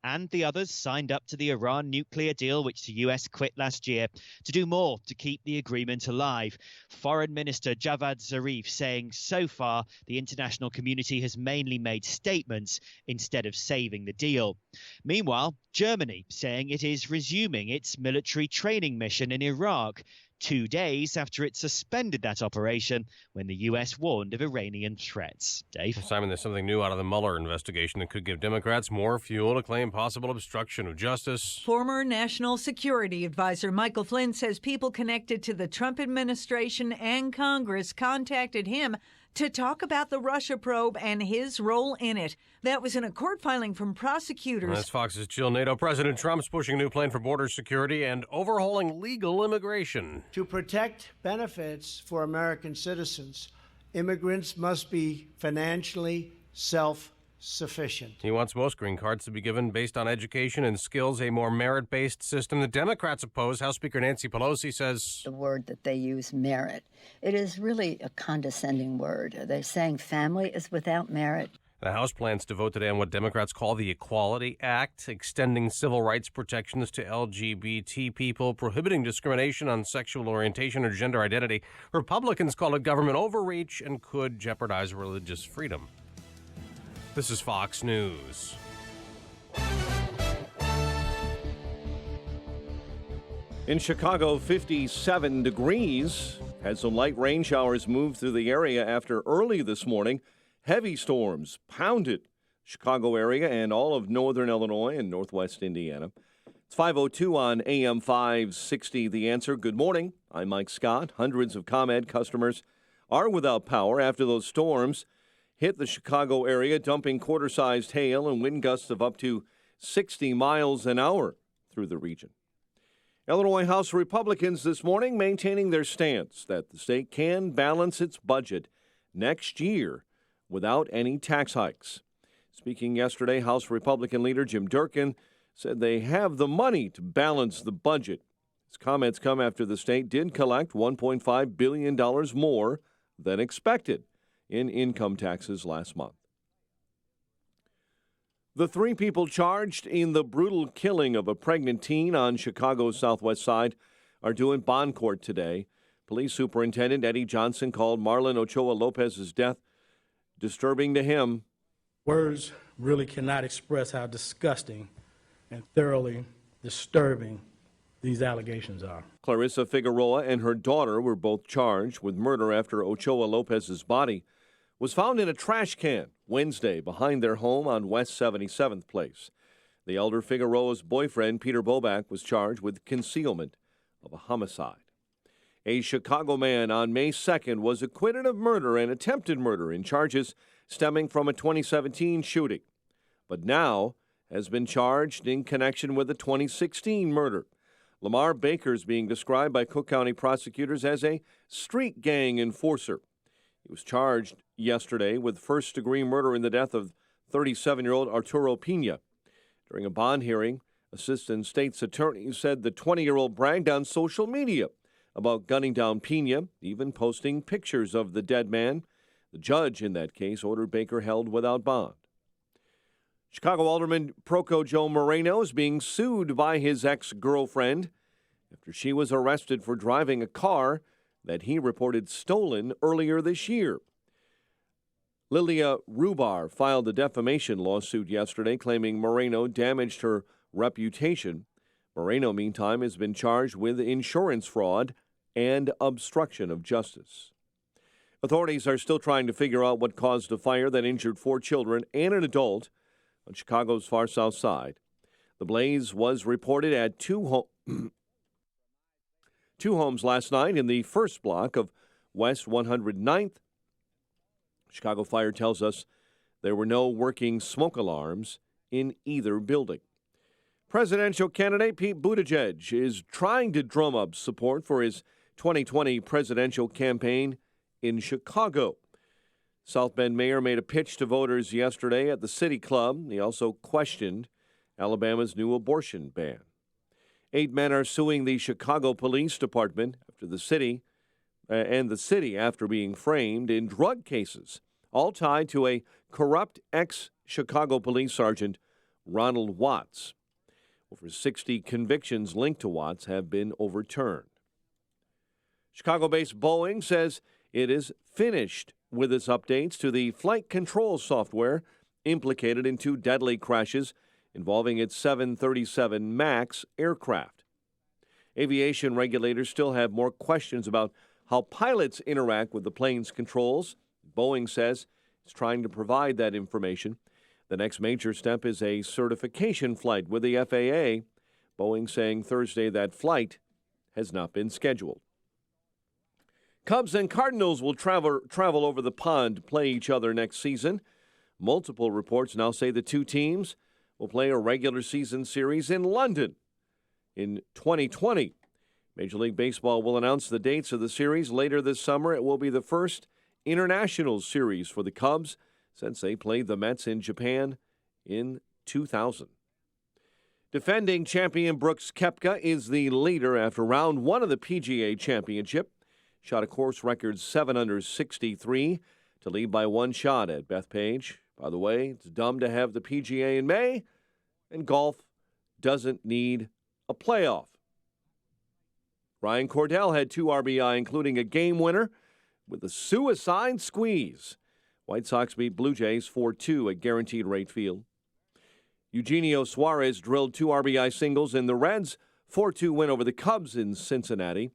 and the others signed up to the Iran nuclear deal, which the US quit last year, to do more to keep the agreement alive. Foreign Minister Javad Zarif saying so far the international community has mainly made statements instead of saving the deal. Meanwhile, Germany saying it is resuming its military training mission in Iraq, 2 days after it suspended that operation when the U.S. warned of Iranian threats. Dave? Simon, there's something new out of the Mueller investigation that could give Democrats more fuel to claim possible obstruction of justice. Former National Security Advisor Michael Flynn says people connected to the Trump administration and Congress contacted him to talk about the Russia probe and his role in it. That was in a court filing from prosecutors. That's Fox's Jill Nato. President Trump's pushing a new plan for border security and overhauling legal immigration. To protect benefits for American citizens, immigrants must be financially self-sufficient. He wants most green cards to be given based on education and skills, a more merit-based system. The Democrats oppose. House Speaker Nancy Pelosi says the word that they use, merit, it is really a condescending word. They're saying family is without merit. The House plans to vote today on what Democrats call the Equality Act, extending civil rights protections to LGBT people, prohibiting discrimination on sexual orientation or gender identity. Republicans call it government overreach and could jeopardize religious freedom. This is Fox News. In Chicago, 57 degrees. Had some light rain showers move through the area after early this morning. Heavy storms pounded Chicago area and all of northern Illinois and northwest Indiana. It's 5:02 on AM 560. The Answer. Good morning. I'm Mike Scott. Hundreds of ComEd customers are without power after those storms hit the Chicago area, dumping quarter-sized hail and wind gusts of up to 60 miles an hour through the region. Illinois House Republicans this morning maintaining their stance that the state can balance its budget next year without any tax hikes. Speaking yesterday, House Republican leader Jim Durkin said they have the money to balance the budget. His comments come after the state did collect $1.5 billion more than expected in income taxes last month. The 3 people charged in the brutal killing of a pregnant teen on Chicago's southwest side are due in bond court today. Police Superintendent Eddie Johnson called Marlon Ochoa Lopez's death disturbing to him. Words really cannot express how disgusting and thoroughly disturbing these allegations are. Clarissa Figueroa and her daughter were both charged with murder after Ochoa Lopez's body was found in a trash can Wednesday behind their home on West 77th Place. The elder Figueroa's boyfriend, Peter Boback, was charged with concealment of a homicide. A Chicago man on May 2nd was acquitted of murder and attempted murder in charges stemming from a 2017 shooting, but now has been charged in connection with a 2016 murder. Lamar Baker is being described by Cook County prosecutors as a street gang enforcer. He was charged yesterday with first-degree murder in the death of 37-year-old Arturo Pina. During a bond hearing, Assistant State's Attorney said the 20-year-old bragged on social media about gunning down Pina, even posting pictures of the dead man. The judge in that case ordered Baker held without bond. Chicago Alderman Proco Joe Moreno is being sued by his ex-girlfriend after she was arrested for driving a car that he reported stolen earlier this year. Lilia Rubar filed a defamation lawsuit yesterday claiming Moreno damaged her reputation. Moreno, meantime, has been charged with insurance fraud and obstruction of justice. Authorities are still trying to figure out what caused a fire that injured 4 children and an adult on Chicago's far south side. The blaze was reported at two homes last night in the first block of West 109th. Chicago Fire tells us there were no working smoke alarms in either building. Presidential candidate Pete Buttigieg is trying to drum up support for his 2020 presidential campaign in Chicago. South Bend mayor made a pitch to voters yesterday at the City Club. He also questioned Alabama's new abortion ban. 8 men are suing the Chicago Police Department after the city after being framed in drug cases, all tied to a corrupt ex-Chicago police sergeant Ronald Watts. Over 60 convictions linked to Watts have been overturned. Chicago-based Boeing says it is finished with its updates to the flight control software implicated in 2 deadly crashes involving its 737 MAX aircraft. Aviation regulators still have more questions about how pilots interact with the plane's controls. Boeing says it's trying to provide that information. The next major step is a certification flight with the FAA. Boeing saying Thursday that flight has not been scheduled. Cubs and Cardinals will travel over the pond to play each other next season. Multiple reports now say the 2 teams will play a regular season series in London in 2020. Major League Baseball will announce the dates of the series later this summer. It will be the first international series for the Cubs since they played the Mets in Japan in 2000. Defending champion Brooks Koepka is the leader after round 1 of the PGA Championship. Shot a course record 7 under 63 to lead by 1 shot at Bethpage. By the way, it's dumb to have the PGA in May, and golf doesn't need a playoff. Ryan Cordell had 2 RBI, including a game winner with a suicide squeeze. White Sox beat Blue Jays 4-2 at Guaranteed Rate Field. Eugenio Suarez drilled 2 RBI singles in the Reds' 4-2 win over the Cubs in Cincinnati.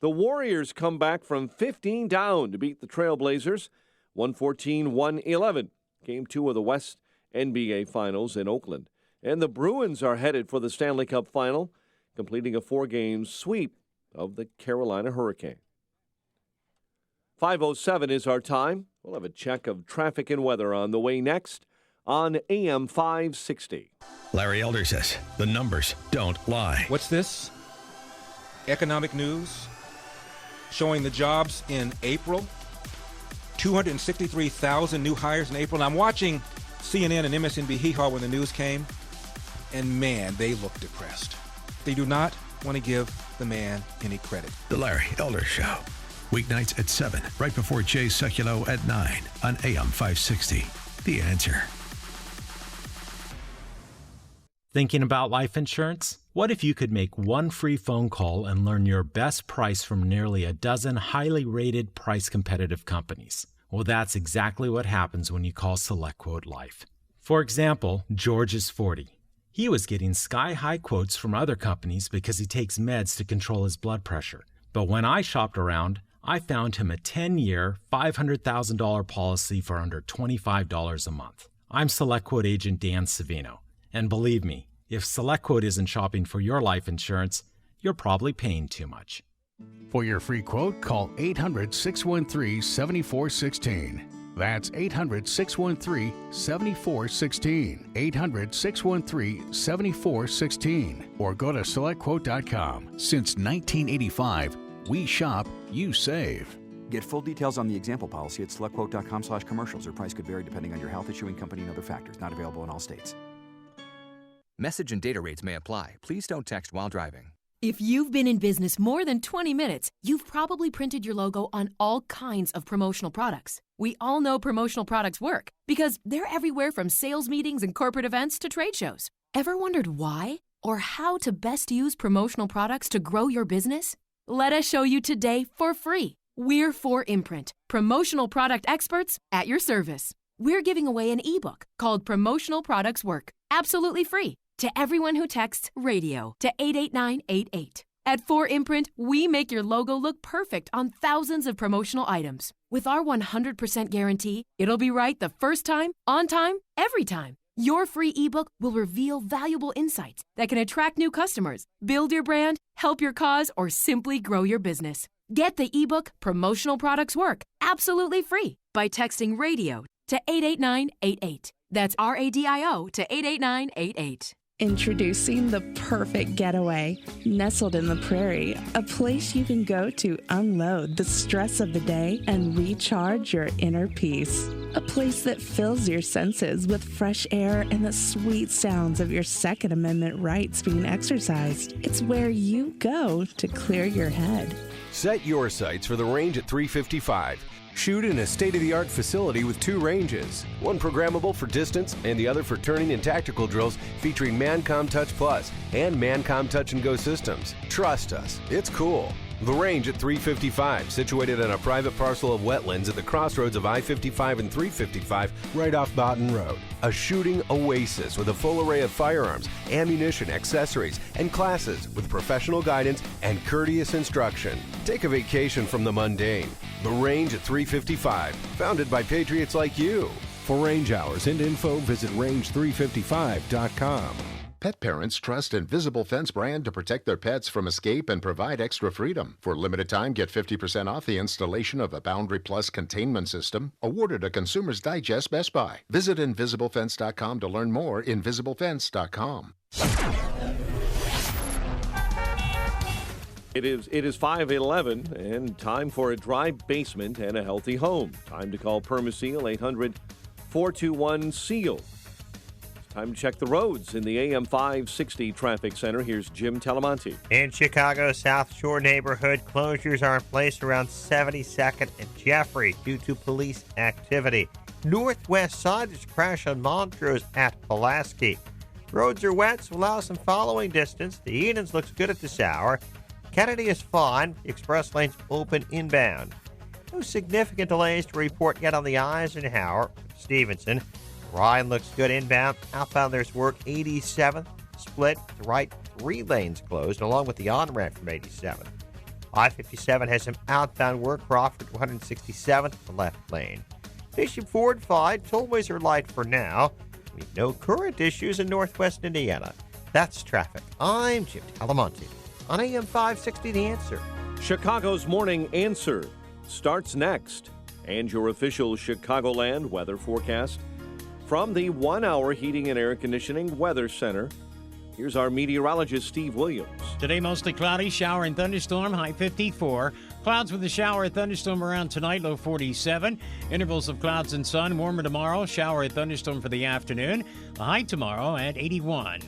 The Warriors come back from 15 down to beat the Trailblazers 114-111. Game 2 of the West NBA Finals in Oakland. And the Bruins are headed for the Stanley Cup Final, completing a 4-game sweep of the Carolina Hurricane. 5:07 is our time. We'll have a check of traffic and weather on the way next on AM 560. Larry Elder says the numbers don't lie. What's this? Economic news showing the jobs in April. 263,000 new hires in April. And I'm watching CNN and MSNBC hee-haw when the news came, and man, they look depressed. They do not want to give the man any credit. The Larry Elder Show. Weeknights at 7, right before Jay Sekulow at 9 on AM 560. The Answer. Thinking about life insurance? What if you could make one free phone call and learn your best price from nearly a dozen highly rated, price-competitive companies? Well, that's exactly what happens when you call SelectQuote Life. For example, George is 40. He was getting sky-high quotes from other companies because he takes meds to control his blood pressure. But when I shopped around, I found him a 10-year, $500,000 policy for under $25 a month. I'm SelectQuote agent Dan Savino. And believe me, if SelectQuote isn't shopping for your life insurance, you're probably paying too much. For your free quote, call 800-613-7416. That's 800-613-7416. 800-613-7416. Or go to SelectQuote.com. Since 1985, we shop, you save. Get full details on the example policy at SelectQuote.com/commercials. Or price could vary depending on your health, issuing company, and other factors. Not available in all states. Message and data rates may apply. Please don't text while driving. If you've been in business more than 20 minutes, you've probably printed your logo on all kinds of promotional products. We all know promotional products work because they're everywhere from sales meetings and corporate events to trade shows. Ever wondered why or how to best use promotional products to grow your business? Let us show you today for free. We're 4imprint, promotional product experts at your service. We're giving away an ebook called Promotional Products Work, absolutely free, to everyone who texts radio to 88988. At 4imprint, we make your logo look perfect on thousands of promotional items. With our 100% guarantee, it'll be right the first time, on time, every time. Your free ebook will reveal valuable insights that can attract new customers, build your brand, help your cause, or simply grow your business. Get the ebook Promotional Products Work absolutely free by texting radio to 88988. That's RADIO to 88988. Introducing the perfect getaway, nestled in the prairie, a place you can go to unload the stress of the day and recharge your inner peace. A place that fills your senses with fresh air and the sweet sounds of your Second Amendment rights being exercised. It's where you go to clear your head. Set your sights for the range at 355. Shoot in a state-of-the-art facility with 2 ranges, one programmable for distance and the other for turning and tactical drills, featuring Mancom Touch Plus and Mancom Touch and Go systems. Trust us, it's cool. The Range at 355, situated on a private parcel of wetlands at the crossroads of I-55 and 355, right off Boughton Road. A shooting oasis with a full array of firearms, ammunition, accessories, and classes with professional guidance and courteous instruction. Take a vacation from the mundane. The Range at 355, founded by patriots like you. For range hours and info, visit range355.com. Pet parents trust Invisible Fence brand to protect their pets from escape and provide extra freedom. For a limited time, get 50% off the installation of a Boundary Plus containment system, awarded a Consumer's Digest Best Buy. Visit InvisibleFence.com to learn more. InvisibleFence.com. It is 5:11 and time for a dry basement and a healthy home. Time to call Permaseal 800-421-SEAL. Time to check the roads in the AM 560 Traffic Center. Here's Jim Talamonte. In Chicago, South Shore neighborhood, closures are in place around 72nd and Jeffrey due to police activity. Northwest side, there's a crash on Montrose at Pulaski. Roads are wet, so allow some following distance. The Edens looks good at this hour. Kennedy is fine. The express lane's open inbound. No significant delays to report yet on the Eisenhower. Stevenson. Ryan looks good inbound. Outbound, there's work 87th. Split to right, 3 lanes closed, along with the on-ramp from 87th. I-57 has some outbound work. Crawford 167th, the left lane. Bishop Ford fine. Tollways are light for now. We have no current issues in northwest Indiana. That's traffic. I'm Jim Talamonte on AM 560 The Answer. Chicago's Morning Answer starts next. And your official Chicagoland weather forecast from the 1-hour Heating and Air Conditioning Weather Center. Here's our meteorologist, Steve Williams. Today, mostly cloudy, shower and thunderstorm, high 54. Clouds with a shower and thunderstorm around tonight, low 47. Intervals of clouds and sun, warmer tomorrow, shower and thunderstorm for the afternoon. A high tomorrow at 81.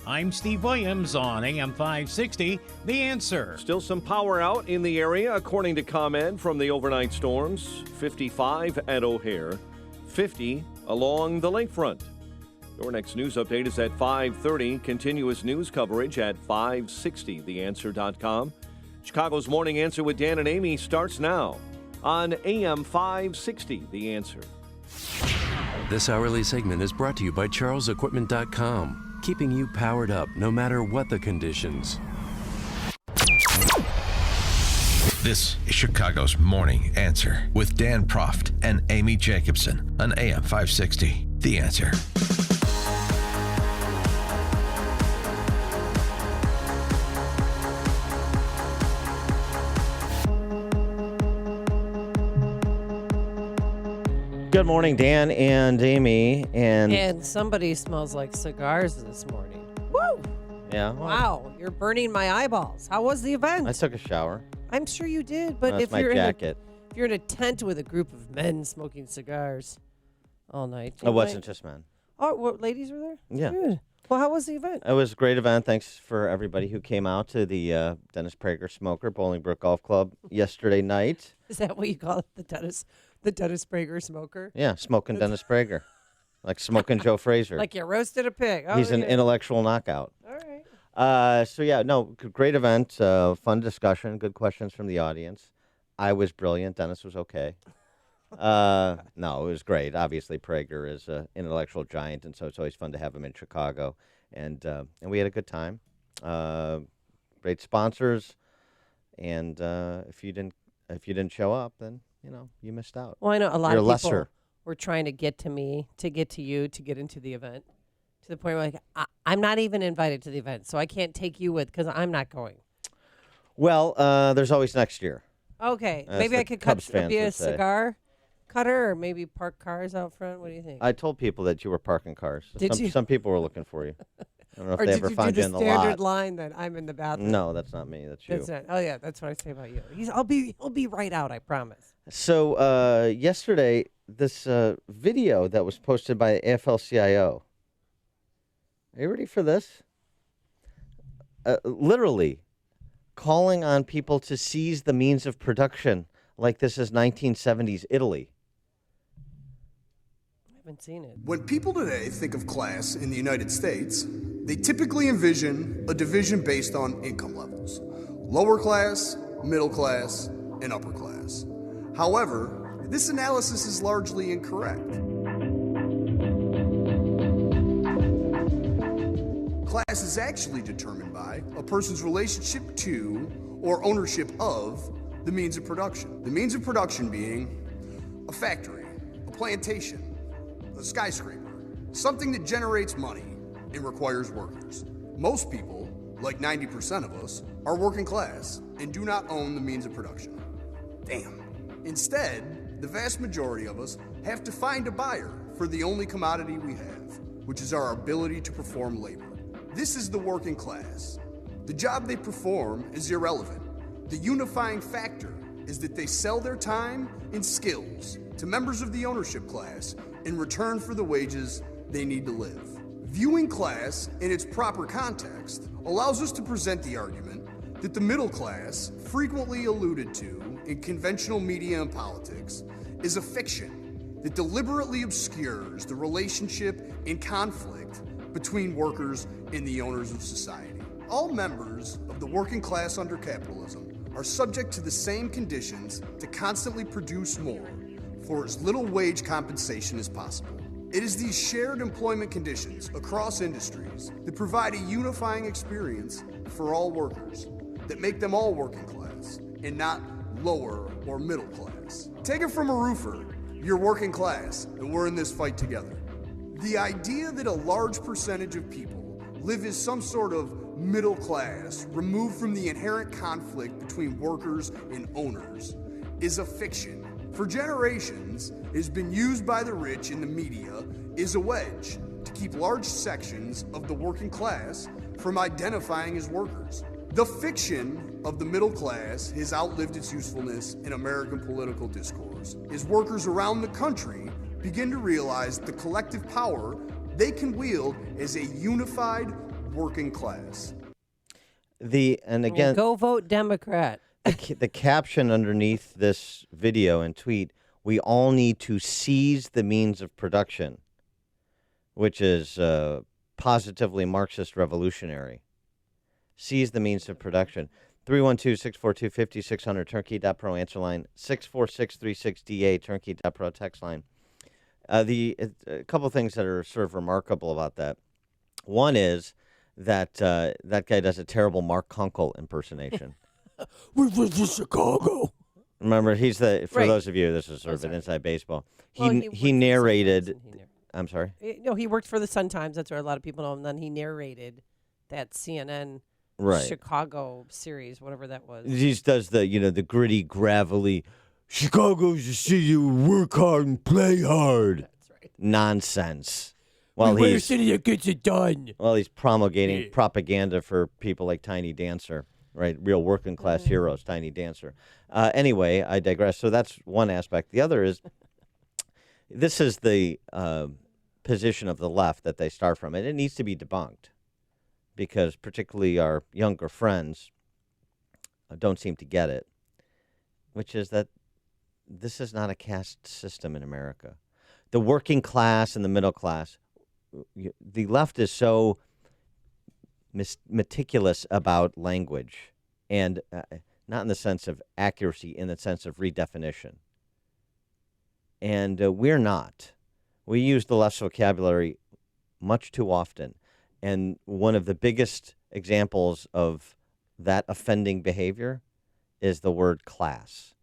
I'm Steve Williams on AM 560, The Answer. Still some power out in the area, according to ComEd from the overnight storms. 55 at O'Hare, 50 along the lakefront. Your next news update is at 5:30. Continuous news coverage at 560theanswer.com. Chicago's Morning Answer with Dan and Amy starts now on AM 560, The Answer. This hourly segment is brought to you by CharlesEquipment.com, keeping you powered up no matter what the conditions. This is Chicago's Morning Answer with Dan Proft and Amy Jacobson on AM 560. The Answer. Good morning, Dan and Amy. And somebody smells like cigars this morning. Woo! Yeah. Wow, you're burning my eyeballs. How was the event? I took a shower. I'm sure you did, but That's if my you're jacket. if you're in a tent with a group of men smoking cigars all night. It wasn't just men. Oh, what, ladies were there? Yeah. Good. Well, how was the event? It was a great event. Thanks for everybody who came out to the Dennis Prager Smoker Bolingbrook Golf Club yesterday night. Is that what you call it, the Dennis Prager Smoker? Yeah, smoking Dennis Prager. Like smoking Joe Frazier. Like you roasted a pig. Oh, He's an yeah. intellectual knockout. All right. Great event, fun discussion, good questions from the audience. I was brilliant. Dennis was okay. No, it was great. Obviously, Prager is an intellectual giant, and so it's always fun to have him in Chicago. And we had a good time. Great sponsors, and if you didn't show up, then you missed out. Well, I know a lot You're of people lesser. were trying to get to me, to get to you, to get into the event, to the point where I'm not even invited to the event, so I can't take you with because I'm not going. Well, there's always next year. Okay, As maybe the I could Cubs be fans a would say. cigar cutter, or maybe park cars out front. What do you think? I told people that you were parking cars. Did you? Some people were looking for you. I don't know if or they did ever you found do you the in the standard lot. line that I'm in the bathroom? No, that's not me. That's you. That's not. Oh yeah, that's what I say about you. He'll be right out. I promise. So yesterday, this video that was posted by AFL-CIO. Are you ready for this? Literally calling on people to seize the means of production like this is 1970s Italy. I haven't seen it. When people today think of class in the United States, they typically envision a division based on income levels: lower class, middle class, and upper class. However, this analysis is largely incorrect. Class is actually determined by a person's relationship to or ownership of the means of production. The means of production being a factory, a plantation, a skyscraper, something that generates money and requires workers. Most people, like 90% of us, are working class and do not own the means of production. Damn. Instead, the vast majority of us have to find a buyer for the only commodity we have, which is our ability to perform labor. This is the working class. The job they perform is irrelevant. The unifying factor is that they sell their time and skills to members of the ownership class in return for the wages they need to live. Viewing class in its proper context allows us to present the argument that the middle class, frequently alluded to in conventional media and politics, is a fiction that deliberately obscures the relationship and conflict between workers and the owners of society. All members of the working class under capitalism are subject to the same conditions to constantly produce more for as little wage compensation as possible. It is these shared employment conditions across industries that provide a unifying experience for all workers, that make them all working class and not lower or middle class. Take it from a roofer, you're working class and we're in this fight together. The idea that a large percentage of people live as some sort of middle class, removed from the inherent conflict between workers and owners, is a fiction. For generations, it has been used by the rich in the media as a wedge to keep large sections of the working class from identifying as workers. The fiction of the middle class has outlived its usefulness in American political discourse, as workers around the country begin to realize the collective power they can wield as a unified working class. Go vote Democrat. The caption underneath this video and tweet, "We all need to seize the means of production," which is positively Marxist revolutionary. Seize the means of production. 312-642-5600, turnkey.pro answer line, 64636DA, turnkey.pro text line. A couple things that are sort of remarkable about that. One is that that guy does a terrible Mark Kunkel impersonation. We live in Chicago. Remember, he's the, for Right. those of you, this is sort of an inside baseball. Well, He narrated, I'm sorry? No, he worked for the Sun-Times. That's where a lot of people know him. Then he narrated that CNN Right. Chicago series, whatever that was. He does the, the gritty, gravelly, Chicago's a city you work hard and play hard. That's right. Nonsense. We're a city that gets it done. Well, he's promulgating propaganda for people like Tiny Dancer, right? Real working class heroes, Tiny Dancer. Anyway, I digress. So that's one aspect. The other is, this is the position of the left that they start from, and it needs to be debunked because particularly our younger friends don't seem to get it, which is that this is not a caste system in America. The working class and the middle class, the left is so meticulous about language, and not in the sense of accuracy, in the sense of redefinition. And we're not. We use the left's vocabulary much too often. And one of the biggest examples of that offending behavior is the word class.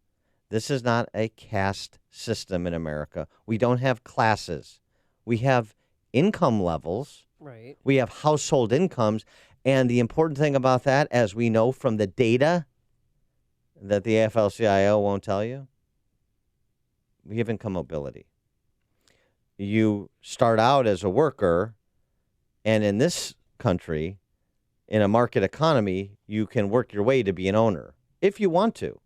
This is not a caste system in America. We don't have classes. We have income levels. Right. We have household incomes. And the important thing about that, as we know from the data that the AFL-CIO won't tell you, we have income mobility. You start out as a worker, and in this country, in a market economy, you can work your way to be an owner if you want to.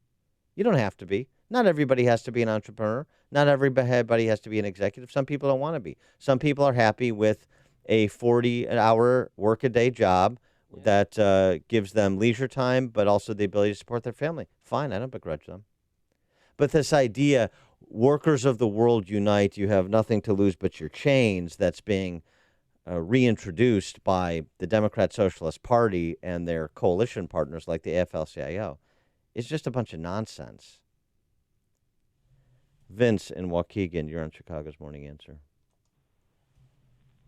You don't have to be. Not everybody has to be an entrepreneur. Not everybody has to be an executive. Some people don't want to be. Some people are happy with a 40-hour work-a-day job that gives them leisure time, but also the ability to support their family. Fine, I don't begrudge them. But this idea, workers of the world unite, you have nothing to lose but your chains, that's being reintroduced by the Democrat Socialist Party and their coalition partners like the AFL-CIO, is just a bunch of nonsense. Vince in Waukegan, you're on Chicago's Morning Answer.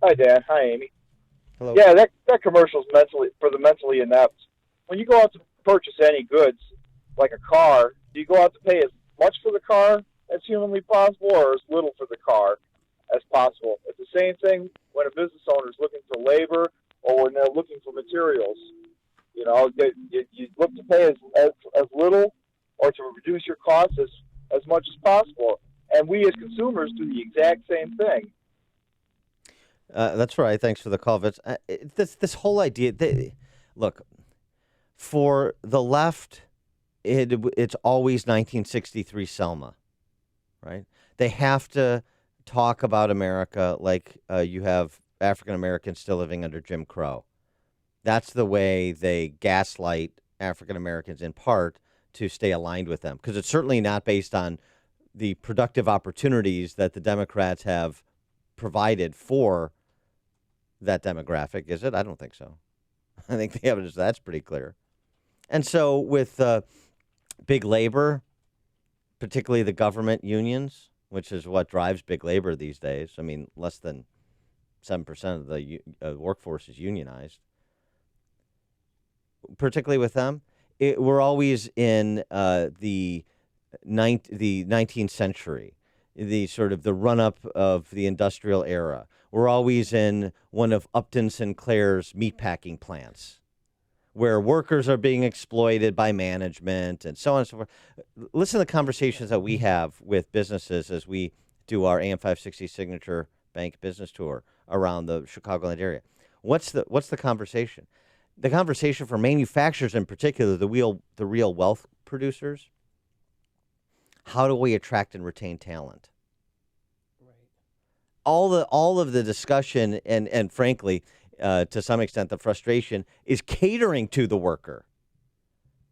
Hi, Dan. Hi, Amy. Hello. Yeah, that commercial's for the mentally inept. When you go out to purchase any goods, like a car, do you go out to pay as much for the car as humanly possible or as little for the car as possible? It's the same thing when a business owner is looking for labor or when they're looking for materials. You know, you look to pay as little or to reduce your costs as much as possible. And we as consumers do the exact same thing. That's right. Thanks for the call, Vince. This whole idea, look, for the left, it's always 1963 Selma, right? They have to talk about America like you have African Americans still living under Jim Crow. That's the way they gaslight African Americans in part to stay aligned with them, because it's certainly not based on the productive opportunities that the Democrats have provided for that demographic, is it? I don't think so. I think the evidence that's pretty clear. And so with big labor, particularly the government unions, which is what drives big labor these days. I mean, less than 7% of the workforce is unionized. Particularly with them, we're always in the 19th century, the sort of the run-up of the industrial era. We're always in one of Upton Sinclair's meatpacking plants, where workers are being exploited by management and so on and so forth. Listen to the conversations that we have with businesses as we do our AM 560 Signature Bank business tour around the Chicagoland area. What's the conversation? The conversation for manufacturers in particular, the real wealth producers, how do we attract and retain talent? All of the discussion and frankly, to some extent, the frustration is catering to the worker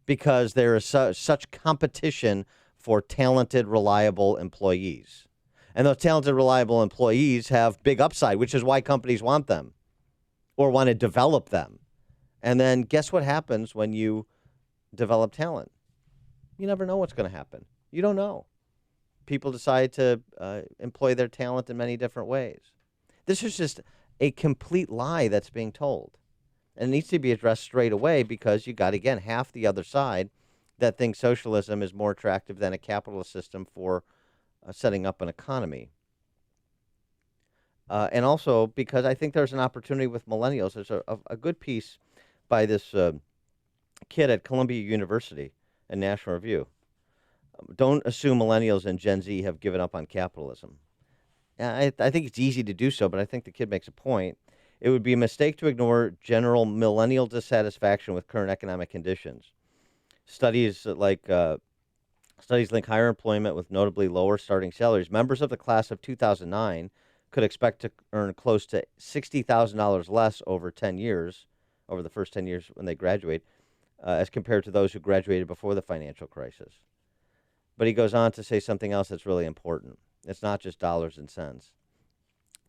because there is such competition for talented, reliable employees. And those talented, reliable employees have big upside, which is why companies want them or want to develop them. And then guess what happens when you develop talent? You never know what's going to happen. You don't know. People decide to employ their talent in many different ways. This is just a complete lie that's being told. And it needs to be addressed straight away because you got, again, half the other side that thinks socialism is more attractive than a capitalist system for setting up an economy. And also because I think there's an opportunity with millennials. There's a good piece by this kid at Columbia University in National Review. Don't assume millennials and Gen Z have given up on capitalism. I think it's easy to do so, but I think the kid makes a point. It would be a mistake to ignore general millennial dissatisfaction with current economic conditions. Studies link higher employment with notably lower starting salaries. Members of the class of 2009 could expect to earn close to $60,000 less over the first 10 years when they graduate, as compared to those who graduated before the financial crisis. But he goes on to say something else that's really important. It's not just dollars and cents.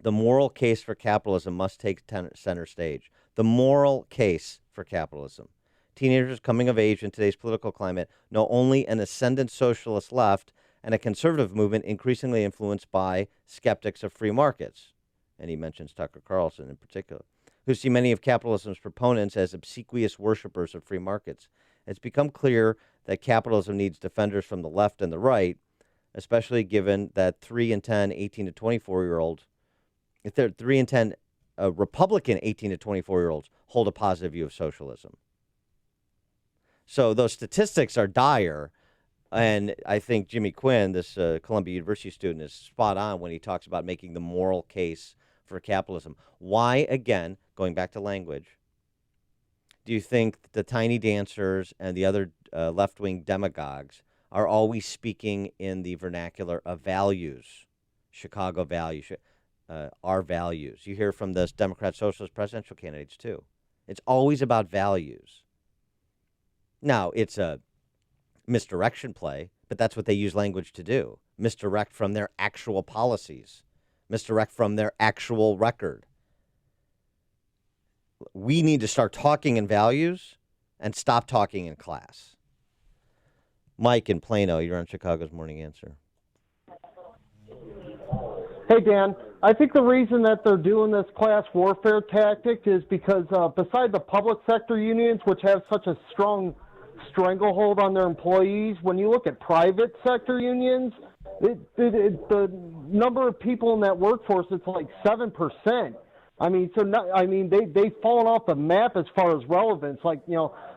The moral case for capitalism must take center stage. The moral case for capitalism. Teenagers coming of age in today's political climate know only an ascendant socialist left and a conservative movement increasingly influenced by skeptics of free markets. And he mentions Tucker Carlson in particular, who see many of capitalism's proponents as obsequious worshipers of free markets. It's become clear that capitalism needs defenders from the left and the right, especially given that 3 in 10 18 to 24-year-olds, if they're 3 in 10 Republican 18 to 24-year-olds hold a positive view of socialism. So those statistics are dire, and I think Jimmy Quinn, this Columbia University student, is spot on when he talks about making the moral case for capitalism. Why, again, going back to language, do you think the tiny dancers and the other left-wing demagogues are always speaking in the vernacular of values, Chicago values, our values? You hear from the Democrat Socialist presidential candidates, too. It's always about values. Now, it's a misdirection play but that's what they use language to do. Misdirect from their actual policies, misdirect from their actual record. We need to start talking in values and stop talking in class. Mike in Plano, you're on Chicago's Morning Answer. Hey, Dan. I think the reason that they're doing this class warfare tactic is because beside the public sector unions, which have such a strong stranglehold on their employees, when you look at private sector unions, the number of people in that workforce, it's like 7%. I mean, they've fallen off the map as far as relevance. Like,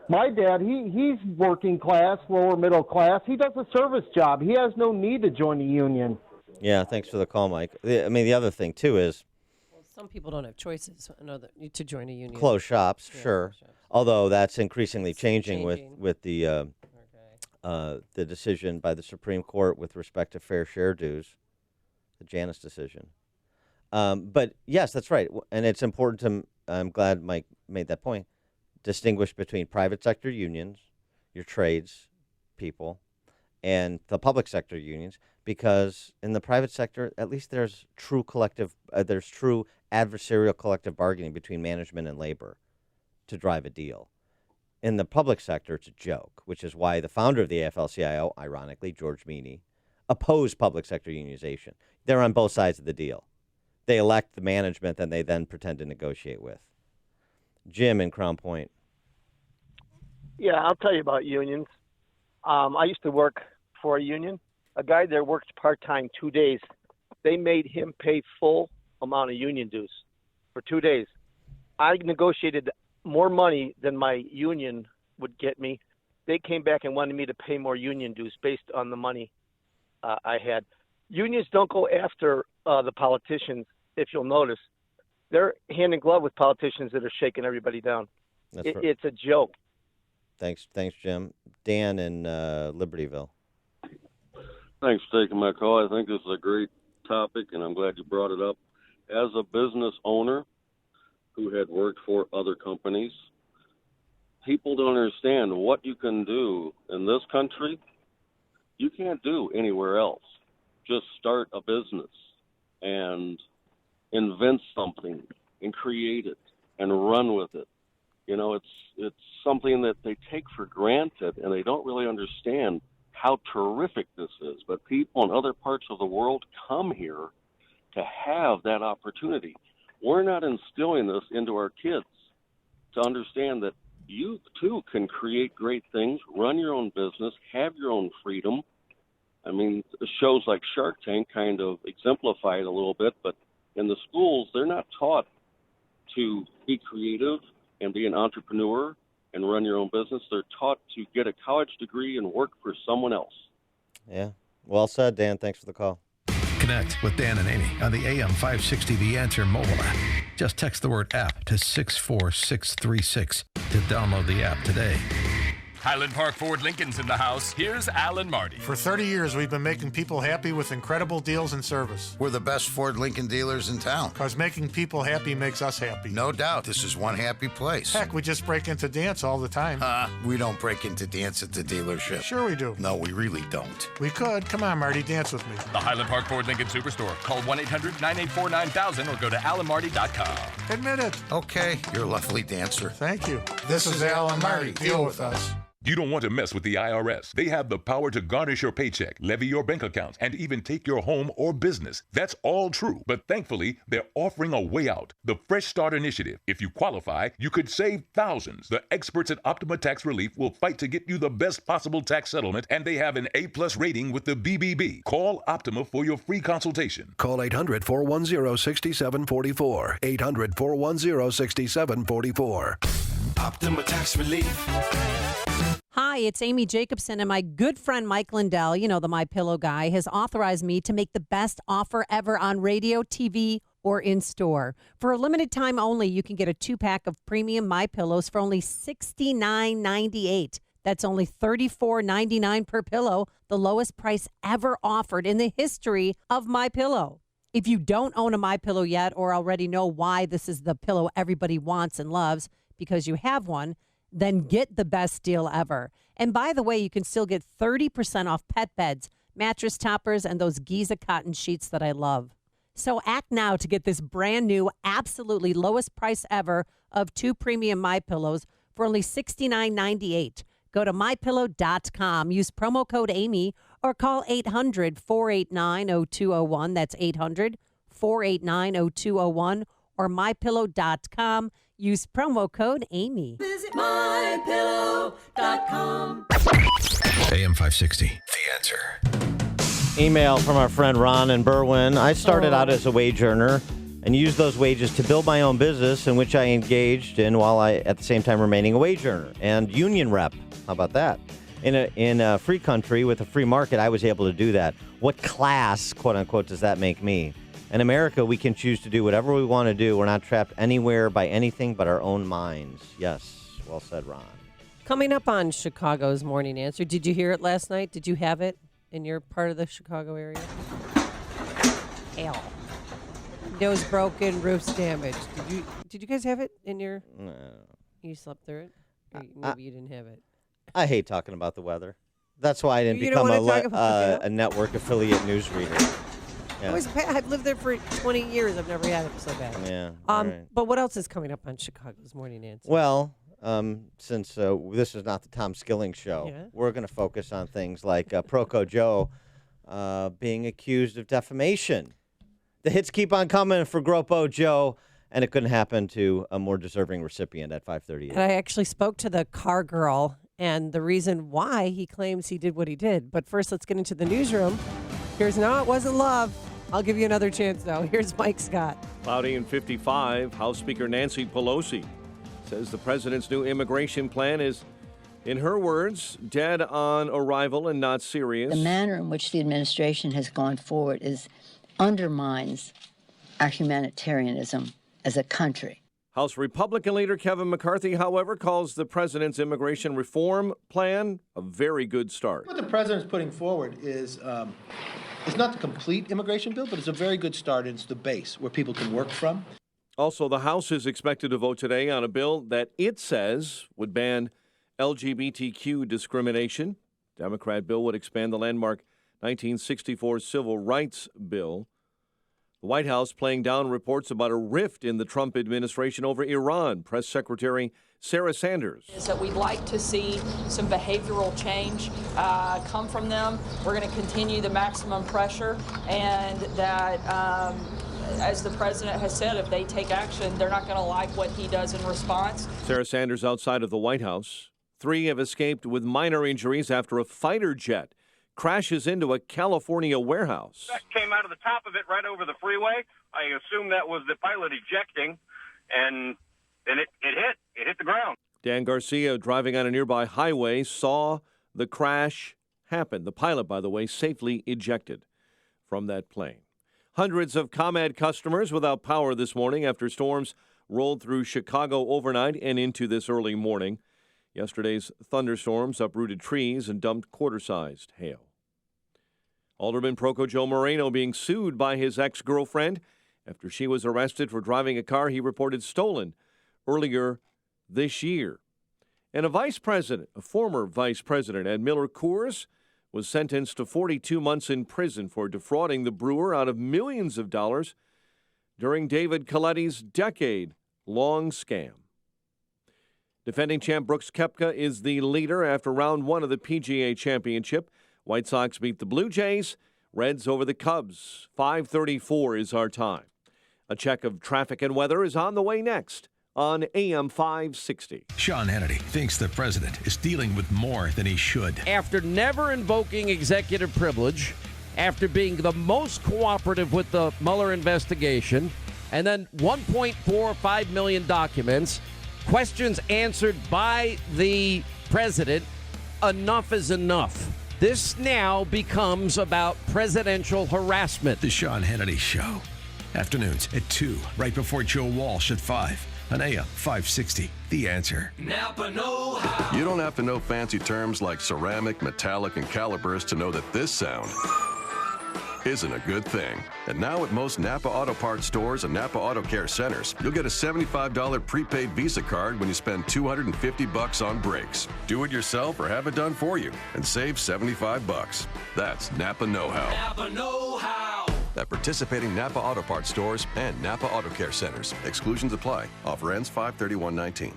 my dad, he's working class, lower middle class. He does a service job. He has no need to join a union. Yeah, thanks for the call, Mike. I mean, the other thing, too, is some people don't have choices to join a union. Closed shops, Yeah, sure. closed shops. Although that's increasingly changing with the decision by the Supreme Court with respect to fair share dues, the Janus decision. But yes, that's right. And it's important to, I'm glad Mike made that point, distinguish between private sector unions, your trades people, and the public sector unions, because in the private sector, at least there's true adversarial collective bargaining between management and labor to drive a deal. In the public sector, it's a joke, which is why the founder of the AFL-CIO, ironically, George Meany, opposed public sector unionization. They're on both sides of the deal. They elect the management that they then pretend to negotiate with. Jim in Crown Point. Yeah, I'll tell you about unions. I used to work for a union. A guy there worked part-time 2 days. They made him pay full amount of union dues for 2 days. I negotiated more money than my union would get me. They came back and wanted me to pay more union dues based on the money I had. Unions don't go after the politicians, if you'll notice. They're hand in glove with politicians that are shaking everybody down. It's a joke. Thanks, Jim. Dan in Libertyville. Thanks for taking my call. I think this is a great topic, and I'm glad you brought it up. As a business owner who had worked for other companies, people don't understand what you can do in this country. You can't do anywhere else. Just start a business and invent something and create it and run with it. It's something that they take for granted, and they don't really understand how terrific this is. But people in other parts of the world come here to have that opportunity. We're not instilling this into our kids to understand that you, too, can create great things, run your own business, have your own freedom. I mean, shows like Shark Tank kind of exemplify it a little bit, but in the schools, they're not taught to be creative and be an entrepreneur and run your own business. They're taught to get a college degree and work for someone else. Yeah. Well said, Dan. Thanks for the call. Connect with Dan and Amy on the AM 560 The Answer mobile app. Just text the word app to 64636 to download the app today. Highland Park Ford Lincoln's in the house. Here's Alan Marty. For 30 years, we've been making people happy with incredible deals and service. We're the best Ford Lincoln dealers in town. Because making people happy makes us happy. No doubt. This is one happy place. Heck, we just break into dance all the time. We don't break into dance at the dealership. Sure we do. No, we really don't. We could. Come on, Marty, dance with me. The Highland Park Ford Lincoln Superstore. Call 1-800-984-9000 or go to alanmarty.com. Admit it. Okay, you're a lovely dancer. Thank you. This is Alan Marty. Deal with us. You don't want to mess with the IRS. They have the power to garnish your paycheck, levy your bank accounts, and even take your home or business. That's all true. But thankfully, they're offering a way out. The Fresh Start Initiative. If you qualify, you could save thousands. The experts at Optima Tax Relief will fight to get you the best possible tax settlement, and they have an A+ rating with the BBB. Call Optima for your free consultation. Call 800-410-6744. 800-410-6744. Optima Tax Relief. Hi, it's Amy Jacobson, and my good friend Mike Lindell, the MyPillow guy, has authorized me to make the best offer ever on radio, TV, or in store. For a limited time only, you can get a 2-pack of premium MyPillows for only $69.98. That's only $34.99 per pillow, the lowest price ever offered in the history of MyPillow. If you don't own a MyPillow yet or already know why this is the pillow everybody wants and loves because you have one, then get the best deal ever. And by the way, you can still get 30% off pet beds, mattress toppers, and those Giza cotton sheets that I love. So act now to get this brand new, absolutely lowest price ever of 2 premium MyPillows for only $69.98. Go to MyPillow.com, use promo code Amy, or call 800-489-0201. That's 800-489-0201, or MyPillow.com. Use promo code Amy. Visit MyPillow.com. AM 560, The Answer. Email from our friend Ron in Berwyn. I started out as a wage earner and used those wages to build my own business in which I engaged in while I, at the same time, remaining a wage earner and union rep. How about that? In a free country with a free market, I was able to do that. What class, quote unquote, does that make me? In America, we can choose to do whatever we want to do. We're not trapped anywhere by anything but our own minds. Yes, well said, Ron. Coming up on Chicago's Morning Answer, did you hear it last night? Did you have it in your part of the Chicago area? Hell. Nose broken, roofs damaged. Did you guys have it in your... No. You slept through it? Or maybe you didn't have it. I hate talking about the weather. That's why I didn't You become don't wanna talk about a network affiliate newsreader. Yeah. I've lived there for 20 years. I've never had it so bad. Yeah. all right. But what else is coming up on Chicago's Morning Answer? Well, since this is not the Tom Skilling show, Yeah. we're going to focus on things like Proco Joe being accused of defamation. The hits keep on coming for Gropo Joe, and it couldn't happen to a more deserving recipient at 5:38. And I actually spoke to the car girl and the reason why he claims he did what he did. But first, let's get into the newsroom. Here's No, It Wasn't Love. I'll give you another chance, though. Here's Mike Scott. Cloudy and 55. House Speaker Nancy Pelosi says the president's new immigration plan is, in her words, dead on arrival and not serious. The manner in which the administration has gone forward undermines our humanitarianism as a country. House Republican leader Kevin McCarthy, however, calls the president's immigration reform plan a very good start. What the president's putting forward is it's not the complete immigration bill, but it's a very good start, and it's the base where people can work from. Also, the House is expected to vote today on a bill that it says would ban LGBTQ discrimination. Democrat bill would expand the landmark 1964 Civil Rights Bill. The White House playing down reports about a rift in the Trump administration over Iran. Press Secretary Sarah Sanders. Is that we'd like to see some behavioral change come from them. We're going to continue the maximum pressure, and that, as the president has said, if they take action, they're not going to like what he does in response. Sarah Sanders outside of the White House. 3 have escaped with minor injuries after a fighter jet crashes into a California warehouse. That came out of the top of it right over the freeway. I assume that was the pilot ejecting, and it hit the ground. Dan Garcia, driving on a nearby highway, saw the crash happen. The pilot, by the way, safely ejected from that plane. Hundreds of ComEd customers without power this morning after storms rolled through Chicago overnight and into this early morning. Yesterday's thunderstorms uprooted trees and dumped quarter-sized hail. Alderman Proco Joe Moreno being sued by his ex-girlfriend after she was arrested for driving a car he reported stolen earlier this year. And a former vice president, Ed Miller Coors, was sentenced to 42 months in prison for defrauding the brewer out of millions of dollars during David Coletti's decade-long scam. Defending champ Brooks Koepka is the leader after round 1 of the PGA Championship. White Sox beat the Blue Jays. Reds over the Cubs. 5:34 is our time. A check of traffic and weather is on the way next on AM 560. Sean Hannity thinks the president is dealing with more than he should. After never invoking executive privilege, after being the most cooperative with the Mueller investigation, and then 1.45 million documents, questions answered by the president, enough is enough. This now becomes about presidential harassment. The Sean Hannity Show. Afternoons at 2, right before Joe Walsh at 5. On AM 560, The Answer. Napa know-how. You don't have to know fancy terms like ceramic, metallic, and calipers to know that this sound isn't a good thing. And now at most Napa Auto Parts stores and Napa Auto Care centers, you'll get a $75 prepaid Visa card when you spend $250 on brakes. Do it yourself or have it done for you and save $75. That's Napa Know-How. Napa know-how. At participating Napa Auto Parts stores and Napa Auto Care centers. Exclusions apply. Offer ends 5/31/19.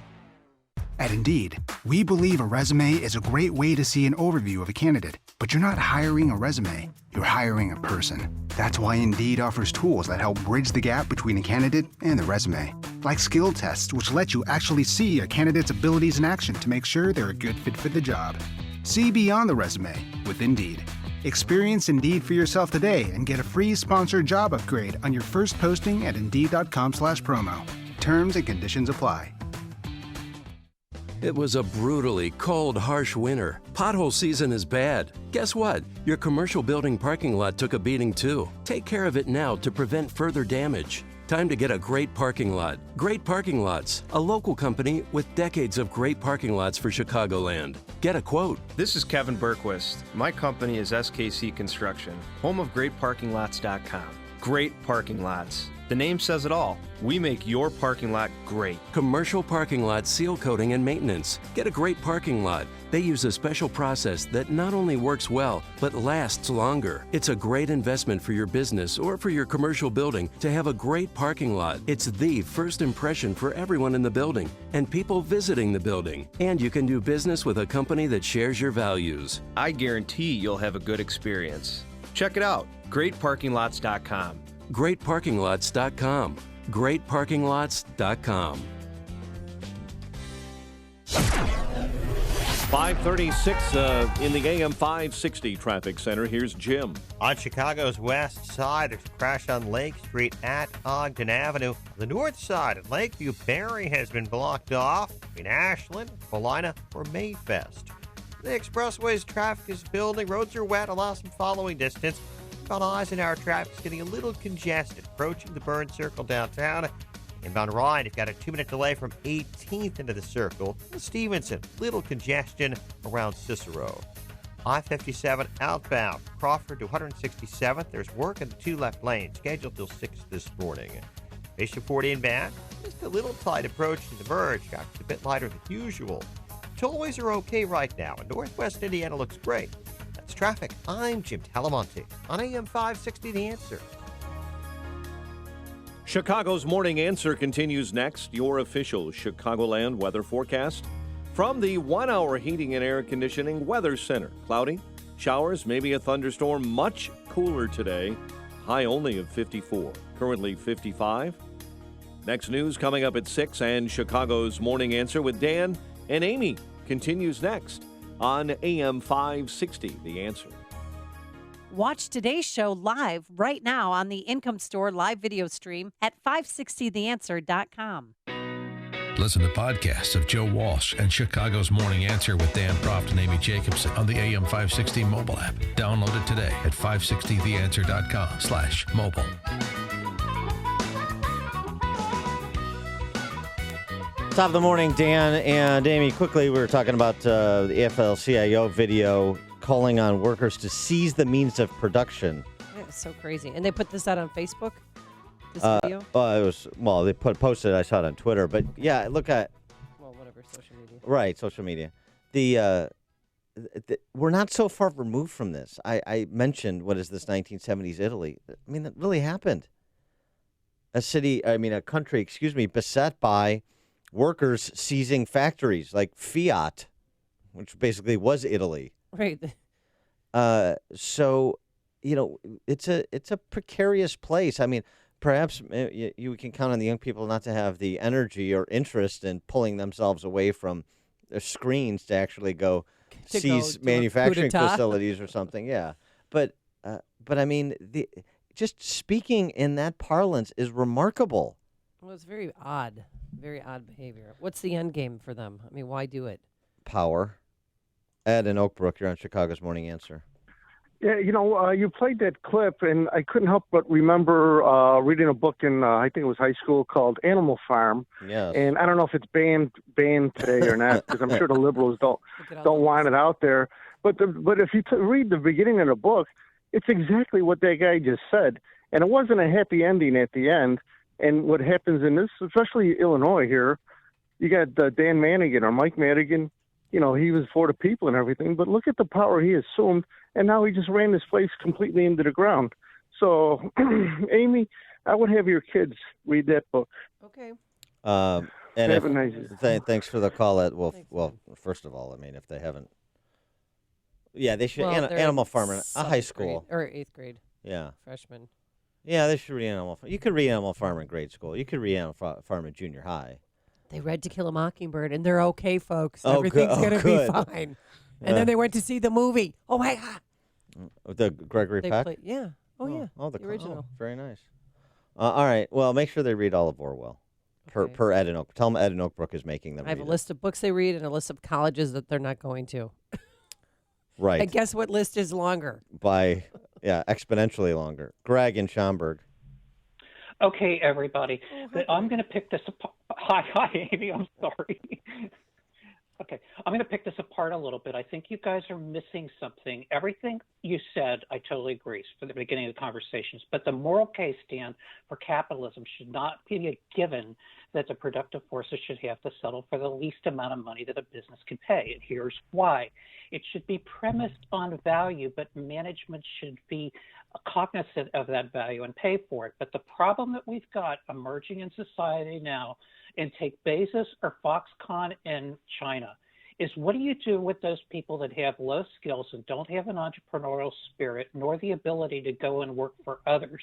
At Indeed, we believe a resume is a great way to see an overview of a candidate, but you're not hiring a resume, you're hiring a person. That's why Indeed offers tools that help bridge the gap between a candidate and the resume, like skill tests, which let you actually see a candidate's abilities in action to make sure they're a good fit for the job. See beyond the resume with Indeed. Experience Indeed for yourself today and get a free sponsored job upgrade on your first posting at Indeed.com/promo. Terms and conditions apply. It was a brutally cold, harsh winter. Pothole season is bad. Guess what? Your commercial building parking lot took a beating too. Take care of it now to prevent further damage. Time to get a great parking lot. Great Parking Lots, a local company with decades of great parking lots for Chicagoland. Get a quote. This is Kevin Berquist. My company is SKC Construction, home of GreatParkingLots.com. Great Parking Lots. The name says it all. We make your parking lot great. Commercial parking lot seal coating and maintenance. Get a great parking lot. They use a special process that not only works well, but lasts longer. It's a great investment for your business or for your commercial building to have a great parking lot. It's the first impression for everyone in the building and people visiting the building. And you can do business with a company that shares your values. I guarantee you'll have a good experience. Check it out. GreatParkingLots.com. GreatParkingLots.com. GreatParkingLots.com. 536 in the AM 560 traffic center. Here's Jim. On Chicago's west side, there's a crash on Lake Street at Ogden Avenue. On the north side at Lakeview, Berry has been blocked off between Ashland, Paulina, or Mayfest. The expressway's traffic is building. Roads are wet. Allow some following distance. On Eisenhower, traffic's getting a little congested, approaching the Burn Circle downtown. Inbound Ryan, you've got a 2-minute delay from 18th into the circle. Stevenson, little congestion around Cicero. I-57 outbound, Crawford to 167th. There's work in the 2 left lanes, scheduled till 6 this morning. Station 40 inbound, just a little tight approaching the Verge. Traffic's a bit lighter than usual. Tollways are okay right now, and Northwest Indiana looks great. That's traffic. I'm Jim Talamonte on AM 560 The Answer. Chicago's Morning Answer continues next. Your official Chicagoland weather forecast from the 1-hour heating and air conditioning weather center. Cloudy, showers, maybe a thunderstorm. Much cooler today. High only of 54. Currently 55. Next news coming up at 6, and Chicago's Morning Answer with Dan and Amy continues next on AM 560 The Answer. Watch today's show live right now on the Income Store live video stream at 560theanswer.com. Listen to podcasts of Joe Walsh and Chicago's Morning Answer with Dan Proft and Amy Jacobson on the AM 560 mobile app. Download it today at 560theanswer.com/mobile. Top of the morning, Dan and Amy. Quickly, we were talking about the AFL-CIO video calling on workers to seize the means of production. Yeah, it's so crazy. And they put this out on Facebook, this video? They posted it. I saw it on Twitter. But, yeah, look at... Well, whatever, social media. Right, social media. We're not so far removed from this. I mentioned, what is this, 1970s Italy. I mean, that really happened. A country, beset by workers seizing factories like Fiat, which basically was Italy. Right. So, it's a precarious place. I mean, perhaps you can count on the young people not to have the energy or interest in pulling themselves away from their screens to actually go seize manufacturing facilities or something. Yeah. But I mean, just speaking in that parlance is remarkable. Well, it's very odd behavior. What's the end game for them? I mean, why do it? Power. Ed in Oak Brook, you're on Chicago's Morning Answer. Yeah, you played that clip, and I couldn't help but remember reading a book in, I think it was high school, called Animal Farm. Yes. And I don't know if it's banned today or not, because I'm sure the liberals don't want it out there. But if you read the beginning of the book, it's exactly what that guy just said. And it wasn't a happy ending at the end. And what happens in this, especially Illinois here, you got Dan Madigan or Mike Madigan. You know, he was for the people and everything, but look at the power he assumed, and now he just ran this place completely into the ground. So, Amy, I would have your kids read that book. Okay. And Have a nice thanks for the call. Well, first of all, I mean, if they haven't, they should. Well, they're Animal in Farm, a high school. Or 8th grade. Yeah. Freshman. Yeah, they should read Animal Farm. You could read Animal Farm in grade school. You could read Animal Farm in junior high. They read To Kill a Mockingbird, and they're okay, folks. Oh, Everything's going to be good. fine. And then they went to see the movie. Oh, my God. The Gregory They Peck? played, yeah. Oh, yeah. The original. Very nice. All right. Well, make sure they read all of Orwell. Per Ed and Oak. Tell them Ed and Oakbrook is making them I have a read list of books they read and a list of colleges that they're not going to. Right. And guess what list is longer? Exponentially longer. Greg in Schaumburg. Okay, everybody. I'm going to pick this apart. Hi, Amy. I'm sorry. Okay, I'm going to pick this apart a little bit. I think you guys are missing something. Everything you said, I totally agree for the beginning of the conversations. But the moral case, Dan, for capitalism should not be a given that the productive forces should have to settle for the least amount of money that a business can pay. And here's why. It should be premised on value, but management should be cognizant of that value and pay for it. But the problem that we've got emerging in society now, and take Bezos or Foxconn in China, is what do you do with those people that have low skills and don't have an entrepreneurial spirit nor the ability to go and work for others,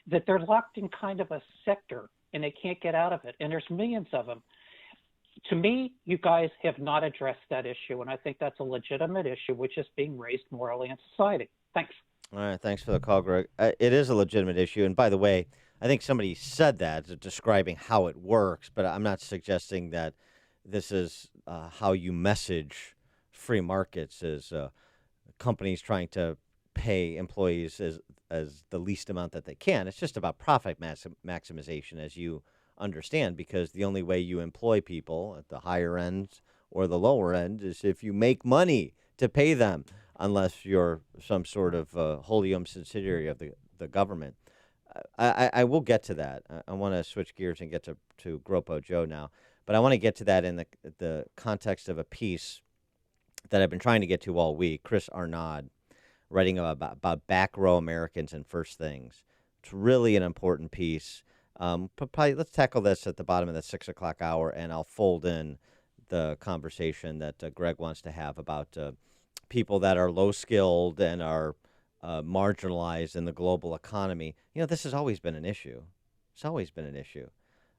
that they're locked in kind of a sector and they can't get out of it, and there's millions of them. To me, you guys have not addressed that issue, and I think that's a legitimate issue which is being raised morally in society. Thanks. All right. Thanks for the call, Greg. It is a legitimate issue. And by the way, I think somebody said that, describing how it works, but I'm not suggesting that this is how you message free markets as companies trying to pay employees as the least amount that they can. It's just about profit maximization, as you understand, because the only way you employ people at the higher end or the lower end is if you make money to pay them, unless you're some sort of wholly owned subsidiary of the government. I will get to that. I want to switch gears and get to Gropo Joe now. But I want to get to that in the context of a piece that I've been trying to get to all week. Chris Arnaud writing about back row Americans and First Things. It's really an important piece. Probably let's tackle this at the bottom of the 6 o'clock hour, and I'll fold in the conversation that Greg wants to have about people that are low-skilled and are marginalized in the global economy. You know, this has always been an issue. It's always been an issue.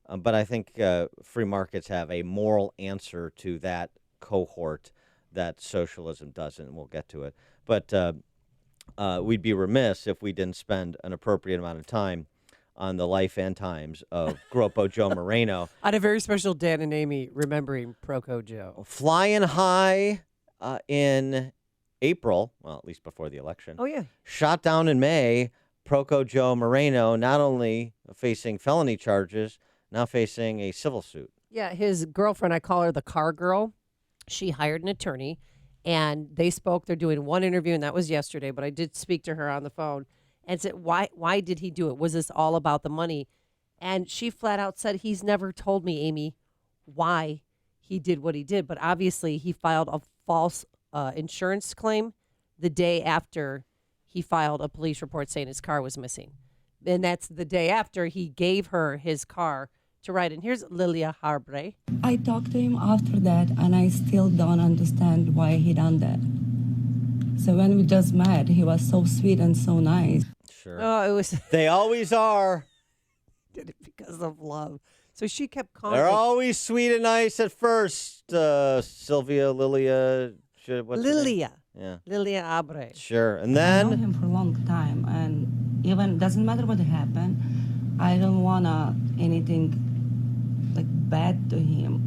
But I think free markets have a moral answer to that cohort that socialism doesn't, and we'll get to it. But we'd be remiss if we didn't spend an appropriate amount of time on the life and times of Gropo Joe Moreno. On a very special Dan and Amy remembering Proco Joe. Flying high in April, well, at least before the election. Oh, yeah. Shot down in May, Proco Joe Moreno, not only facing felony charges, now facing a civil suit. Yeah, his girlfriend, I call her the car girl. She hired an attorney, and they spoke. They're doing one interview, and that was yesterday, but I did speak to her on the phone and said, why did he do it? Was this all about the money? And she flat out said, he's never told me, Amy, why he did what he did. But obviously, he filed a false insurance claim the day after he filed a police report saying his car was missing. And that's the day after he gave her his car to ride. And here's Lilia Harbre. I talked to him after that, and I still don't understand why he done that. So when we just met, he was so sweet and so nice. Sure. Oh, it was. They always are. Did it because of love. So she kept calling. They're always sweet and nice at first. Sylvia, Lilia. Lilia. Yeah. Lilia Abre. Sure. And I know then? him for a long time, and even doesn't matter what happened, I don't wanna anything like bad to him.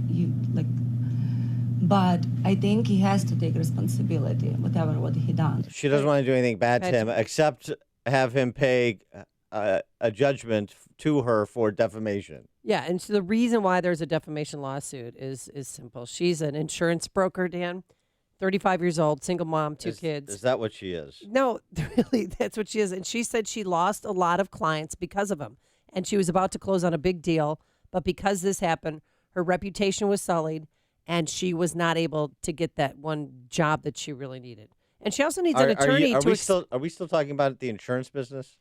But I think he has to take responsibility, whatever what he done. She doesn't want to do anything bad to him except have him pay a judgment to her for defamation. Yeah, and so the reason why there's a defamation lawsuit is simple. She's an insurance broker, Dan. 35 years old, single mom, two kids. Is that what she is? No, really, that's what she is. And she said she lost a lot of clients because of him. And she was about to close on a big deal. But because this happened, her reputation was sullied. And she was not able to get that one job that she really needed. And she also needs an attorney Are we still talking about the insurance business?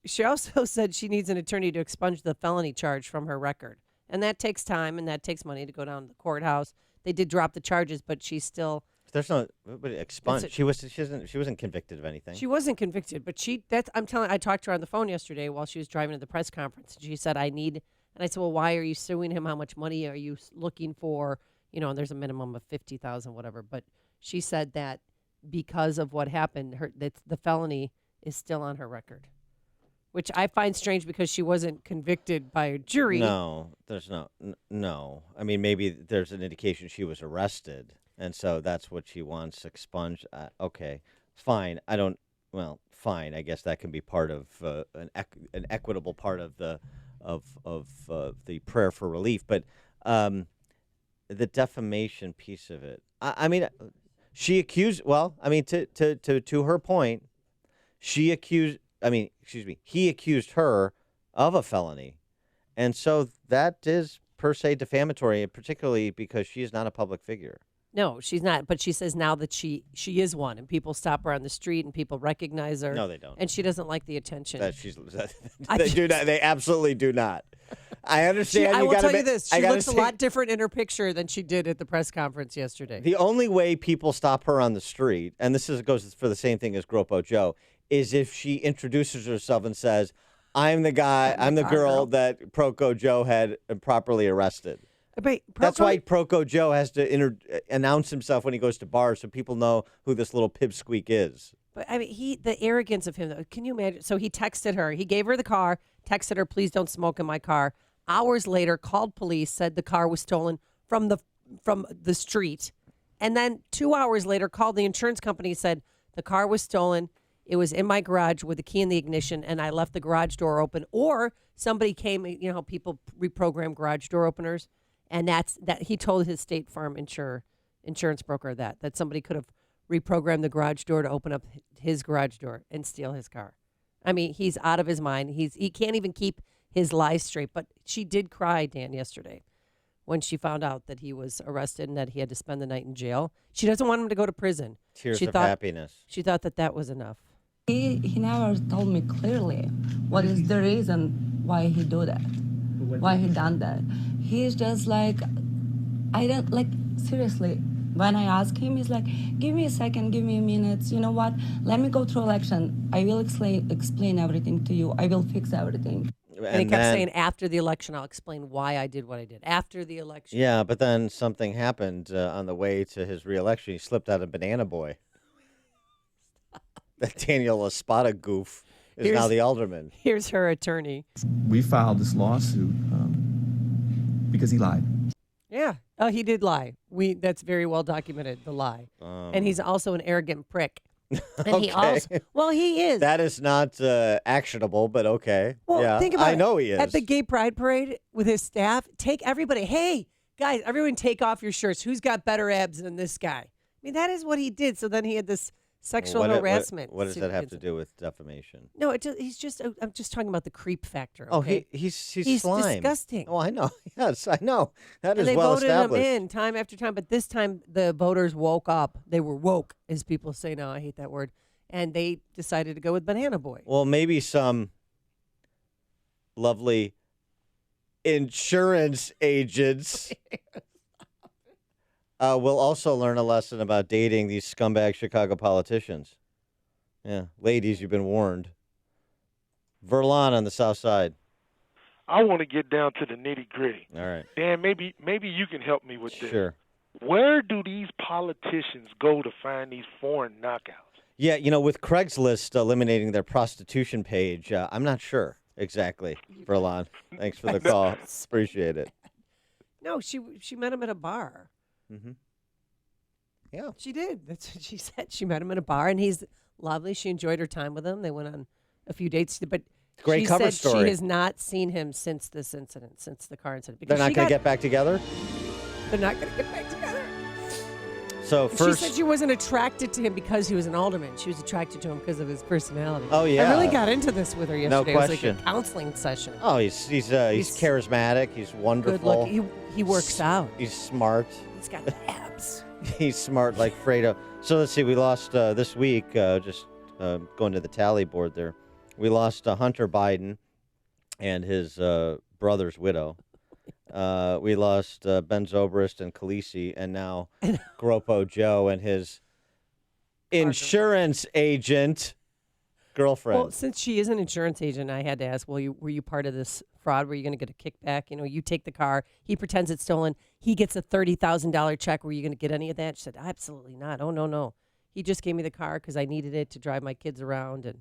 She also said she needs an attorney to expunge the felony charge from her record. And that takes time and that takes money to go down to the courthouse. They did drop the charges, but she's still. There's no expunge. She wasn't convicted of anything. She wasn't convicted, but I talked to her on the phone yesterday while she was driving to the press conference. And she said, and I said, well, why are you suing him? How much money are you looking for? And there's a minimum of $50,000, whatever. But she said that because of what happened, the felony is still on her record, which I find strange because she wasn't convicted by a jury. No, there's no. I mean, maybe there's an indication she was arrested, and so that's what she wants expunged. Okay, fine. Fine. I guess that can be part of an equitable part of the prayer for relief, but the defamation piece of it. I mean, she accused. Well, I mean, to her point, he accused her of a felony. And so that is per se defamatory, particularly because she is not a public figure. No, she's not. But she says now that she is one, and people stop her on the street and people recognize her. No, they don't. And she doesn't like the attention. They do not. They absolutely do not. I understand. I will tell you this. She looks a lot different in her picture than she did at the press conference yesterday. The only way people stop her on the street, and goes for the same thing as Gropo Joe, is if she introduces herself and says, I'm the girl that Proco Joe had improperly arrested. That's why Proco Joe has to announce himself when he goes to bars so people know who this little pipsqueak is. But I mean, the arrogance of him, though, can you imagine? So he texted her. He gave her the car, texted her, please don't smoke in my car. Hours later, called police, said the car was stolen from the street. And then 2 hours later, called the insurance company, said the car was stolen. It was in my garage with the key in the ignition, and I left the garage door open. Or somebody came, people reprogram garage door openers. And that he told his State Farm insurance broker that somebody could have reprogrammed the garage door to open up his garage door and steal his car. I mean, he's out of his mind. He can't even keep his lies straight. But she did cry, Dan, yesterday when she found out that he was arrested and that he had to spend the night in jail. She doesn't want him to go to prison. Tears of happiness. She thought that was enough. He never told me clearly what is the reason why he do that, why he done that. He's just like, seriously, when I ask him, he's like, give me a second, give me a minute. You know what? Let me go through election. I will explain everything to you. I will fix everything. And he kept saying, after the election, I'll explain why I did what I did. After the election. Yeah, but then something happened on the way to his reelection. He slipped out of Banana Boy. That Daniel Espada goof is now the alderman. Here's her attorney. We filed this lawsuit because he lied. Yeah. Oh, he did lie. That's very well documented, the lie. And he's also an arrogant prick. And he is. That is not actionable, but okay. Well, yeah, think about it. I know he is. At the Gay Pride Parade with his staff, take everybody, hey, guys, everyone take off your shirts. Who's got better abs than this guy? I mean, that is what he did. So then he had this sexual harassment. What does that have to do with defamation? No, I'm just talking about the creep factor. Okay? Oh, he's slime. Disgusting. Oh, I know. Yes, I know. That is and well they established. voted him in time after time, but this time the voters woke up. They were woke, as people say now. I hate that word. And they decided to go with Banana Boy. Well, maybe some lovely insurance agents will also learn a lesson about dating these scumbag Chicago politicians. Yeah, ladies, you've been warned. Verlon on the south side. I want to get down to the nitty-gritty. All right. Dan, maybe you can help me with this. Sure. Where do these politicians go to find these foreign knockouts? Yeah, with Craigslist eliminating their prostitution page, I'm not sure exactly, Verlon. Thanks for the call. Appreciate it. No, she met him at a bar. Mm-hmm. Yeah. She did. That's what she said. She met him at a bar, and he's lovely. She enjoyed her time with him. They went on a few dates, but great she cover said story. She has not seen him since this incident, since the car incident. They're not going to get back together? They're not going to get back together. So And first, she said she wasn't attracted to him because he was an alderman. She was attracted to him because of his personality. Oh, yeah. I really got into this with her yesterday. No It was like question. a counseling session. oh, he's charismatic. He's wonderful. Good look. He works out. He's smart. He's got abs. He's smart like Fredo. So let's see. We lost this week. Just going to the tally board there. We lost Hunter Biden and his brother's widow. We lost Ben Zobrist and Khaleesi, and now Gropo Joe and his insurance agent girlfriend. Well, since she is an insurance agent, I had to ask, were you part of this fraud? Were you going to get a kickback? You know, you take the car, he pretends it's stolen, he gets a $30,000 check. Were you going to get any of that? She said, absolutely not. Oh, no. He just gave me the car because I needed it to drive my kids around.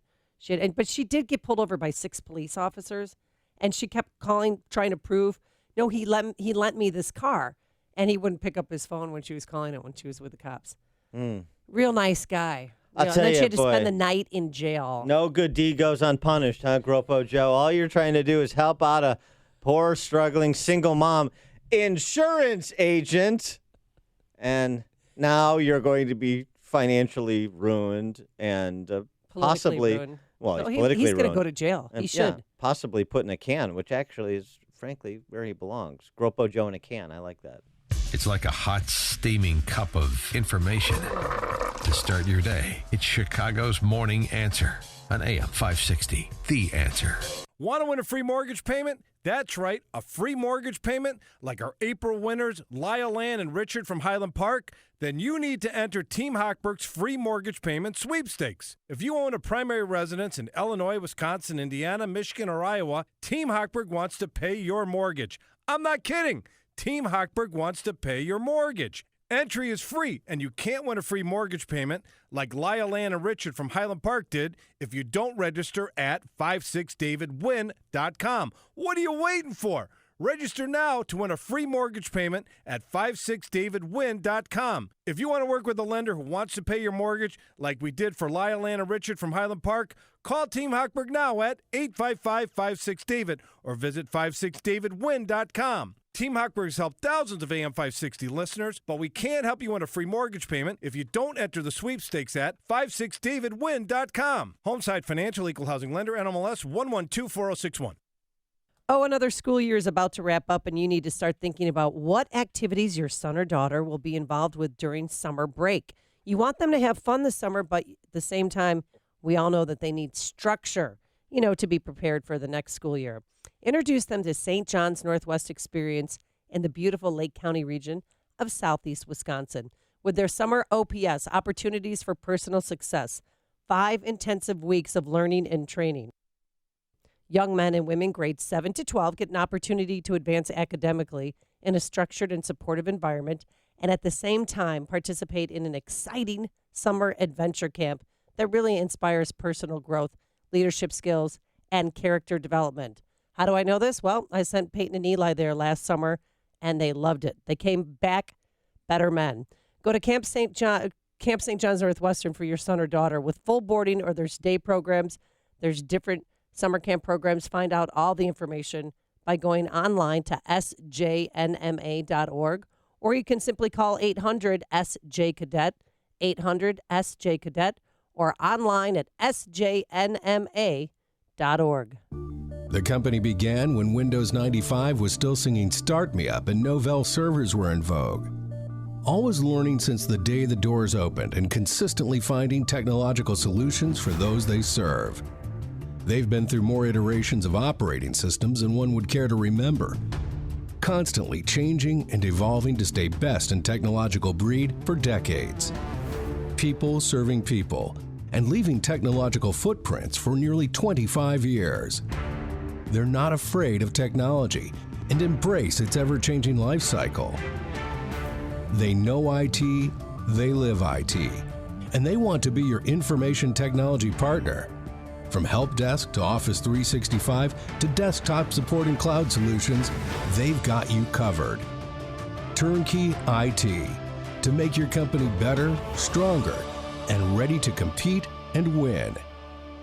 But she did get pulled over by 6 police officers, and she kept calling, trying to prove, no, he lent me this car, and he wouldn't pick up his phone when she was calling it when she was with the cops. Real nice guy. I'll tell and then you, she had to boy. spend the night in jail. No good deed goes unpunished, huh, Gropo Joe? All you're trying to do is help out a poor, struggling single mom insurance agent, and now you're going to be financially ruined and possibly ruined. Well, No, he's politically he's going ruined. to go to jail. He And, should. yeah, possibly put in a can, which actually is, frankly, where he belongs. Gropo Joe in a can. I like that. It's like a hot, steaming cup of information to start your day. It's Chicago's Morning Answer on AM 560. The Answer. Want to win a free mortgage payment? That's right, a free mortgage payment like our April winners, Lyle Ann and Richard from Highland Park? Then you need to enter Team Hochberg's free mortgage payment sweepstakes. If you own a primary residence in Illinois, Wisconsin, Indiana, Michigan, or Iowa, Team Hochberg wants to pay your mortgage. I'm not kidding. Team Hochberg wants to pay your mortgage. Entry is free, and you can't win a free mortgage payment like Lyle Ann and Richard from Highland Park did if you don't register at 56davidwin.com. What are you waiting for? Register now to win a free mortgage payment at 56davidwin.com. If you want to work with a lender who wants to pay your mortgage like we did for Lyle Ann and Richard from Highland Park, call Team Hochberg now at 855-56David or visit 56davidwin.com. Team Hochberg has helped thousands of AM 560 listeners, but we can't help you win a free mortgage payment if you don't enter the sweepstakes at 56davidwin.com. Homeside Financial Equal Housing Lender, NMLS 1124061. Oh, another school year is about to wrap up, and you need to start thinking about what activities your son or daughter will be involved with during summer break. You want them to have fun this summer, but at the same time, we all know that they need structure, to be prepared for the next school year. Introduce them to St. John's Northwest Experience in the beautiful Lake County region of southeast Wisconsin. With their summer OPS, Opportunities for Personal Success, 5 intensive weeks of learning and training. Young men and women grades 7 to 12 get an opportunity to advance academically in a structured and supportive environment, and at the same time participate in an exciting summer adventure camp that really inspires personal growth, leadership skills, and character development. How do I know this? Well, I sent Peyton and Eli there last summer, and they loved it. They came back better men. Go to Camp St. John's Northwestern for your son or daughter with full boarding, or there's day programs. There's different summer camp programs. Find out all the information by going online to sjnma.org, or you can simply call 800-SJ-CADET, 800-SJ-CADET, or online at sjnma.org. The company began when Windows 95 was still singing Start Me Up and Novell servers were in vogue. Always learning since the day the doors opened and consistently finding technological solutions for those they serve. They've been through more iterations of operating systems than one would care to remember. Constantly changing and evolving to stay best in technological breed for decades. People serving people and leaving technological footprints for nearly 25 years. They're not afraid of technology and embrace its ever-changing life cycle. They know IT, they live IT, and they want to be your information technology partner. From help desk to Office 365 to desktop support and cloud solutions, they've got you covered. Turnkey IT, to make your company better, stronger, and ready to compete and win.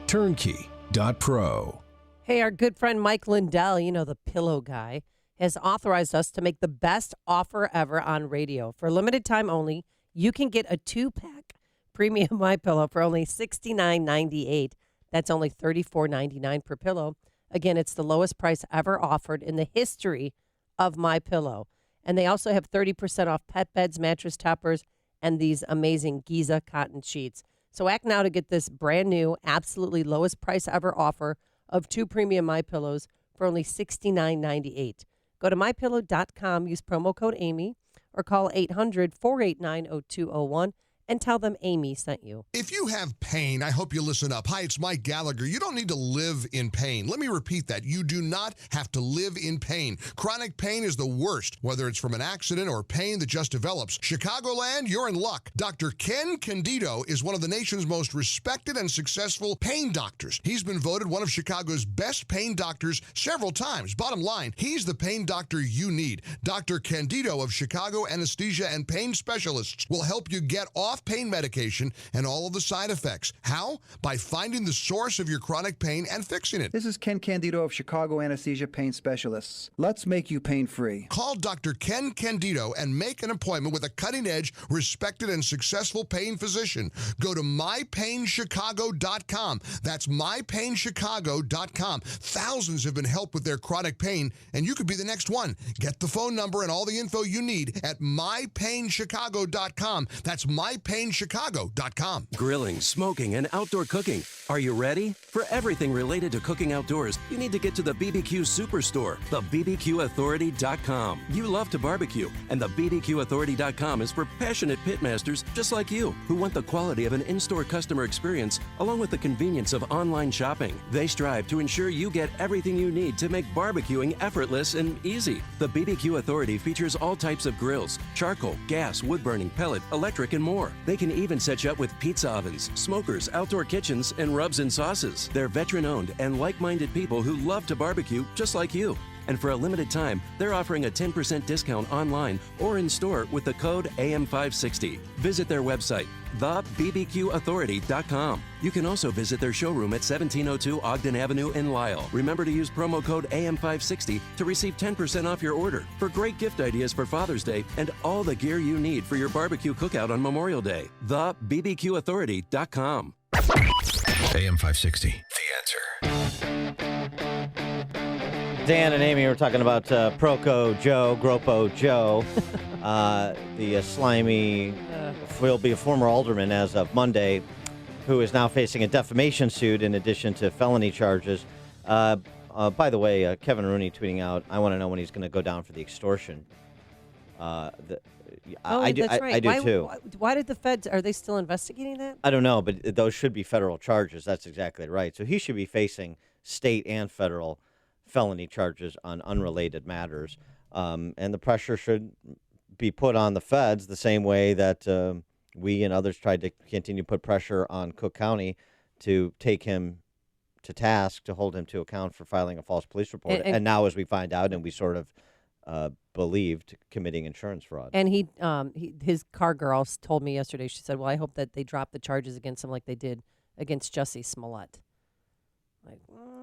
Turnkey.pro. Hey, our good friend Mike Lindell, the pillow guy, has authorized us to make the best offer ever on radio. For a limited time only, You can get a 2-pack premium MyPillow for only $69.98. That's only $34.99 per pillow. Again, it's the lowest price ever offered in the history of MyPillow. And they also have 30% off pet beds, mattress toppers, and these amazing Giza cotton sheets. So act now to get this brand new, absolutely lowest price ever offer of 2 premium MyPillows for only $69.98. Go to MyPillow.com, use promo code Amy, or call 800-489-0201 and tell them Amy sent you. If you have pain, I hope you listen up. Hi, it's Mike Gallagher. You don't need to live in pain. Let me repeat that. You do not have to live in pain. Chronic pain is the worst, whether it's from an accident or pain that just develops. Chicagoland, you're in luck. Dr. Ken Candido is one of the nation's most respected and successful pain doctors. He's been voted one of Chicago's best pain doctors several times. Bottom line, he's the pain doctor you need. Dr. Candido of Chicago Anesthesia and Pain Specialists will help you get off pain medication and all of the side effects. How? By finding the source of your chronic pain and fixing it. This is Ken Candido of Chicago Anesthesia Pain Specialists. Let's make you pain-free. Call Dr. Ken Candido and make an appointment with a cutting-edge, respected, and successful pain physician. Go to mypainchicago.com. That's mypainchicago.com. Thousands have been helped with their chronic pain, and you could be the next one. Get the phone number and all the info you need at mypainchicago.com. That's mypainchicago.com. Grilling, smoking, and outdoor cooking. Are you ready? For everything related to cooking outdoors, you need to get to the BBQ Superstore, thebbqauthority.com. You love to barbecue, and the bbqauthority.com is for passionate pitmasters just like you who want the quality of an in-store customer experience along with the convenience of online shopping. They strive to ensure you get everything you need to make barbecuing effortless and easy. The BBQ Authority features all types of grills, charcoal, gas, wood-burning, pellet, electric, and more. They can even set you up with pizza ovens, smokers, outdoor kitchens, and rubs and sauces. They're veteran-owned and like-minded people who love to barbecue just like you. And for a limited time, they're offering a 10% discount online or in store with the code AM560. Visit their website, thebbqauthority.com. You can also visit their showroom at 1702 Ogden Avenue in Lisle. Remember to use promo code AM560 to receive 10% off your order for great gift ideas for Father's Day and all the gear you need for your barbecue cookout on Memorial Day. Thebbqauthority.com. AM560, The Answer. Dan and Amy were talking about Proco Joe, Gropo Joe, the slimy, will be a former alderman as of Monday, who is now facing a defamation suit in addition to felony charges. By the way, Kevin Rooney tweeting out, I want to know when he's going to go down for the extortion. I do too. Why did the feds, are they still investigating that? I don't know, but those should be federal charges. That's exactly right. So he should be facing state and federal felony charges on unrelated matters. And the pressure should be put on the feds the same way that we and others tried to continue to put pressure on Cook County to take him to task, to hold him to account for filing a false police report. And now, as we find out, and we sort of believed, committing insurance fraud. And his car girl told me yesterday, she said, well, I hope that they drop the charges against him like they did against Jussie Smollett.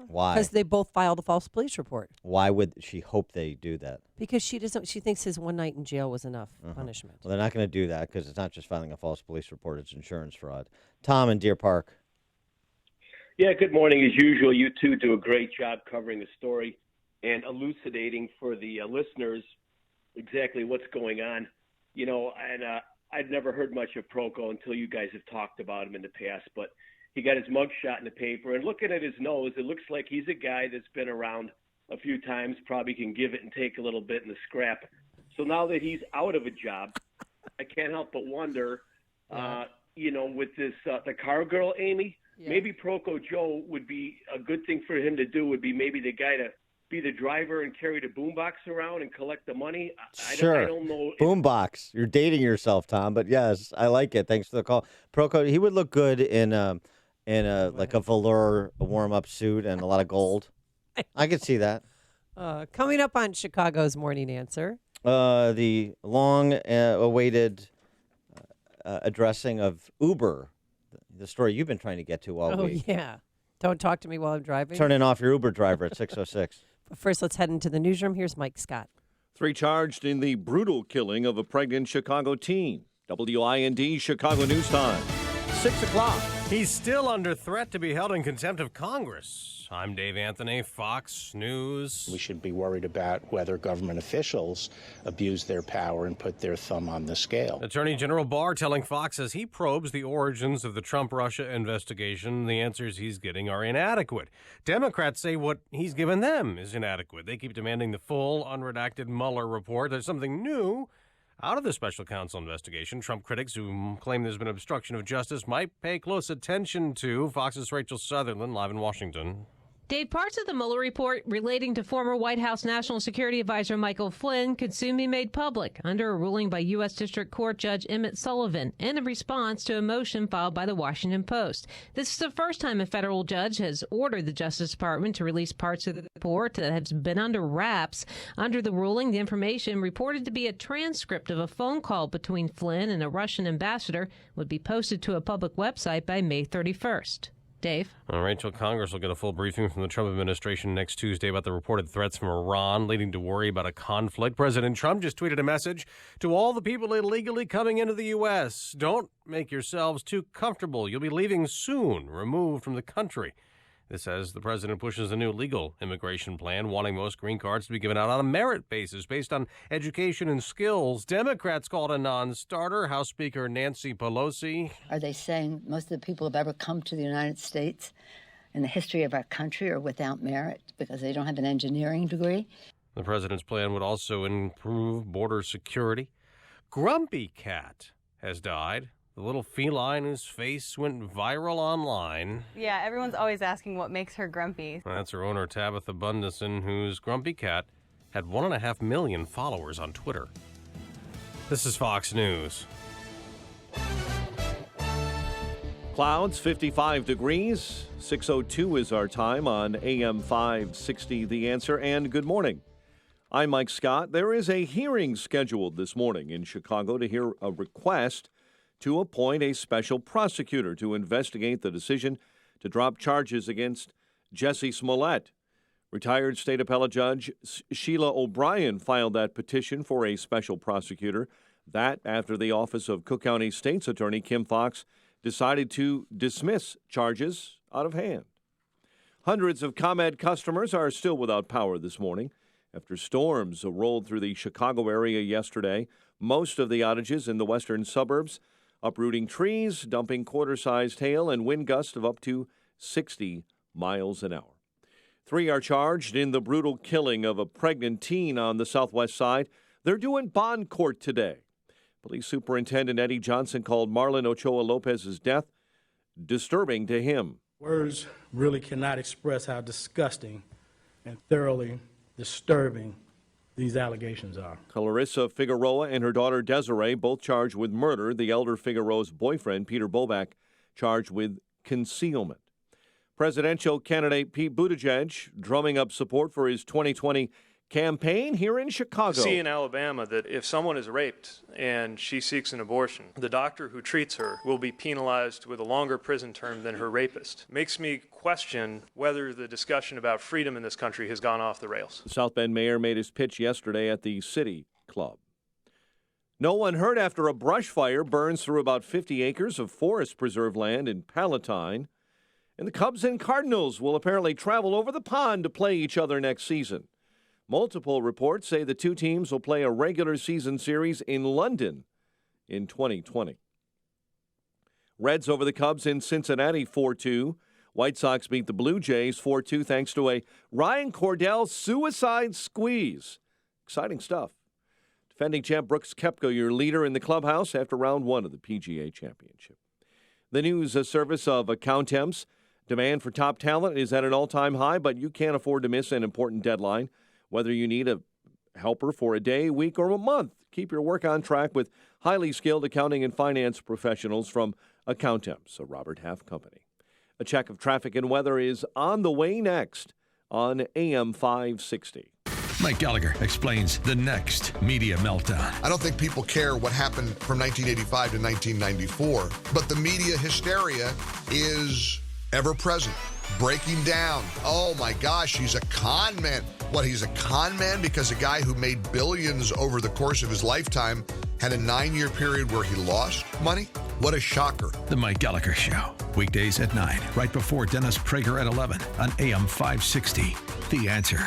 Why? Because they both filed a false police report. Why would she hope they do that? Because she thinks his one night in jail was enough punishment. Well, they're not going to do that because it's not just filing a false police report, it's insurance fraud. Tom in Deer Park. Yeah, good morning. As usual, you two do a great job covering the story and elucidating for the listeners exactly what's going on. You know, and I'd never heard much of Proco until you guys have talked about him in the past, but he got his mugshot in the paper, and looking at his nose, it looks like he's a guy that's been around a few times, probably can give it and take a little bit in the scrap. So now that he's out of a job, I can't help but wonder, you know, with this, the car girl, Amy, maybe Proco Joe would be a good thing for him to do, would be maybe the guy to be the driver and carry the boombox around and collect the money. I don't know. Boombox. You're dating yourself, Tom, but yes, I like it. Thanks for the call. Proco, he would look good in like a velour warm-up suit and a lot of gold. I could see that. Coming up on Chicago's Morning Answer. The long-awaited addressing of Uber, the story you've been trying to get to all week. Oh, yeah. Don't talk to me while I'm driving. Turning off your Uber driver at 6:06. But first, let's head into the newsroom. Here's Mike Scott. 3 charged in the brutal killing of a pregnant Chicago teen. WIND Chicago News Time, 6 o'clock. He's still under threat to be held in contempt of Congress. I'm Dave Anthony, Fox News. We should be worried about whether government officials abuse their power and put their thumb on the scale. Attorney General Barr telling Fox as he probes the origins of the Trump-Russia investigation, the answers he's getting are inadequate. Democrats say what he's given them is inadequate. They keep demanding the full, unredacted Mueller report. There's something new out of the special counsel investigation. Trump critics who claim there's been obstruction of justice might pay close attention to. Fox's Rachel Sutherland, live in Washington. Dave, parts of the Mueller report relating to former White House National Security Advisor Michael Flynn could soon be made public under a ruling by U.S. District Court Judge Emmett Sullivan in a response to a motion filed by the Washington Post. This is the first time a federal judge has ordered the Justice Department to release parts of the report that have been under wraps. Under the ruling, the information reported to be a transcript of a phone call between Flynn and a Russian ambassador would be posted to a public website by May 31st. Dave? Rachel, Congress will get a full briefing from the Trump administration next Tuesday about the reported threats from Iran, leading to worry about a conflict. President Trump just tweeted a message to all the people illegally coming into the U.S. Don't make yourselves too comfortable. You'll be leaving soon, removed from the country. This as the president pushes a new legal immigration plan, wanting most green cards to be given out on a merit basis based on education and skills. Democrats called a non-starter. House Speaker Nancy Pelosi. Are they saying most of the people who have ever come to the United States in the history of our country are without merit because they don't have an engineering degree? The president's plan would also improve border security. Grumpy Cat has died. The little feline whose face went viral online. Yeah, everyone's always asking what makes her grumpy. That's her owner, Tabitha Bundesen, whose Grumpy Cat had 1.5 million followers on Twitter. This is Fox News. Clouds, 55 degrees. 6:02 is our time on AM 560, The Answer, and good morning. I'm Mike Scott. There is a hearing scheduled this morning in Chicago to hear a request to appoint a special prosecutor to investigate the decision to drop charges against Jussie Smollett. Retired state appellate judge Sheila O'Brien filed that petition for a special prosecutor. That after the office of Cook County State's Attorney Kim Foxx decided to dismiss charges out of hand. Hundreds of ComEd customers are still without power this morning after storms rolled through the Chicago area yesterday. Most of the outages in the western suburbs, uprooting trees, dumping quarter-sized hail, and wind gusts of up to 60 miles an hour. 3 are charged in the brutal killing of a pregnant teen on the southwest side. They're due in bond court today. Police Superintendent Eddie Johnson called Marlon Ochoa Lopez's death disturbing to him. Words really cannot express how disgusting and thoroughly disturbing these allegations are. Clarissa Figueroa and her daughter Desiree both charged with murder. The elder Figueroa's boyfriend, Peter Bobak, charged with concealment. Presidential candidate Pete Buttigieg drumming up support for his 2020 campaign here in Chicago. See in Alabama that if someone is raped and she seeks an abortion, the doctor who treats her will be penalized with a longer prison term than her rapist. Makes me question whether the discussion about freedom in this country has gone off the rails. The South Bend mayor made his pitch yesterday at the City Club. No one hurt after a brush fire burns through about 50 acres of forest preserve land in Palatine. And the Cubs and Cardinals will apparently travel over the pond to play each other next season. Multiple reports say the two teams will play a regular season series in London in 2020. Reds over the Cubs in Cincinnati 4-2. White Sox beat the Blue Jays 4-2 thanks to a Ryan Cordell suicide squeeze. Exciting stuff. Defending champ Brooks Koepka, your leader in the clubhouse after round 1 of the PGA Championship. The news service of Accountemps. Demand for top talent is at an all-time high, but you can't afford to miss an important deadline. Whether you need a helper for a day, week, or a month, keep your work on track with highly skilled accounting and finance professionals from Accountemps, a Robert Half company. A check of traffic and weather is on the way next on AM 560. Mike Gallagher explains the next media meltdown. I don't think people care what happened from 1985 to 1994, but the media hysteria is ever present. Breaking down. Oh my gosh, he's a con man. What, he's a con man because a guy who made billions over the course of his lifetime had a 9-year period where he lost money? What a shocker. The Mike Gallagher Show, weekdays at 9, right before Dennis Prager at 11 on AM 560. The Answer.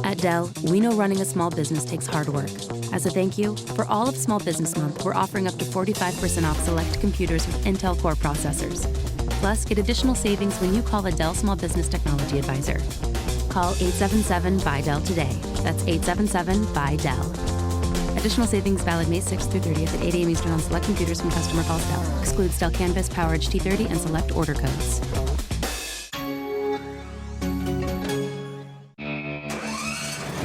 At Dell, we know running a small business takes hard work. As a thank you, for all of Small Business Month, we're offering up to 45% off select computers with Intel Core processors. Plus, get additional savings when you call a Dell Small Business Technology Advisor. Call 877-BUY-DELL today. That's 877-BUY-DELL. Additional savings valid May 6th through 30th at 8 a.m. Eastern on select computers from customer calls Dell. Excludes Dell Canvas, PowerEdge T30, and select order codes.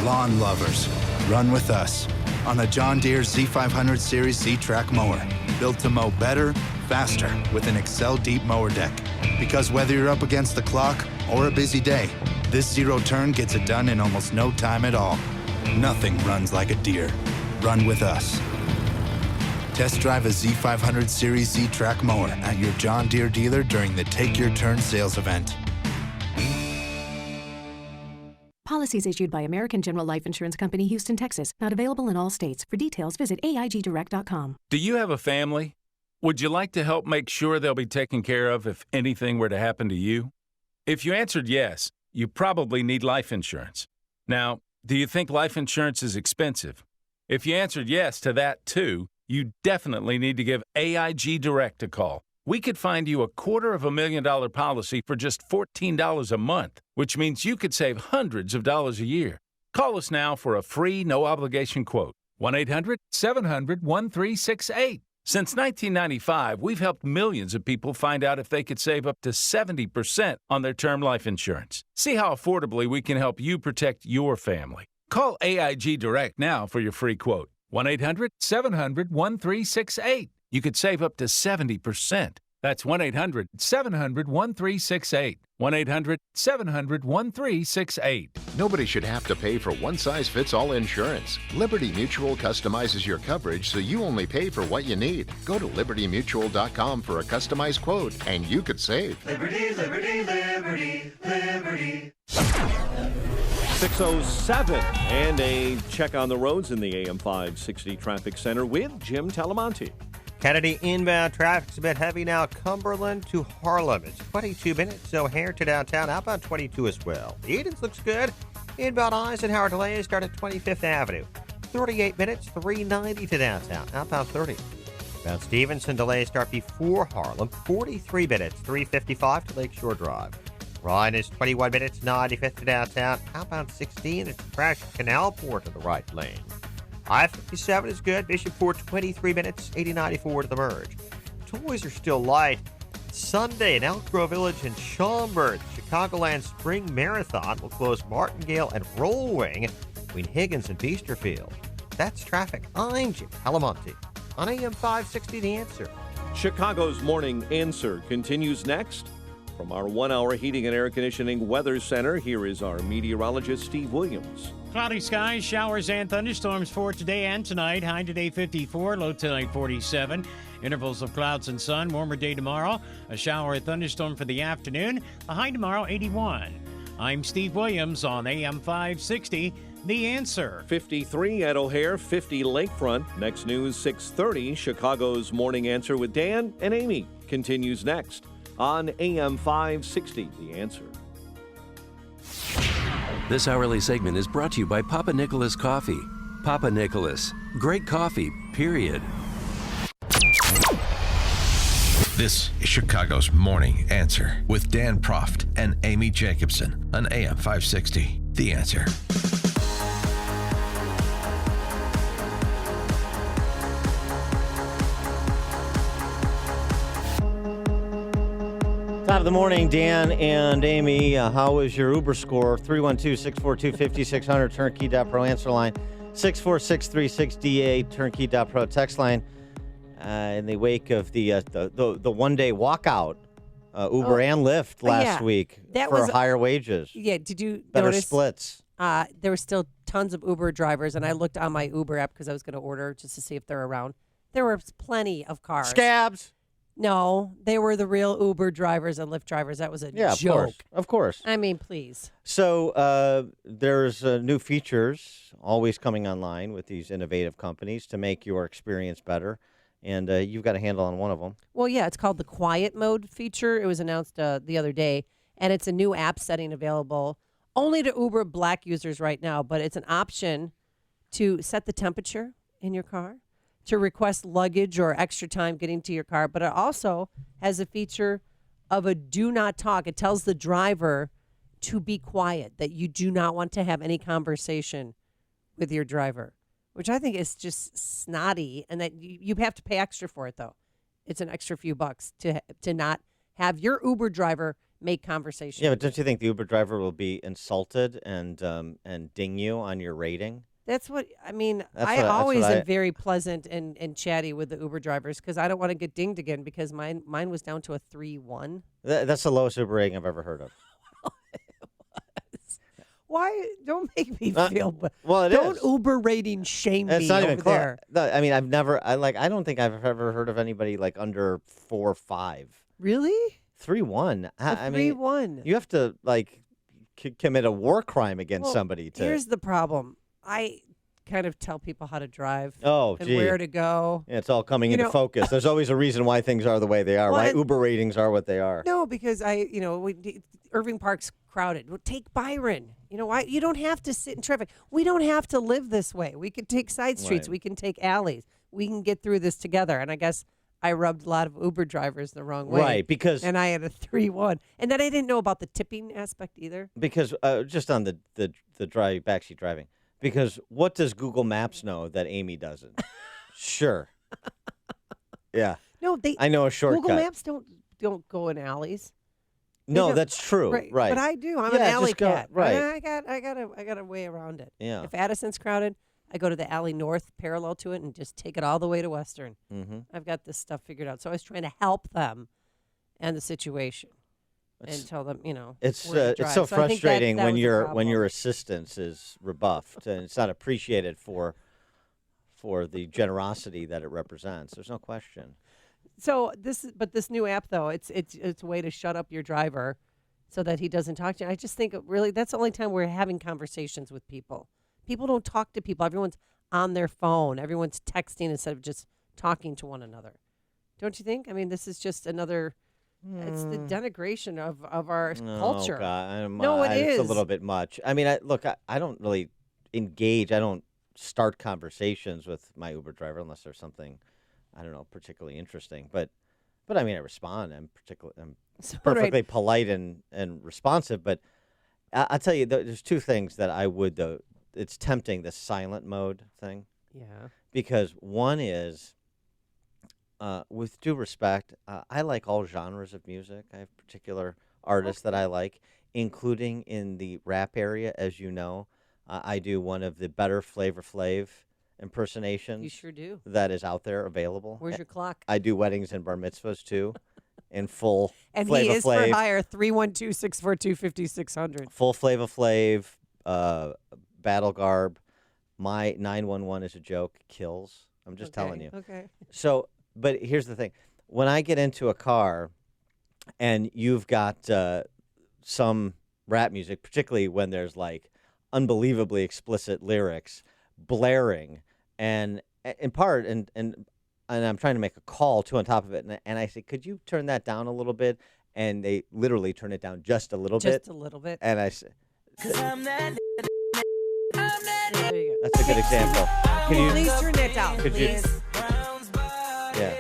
Lawn lovers, run with us on a John Deere Z500 Series Z-Track mower. Built to mow better, faster with an Excel Deep Mower Deck. Because whether you're up against the clock or a busy day, this zero-turn gets it done in almost no time at all. Nothing runs like a Deere. Run with us. Test drive a Z500 Series Z-Track mower at your John Deere dealer during the Take Your Turn sales event. Policies issued by American General Life Insurance Company, Houston, Texas. Not available in all states. For details, visit AIGdirect.com. Do you have a family? Would you like to help make sure they'll be taken care of if anything were to happen to you? If you answered yes, you probably need life insurance. Now, do you think life insurance is expensive? If you answered yes to that too, you definitely need to give AIG Direct a call. We could find you a $250,000 policy for just $14 a month, which means you could save hundreds of dollars a year. Call us now for a free, no-obligation quote. 1-800-700-1368. Since 1995, we've helped millions of people find out if they could save up to 70% on their term life insurance. See how affordably we can help you protect your family. Call AIG Direct now for your free quote. 1-800-700-1368. You could save up to 70%. That's 1-800-700-1368. 1-800-700-1368. Nobody should have to pay for one-size-fits-all insurance. Liberty Mutual customizes your coverage so you only pay for what you need. Go to libertymutual.com for a customized quote, and you could save. Liberty, liberty, liberty, liberty. 6:07 and a check on the roads in the AM 560 Traffic Center with Jim Talamonte. Kennedy inbound traffic's a bit heavy now. Cumberland to Harlem. It's 22 minutes. O'Hare to downtown. Outbound 22 as well. The Edens looks good. Inbound Eisenhower delays start at 25th Avenue. 38 minutes. 390 to downtown. Outbound 30. Outbound Stevenson delays start before Harlem. 43 minutes. 355 to Lakeshore Drive. Ryan is 21 minutes. 95th to downtown. Outbound 16. It's crash Canal Port to the right lane. I-57 is good. Bishopport, 23 minutes, 80-94 to the merge. Toys are still light. Sunday in Elk Grove Village and Schaumburg, Chicagoland Spring Marathon will close Martingale and Rollwing between Higgins and Biesterfield. That's traffic. I'm Jim Talamonte on AM 560 The Answer. Chicago's Morning Answer continues next. From our 1-hour heating and air conditioning weather center, here is our meteorologist, Steve Williams. Cloudy skies, showers, and thunderstorms for today and tonight. High today 54, low tonight 47. Intervals of clouds and sun. Warmer day tomorrow. A shower or thunderstorm for the afternoon. A high tomorrow 81. I'm Steve Williams on AM 560. The Answer. 53 at O'Hare, 50 Lakefront. Next news 6:30. Chicago's Morning Answer with Dan and Amy continues next on AM 560. The Answer. This hourly segment is brought to you by Papa Nicholas Coffee. Papa Nicholas, great coffee, period. This is Chicago's Morning Answer with Dan Proft and Amy Jacobson on AM 560. The Answer. Top of the morning, Dan and Amy. How was your Uber score? 312-642-5600, turnkey.pro answer line. 64636DA, turnkey.pro text line. In the wake of the one-day walkout, Uber and Lyft last week for higher wages. Yeah, did you better notice, splits? There were still tons of Uber drivers, and I looked on my Uber app because I was going to order just to see if they're around. There were plenty of cars. Scabs. No, they were the real Uber drivers and Lyft drivers. That was a Yeah, joke. Of course. I mean, please. So there's new features always coming online with these innovative companies to make your experience better, and you've got a handle on one of them. Well, yeah, it's called the quiet mode feature. It was announced the other day, and it's a new app setting available only to Uber Black users right now, but it's an option to set the temperature in your car, to request luggage or extra time getting to your car, but it also has a feature of a do not talk. It tells the driver to be quiet, that you do not want to have any conversation with your driver, which I think is just snotty, and that you have to pay extra for it, though. It's an extra few bucks to not have your Uber driver make conversation. Yeah, but don't you think the Uber driver will be insulted and ding you on your rating? That's what I mean. That's I what always I- am very pleasant and chatty with the Uber drivers because I don't want to get dinged again because mine was down to a 3-1. That's the lowest Uber rating I've ever heard of. Why? Don't make me feel bad. Well, it don't is. Uber rating shame It's me not over even close. there. No, I mean, I don't think I've ever heard of anybody like under 4 or 5. Really? 3-1. I mean, 3-1. you have to like commit a war crime against Well, somebody to. Here's the problem. I kind of tell people how to drive. Oh, and gee. where to go. Yeah, it's all coming You into know- focus. There's always a reason why things are the way they are. Well, Why and- Uber ratings are what they are. No, because Irving Park's crowded. Well, take Byron. You know why? You don't have to sit in traffic. We don't have to live this way. We can take side streets. Right. We can take alleys. We can get through this together. And I guess I rubbed a lot of Uber drivers the wrong way. Right, because- and I had a 3-1. And then I didn't know about the tipping aspect either. Because just on the backseat driving. Because what does Google Maps know that Amy doesn't? Sure. Yeah. No, I know a shortcut. Google Maps don't go in alleys. They No, don't. that's true. Right. But I do. I'm an Yeah, alley just go- cat. right. I got a way around it. Yeah. If Addison's crowded, I go to the alley north parallel to it and just take it all the way to Western. Mm-hmm. I've got this stuff figured out. So I was trying to help them and the situation and tell them, It's where to it's so drive. I think that- frustrating that when was the your problem. assistance is rebuffed and it's not appreciated for the generosity that it represents. There's no question. So this new app though, it's a way to shut up your driver so that he doesn't talk to you. I just think really that's the only time we're having conversations with people. People don't talk to people. Everyone's on their phone. Everyone's texting instead of just talking to one another. Don't you think? I mean, this is just another. It's the denigration of our culture. Oh, God. No, it is. It's a little bit much. I mean, I don't really engage. I don't start conversations with my Uber driver unless there's something, I don't know, particularly interesting. But I mean, I respond. I'm perfectly polite and responsive. But I'll tell you, there's two things that I would, though. It's tempting, the silent mode thing. Yeah. Because one is, with due respect, I like all genres of music. I have particular artists that I like, including in the rap area, as you know. I do one of the better Flavor Flav impersonations. You sure do. That is out there available. Where's your clock? I do weddings and bar mitzvahs, too, in full And Flavor he is Flav. for hire 312-642-5600. Full Flavor Flav, battle garb. My 911 is a joke. Kills. I'm just telling you. Okay. So, but here's the thing. When I get into a car and you've got some rap music, particularly when there's like unbelievably explicit lyrics blaring, and in part, and I'm trying to make a call too on top of it, and I say, could you turn that down a little bit? And they literally turn it down just a little bit. Just a little bit. And I say, There you go. that's a good example. Could you Please turn that down. Could you? Please. Yeah.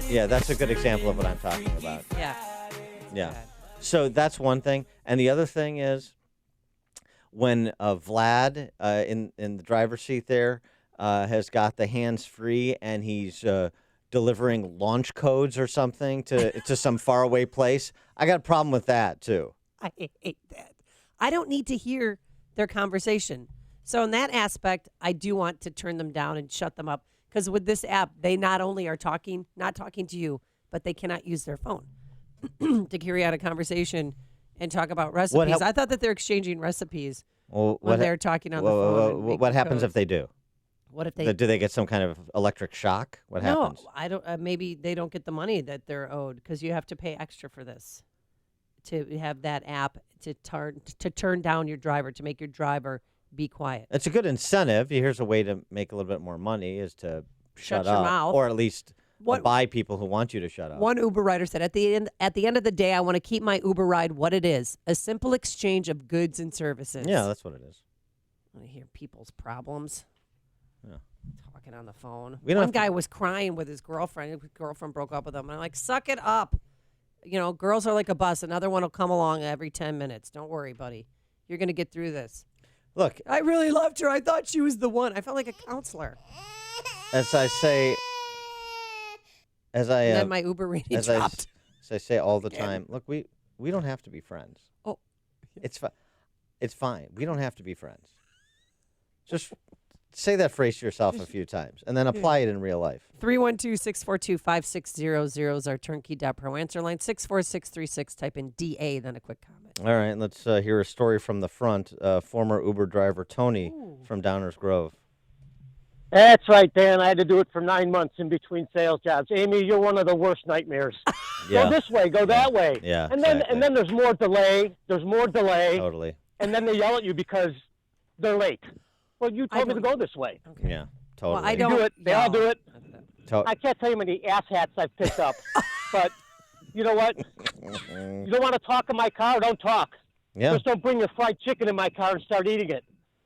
Yeah, that's a good example of what I'm talking about. Yeah. Yeah. So that's one thing. And the other thing is when Vlad in the driver's seat there has got the hands free and he's delivering launch codes or something to some faraway place. I got a problem with that too. I hate that. I don't need to hear their conversation. So in that aspect, I do want to turn them down and shut them up. Because with this app, they not only are not talking to you, but they cannot use their phone to carry out a conversation and talk about recipes. I thought that they're exchanging recipes when they're talking on the phone. and What making happens codes. if they do? What if they? Do they get some kind of electric shock? What happens? No, I don't. Maybe they don't get the money that they're owed because you have to pay extra for this. To have that app to turn down your driver, to make your driver be quiet. It's a good incentive. Here's a way to make a little bit more money is to shut your up, mouth. or at least buy people who want you to shut up. One Uber rider said, "At the end of the day, I want to keep my Uber ride what it is: a simple exchange of goods and services." Yeah, that's what it is. I want to hear people's problems. Yeah. Talking on the phone. We don't One have to- guy was crying with his girlfriend. His girlfriend broke up with him. And I'm like, suck it up. You know, girls are like a bus. Another one will come along every 10 minutes. Don't worry, buddy. You're going to get through this. Look, I really loved her. I thought she was the one. I felt like a counselor. as I say, And then my Uber rating dropped. As I say all the time, look, we don't have to be friends. Oh. It's fine. It's fine. We don't have to be friends. Just say that phrase to yourself a few times and then apply it in real life. 312-642-5600 is our turnkey.pro answer line. 64636. Type in DA, then a quick comment. All right, let's hear a story from the front. Former Uber driver Tony from Downers Grove. That's right, Dan. I had to do it for 9 months in between sales jobs. Amy, you're one of the worst nightmares. Yeah. Go this way, go that way. Yeah, and then there's more delay. There's more delay. Totally. And then they yell at you because they're late. Well, you told me to go this way. Yeah, totally. Well, I don't. Do it. They all do it. To- I can't tell you how many ass hats I've picked up. But you know what? You don't want to talk in my car? Don't talk. Yeah. Just don't bring your fried chicken in my car and start eating it.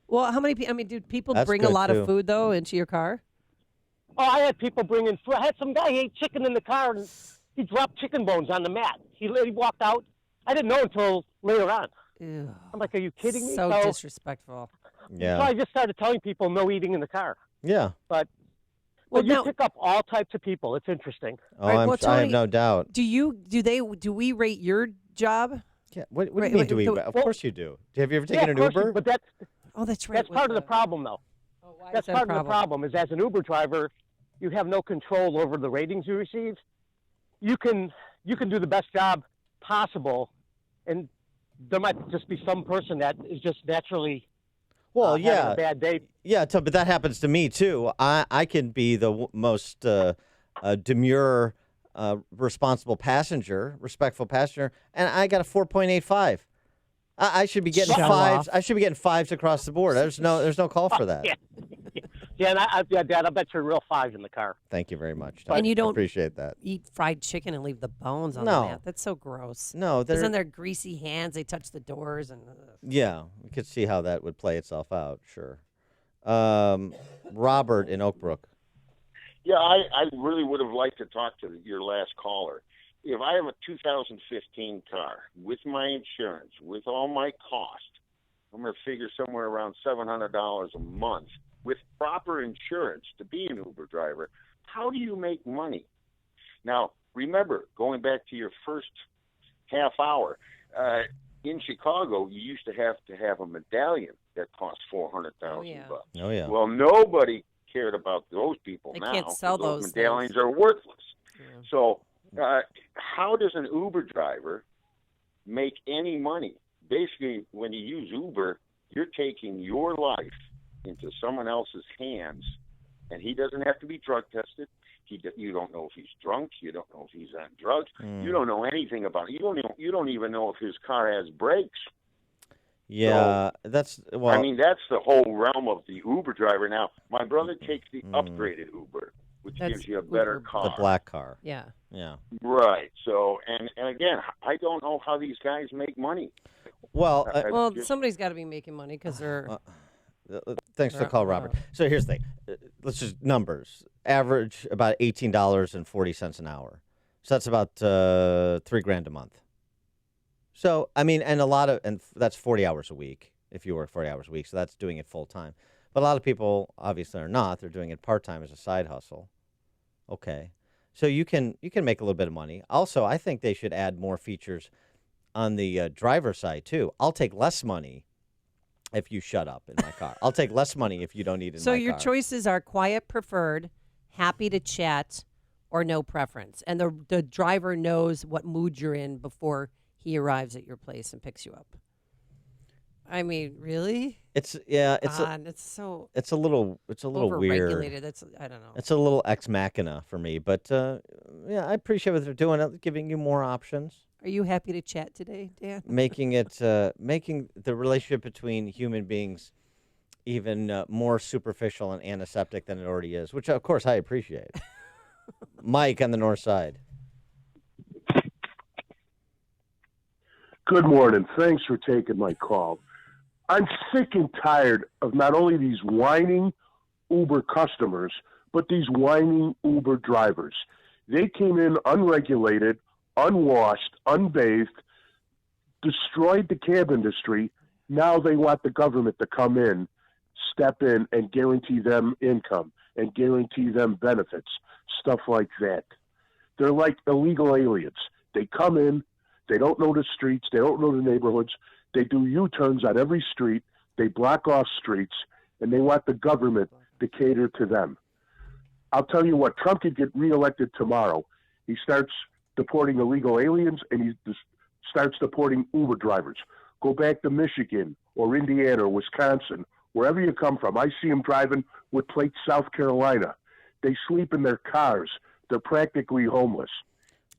Well, how many people? I mean, do people That's bring a good, lot too. of food, though, into your car? Oh, I had people bring in food. I had some guy, he ate chicken in the car, and he dropped chicken bones on the mat. He walked out. I didn't know until later on. Ew. I'm like, are you kidding me? So disrespectful. Yeah. So I just started telling people no eating in the car. Yeah. But Well, you now- pick up all types of people. It's interesting. Oh, All right, I have Tony, no doubt. Do we rate your job? Yeah. What do Right, you mean? wait, Do we? do- Of course you do. Have you ever Yeah, taken of an course you- Uber? But that's Oh, that's right. that's part of the problem, though. Why That's is that part a of the problem. Is as an Uber driver, you have no control over the ratings you receive. You can do the best job possible, and there might just be some person that is just naturally Well, having yeah. a bad day. Yeah, but that happens to me too. I can be the most demure, responsible passenger, respectful passenger, and I got a 4.85. I should be getting Show fives. off. I should be getting fives across the board. There's no call for that. Yeah, yeah, and Dad, I bet you're a real five in the car. Thank you very much. And you I don't appreciate that. eat fried chicken and leave the bones on No. the mat. That's so gross. No, Because then they're, their greasy hands, they touch the doors and. yeah, we could see how that would play itself out. Sure. Robert in Oak Brook. Yeah, I really would have liked to talk to your last caller. If I have a 2015 car with my insurance, with all my costs, I'm going to figure somewhere around $700 a month with proper insurance to be an Uber driver. How do you make money? Now, remember, going back to your first half hour, in Chicago, you used to have a medallion that cost $400,000 bucks. Oh yeah. Well, nobody cared about those people They now. can't sell 'cause those medallions things. are worthless. So, how does an Uber driver make any money? Basically, when you use Uber, you're taking your life into someone else's hands, and he doesn't have to be drug tested. You don't know if he's drunk. You don't know if he's on drugs. You don't know anything about it. You don't even know if his car has brakes. Yeah, that's well. I mean, that's the whole realm of the Uber driver. Now, my brother takes the upgraded Uber, which That's gives you a better Uber car. the black car. Yeah. Yeah. Right. So, and again, I don't know how these guys make money. Well, Well, somebody's got to be making money because they're. Thanks for the call, Robert. So here's the thing. Let's just numbers. Average about $18.40 an hour. So that's about $3,000 a month. So I mean, and that's 40 hours a week if you work 40 hours a week. So that's doing it full time. But a lot of people obviously are not. They're doing it part time as a side hustle. Okay, so you can make a little bit of money. Also, I think they should add more features on the driver side too. I'll take less money if you shut up in my car. I'll take less money if you don't eat in So my your car. choices are quiet preferred, happy to chat, or no preference. And the driver knows what mood you're in before he arrives at your place and picks you up. I mean, really? It's so it's a little weird. Overregulated. That's I don't know. It's a little ex machina for me, but yeah, I appreciate what they're doing, giving you more options. Are you happy to chat today, Dan? Making the relationship between human beings even more superficial and antiseptic than it already is, which of course I appreciate. Mike on the north side. Good morning. Thanks for taking my call. I'm sick and tired of not only these whining Uber customers, but these whining Uber drivers. They came in unregulated, unwashed, unbathed, destroyed the cab industry. Now they want the government to come in, step in, and guarantee them income and guarantee them benefits, stuff like that. They're like illegal aliens. They come in, they don't know the streets, they don't know the neighborhoods, they do U-turns on every street, they block off streets, and they want the government to cater to them. I'll tell you what, Trump could get reelected tomorrow. He starts deporting illegal aliens, and he starts deporting Uber drivers. Go back to Michigan or Indiana or Wisconsin, wherever you come from. I see them driving with plates South Carolina. They sleep in their cars. They're practically homeless.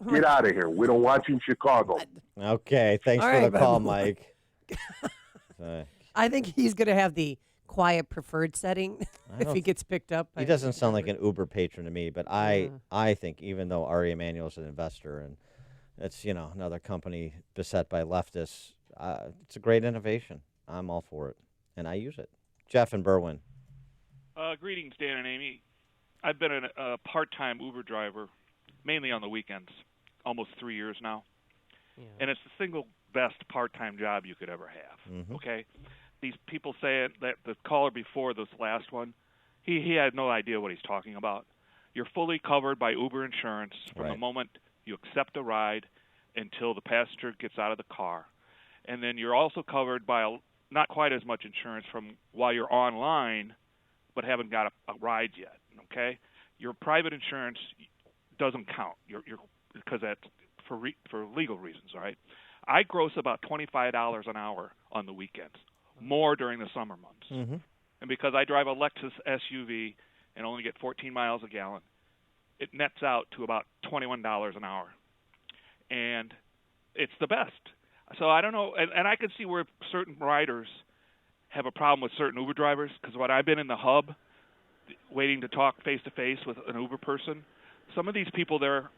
Get out of here. We don't want you in Chicago. Okay, thanks for the call, Mike. I think he's going to have the quiet preferred setting if he gets picked up. He doesn't sound like an Uber patron to me, but I think even though Ari Emanuel's an investor and it's another company beset by leftists, it's a great innovation. I'm all for it, and I use it. Jeff and Berwyn. Greetings, Dan and Amy. I've been a part-time Uber driver, mainly on the weekends, almost 3 years now. Yeah. And it's the single best part-time job you could ever have, okay? These people say it, that the caller before this last one, he had no idea what he's talking about. You're fully covered by Uber insurance from the moment you accept a ride until the passenger gets out of the car. And then you're also covered by not quite as much insurance from while you're online but haven't got a ride yet, okay? Your private insurance doesn't count. Because that's for legal reasons, all right? I gross about $25 an hour on the weekends, more during the summer months. And because I drive a Lexus SUV and only get 14 miles a gallon, it nets out to about $21 an hour. And it's the best. So I don't know, and I can see where certain riders have a problem with certain Uber drivers, because when I've been in the hub waiting to talk face-to-face with an Uber person, some of these people, they're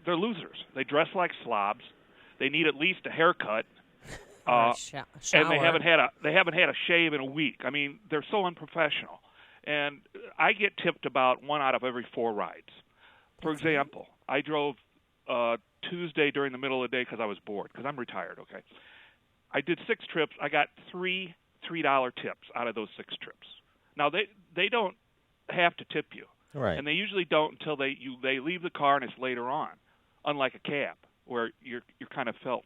losers. They dress like slobs. They need at least a haircut, and they haven't had a shave in a week. I mean, they're so unprofessional. And I get tipped about 1 out of every 4 rides. For example, I drove Tuesday during the middle of the day because I was bored, because I'm retired, okay? I did 6 trips. I got $3 tips out of those 6 trips. Now, they don't have to tip you. Right. And they usually don't until they leave the car and it's later on, unlike a cab where you're kind of felt,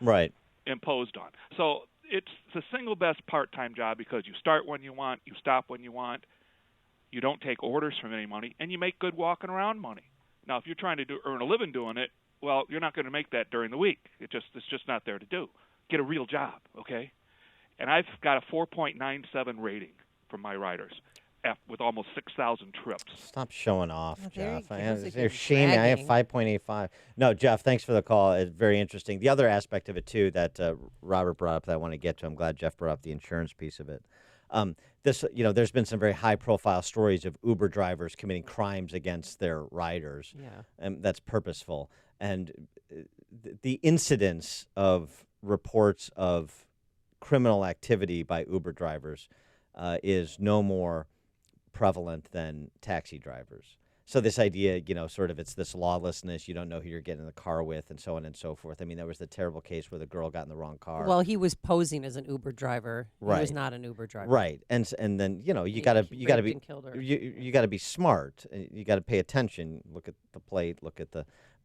right, imposed on. So it's the single best part-time job because you start when you want, you stop when you want, you don't take orders from any money, and you make good walking around money. Now, if you're trying to earn a living doing it, well, you're not going to make that during the week. It's just not there to do. Get a real job, okay? And I've got a 4.97 rating from my riders with almost 6,000 trips. Stop showing off, Jeff. You're shaming. I have 5.85. No, Jeff, thanks for the call. It's very interesting. The other aspect of it, too, that Robert brought up that I want to get to, I'm glad Jeff brought up the insurance piece of it. There's been some very high-profile stories of Uber drivers committing crimes against their riders. Yeah. And that's purposeful. And the incidence of reports of criminal activity by Uber drivers is no more prevalent than taxi drivers. So this idea, sort of it's this lawlessness, you don't know who you're getting in the car with and so on and so forth. I mean, there was the terrible case where the girl got in the wrong car. Well, he was posing as an Uber driver. Right. He was not an Uber driver. Right. And then, you got to be you got to be smart. You got to pay attention, look at the plate,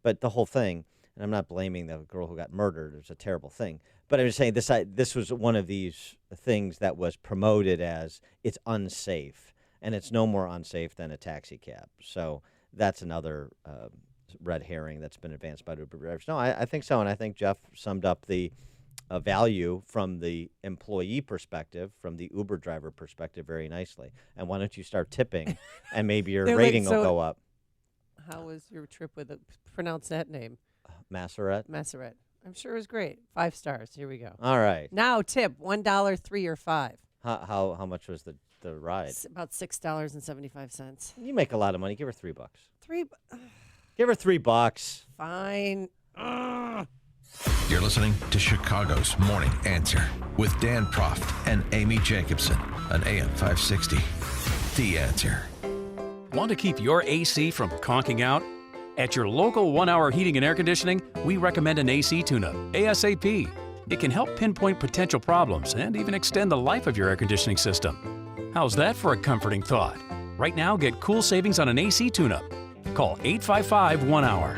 but the whole thing, and I'm not blaming the girl who got murdered. It was a terrible thing. But I'm just saying this was one of these things that was promoted as it's unsafe. And it's no more unsafe than a taxi cab. So that's another red herring that's been advanced by Uber drivers. No, I think so. And I think Jeff summed up the value from the employee perspective, from the Uber driver perspective, very nicely. And why don't you start tipping, and maybe your rating will go up. How was your trip with pronounce that name? Maseret. Maseret. I'm sure it was great. 5 stars. Here we go. All right. Now tip $1, 3, or 5. How much was the ride? It's about $6.75. You make a lot of money. Give her $3. $3. Give her $3. Fine. You're listening to Chicago's Morning Answer with Dan Proft and Amy Jacobson on AM 560. The Answer. Want to keep your AC from conking out? At your local 1 Hour Heating and Air Conditioning, we recommend an AC tune-up, ASAP. It can help pinpoint potential problems and even extend the life of your air conditioning system. How's that for a comforting thought? Right now, get cool savings on an AC tune-up. Call 855 1 Hour.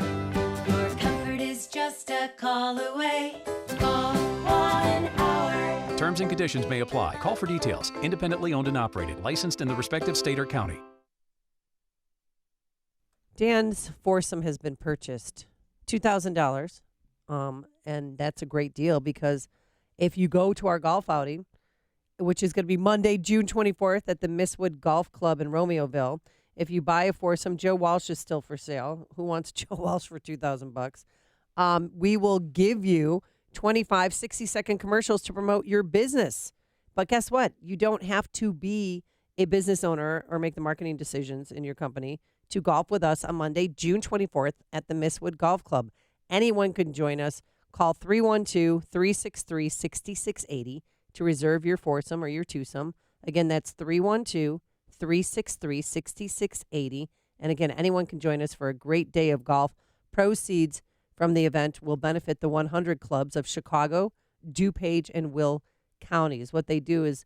Your comfort is just a call away. Call 1 Hour. Terms and conditions may apply. Call for details. Independently owned and operated. Licensed in the respective state or county. Dan's foursome has been purchased. $2,000. And that's a great deal because if you go to our golf outing, which is going to be Monday, June 24th at the Mistwood Golf Club in Romeoville, if you buy a foursome, Joe Walsh is still for sale. Who wants Joe Walsh for $2,000? We will give you 25 60-second commercials to promote your business. But guess what? You don't have to be a business owner or make the marketing decisions in your company to golf with us on Monday, June 24th at the Mistwood Golf Club. Anyone can join us. Call 312-363-6680 to reserve your foursome or your twosome. Again, that's 312-363-6680. And again, anyone can join us for a great day of golf. Proceeds from the event will benefit the 100 clubs of Chicago, DuPage, and Will counties. What they do is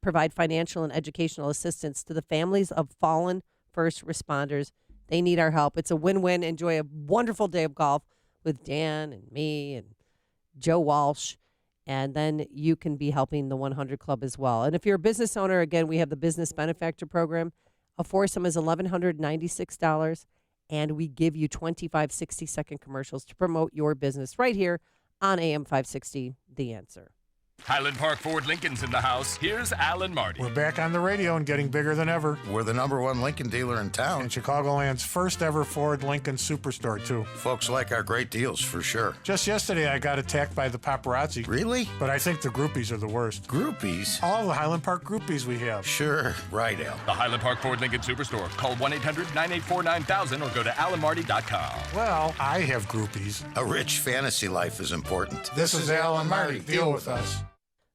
provide financial and educational assistance to the families of fallen first responders. They need our help. It's a win-win. Enjoy a wonderful day of golf with Dan and me and Joe Walsh. And then you can be helping the 100 Club as well. And if you're a business owner, again, we have the Business Benefactor Program. A foursome is $1,196. And we give you 25 60-second commercials to promote your business right here on AM 560, The Answer. Highland Park Ford Lincoln's in the house. Here's Alan Marty. We're back on the radio and getting bigger than ever. We're the #1 Lincoln dealer in town. And Chicagoland's first ever Ford Lincoln Superstore, too. Folks like our great deals, for sure. Just yesterday, I got attacked by the paparazzi. Really? But I think the groupies are the worst. Groupies? All the Highland Park groupies we have. Sure. Right, Al. The Highland Park Ford Lincoln Superstore. Call 1-800-984-9000 or go to alanmarty.com. Well, I have groupies. A rich fantasy life is important. This is Alan Marty. Deal with us.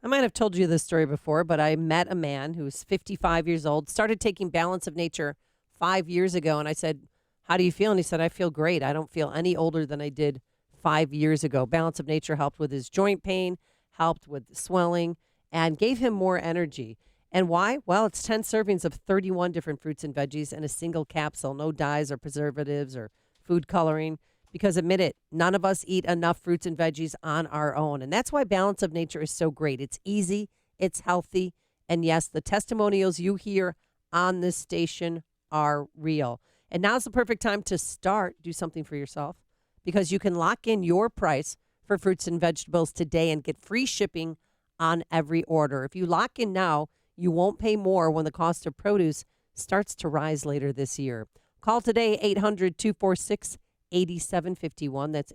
I might have told you this story before, but I met a man who's 55 years old, started taking Balance of Nature 5 years ago, and I said, how do you feel? And he said, I feel great. I don't feel any older than I did 5 years ago. Balance of Nature helped with his joint pain, helped with swelling, and gave him more energy. And why? Well, it's 10 servings of 31 different fruits and veggies in a single capsule. No dyes or preservatives or food coloring. Because admit it, none of us eat enough fruits and veggies on our own. And that's why Balance of Nature is so great. It's easy, it's healthy, and yes, the testimonials you hear on this station are real. And now's the perfect time to do something for yourself, because you can lock in your price for fruits and vegetables today and get free shipping on every order. If you lock in now, you won't pay more when the cost of produce starts to rise later this year. Call today, 800-246-8751. That's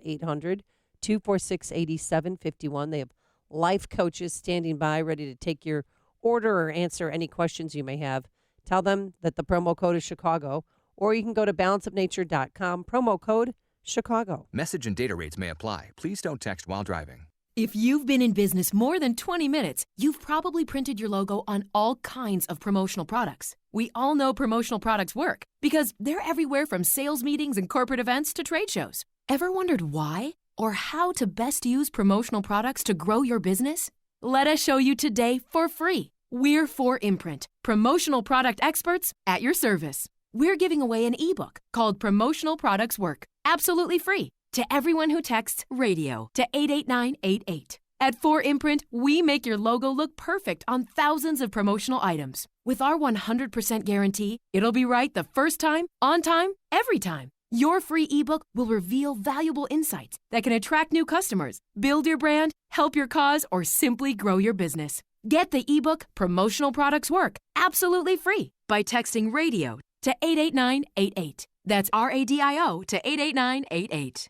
800-246-8751. They have life coaches standing by ready to take your order or answer any questions you may have. Tell them that the promo code is Chicago, or you can go to balanceofnature.com, promo code Chicago. Message and data rates may apply. Please don't text while driving. If you've been in business more than 20 minutes, you've probably printed your logo on all kinds of promotional products. We all know promotional products work because they're everywhere from sales meetings and corporate events to trade shows. Ever wondered why or how to best use promotional products to grow your business? Let us show you today for free. We're 4imprint, promotional product experts at your service. We're giving away an ebook called Promotional Products Work, absolutely free, to everyone who texts radio to 88988. At 4imprint, we make your logo look perfect on thousands of promotional items. With our 100% guarantee, it'll be right the first time, on time, every time. Your free ebook will reveal valuable insights that can attract new customers, build your brand, help your cause, or simply grow your business. Get the ebook Promotional Products Work absolutely free by texting RADIO to 88988. That's RADIO to 88988.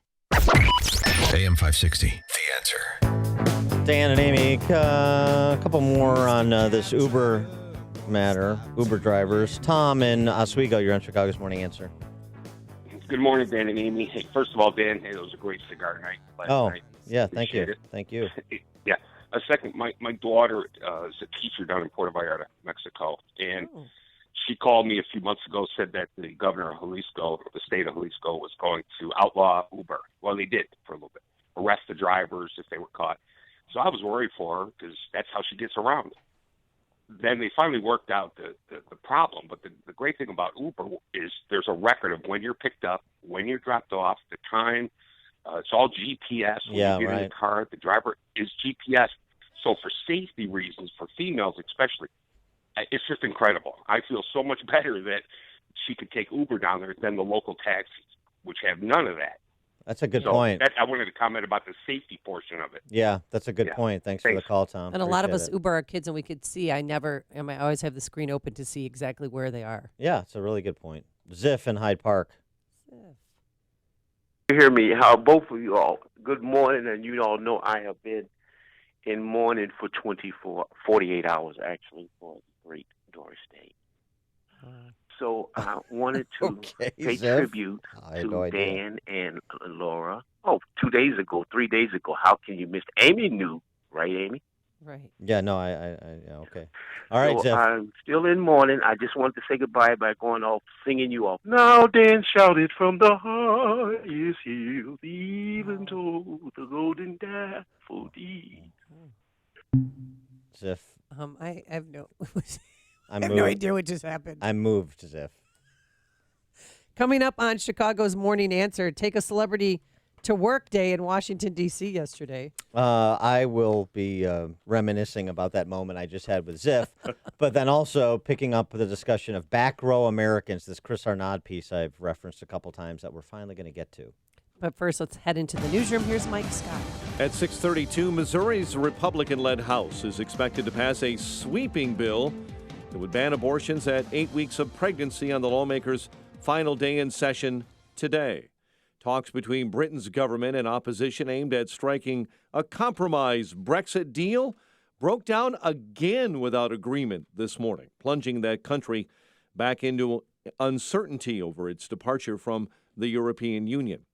AM 560, The Answer. Dan and Amy, a couple more on this Uber matter, Uber drivers. Tom in Oswego, you're on Chicago's Morning Answer. Good morning, Dan and Amy. Hey, first of all, Dan, it was a great cigar night last night. Yeah, thank you. Appreciate it. Thank you. Yeah. A second, my daughter is a teacher down in Puerto Vallarta, Mexico, and she called me a few months ago, said that the governor of Jalisco, the state of Jalisco, was going to outlaw Uber. Well, they did for a little bit, arrest the drivers if they were caught. So I was worried for her because that's how she gets around. Then they finally worked out the problem. But the great thing about Uber is there's a record of when you're picked up, when you're dropped off, the time. It's all GPS. When you get in the car, the driver is GPS. So for safety reasons, for females especially, it's just incredible. I feel so much better that she could take Uber down there than the local taxis, which have none of that. That's a good point. I wanted to comment about the safety portion of it. Yeah, that's a good point. Thanks for the call, Tom. And a lot of us Appreciate it. Uber our kids, and we could see. I always have the screen open to see exactly where they are. Yeah, it's a really good point. Ziff in Hyde Park. You hear me? How both of you all? Good morning, and you all know I have been in mourning for 48 hours actually for the great Doris Day. So I wanted to pay tribute to Dan and Laura. 3 days ago. How can you miss? Amy knew, right, Amy? Right. Yeah, no, okay. All right, so Ziff. I'm still in mourning. I just wanted to say goodbye by going off, singing you off. Now Dan shouted from the highest hill, even to the golden daffodil. Ziff. I have no. I have no idea what just happened. I moved, Ziff. Coming up on Chicago's Morning Answer, take a celebrity to work day in Washington, D.C. yesterday. I will be reminiscing about that moment I just had with Ziff, but then also picking up the discussion of Back Row Americans, this Chris Arnaud piece I've referenced a couple times that we're finally going to get to. But first, let's head into the newsroom. Here's Mike Scott. At 6:32, Missouri's Republican-led House is expected to pass a sweeping bill that would ban abortions at 8 weeks of pregnancy on the lawmakers' final day in session today. Talks between Britain's government and opposition aimed at striking a compromise Brexit deal broke down again without agreement this morning, plunging that country back into uncertainty over its departure from the European Union.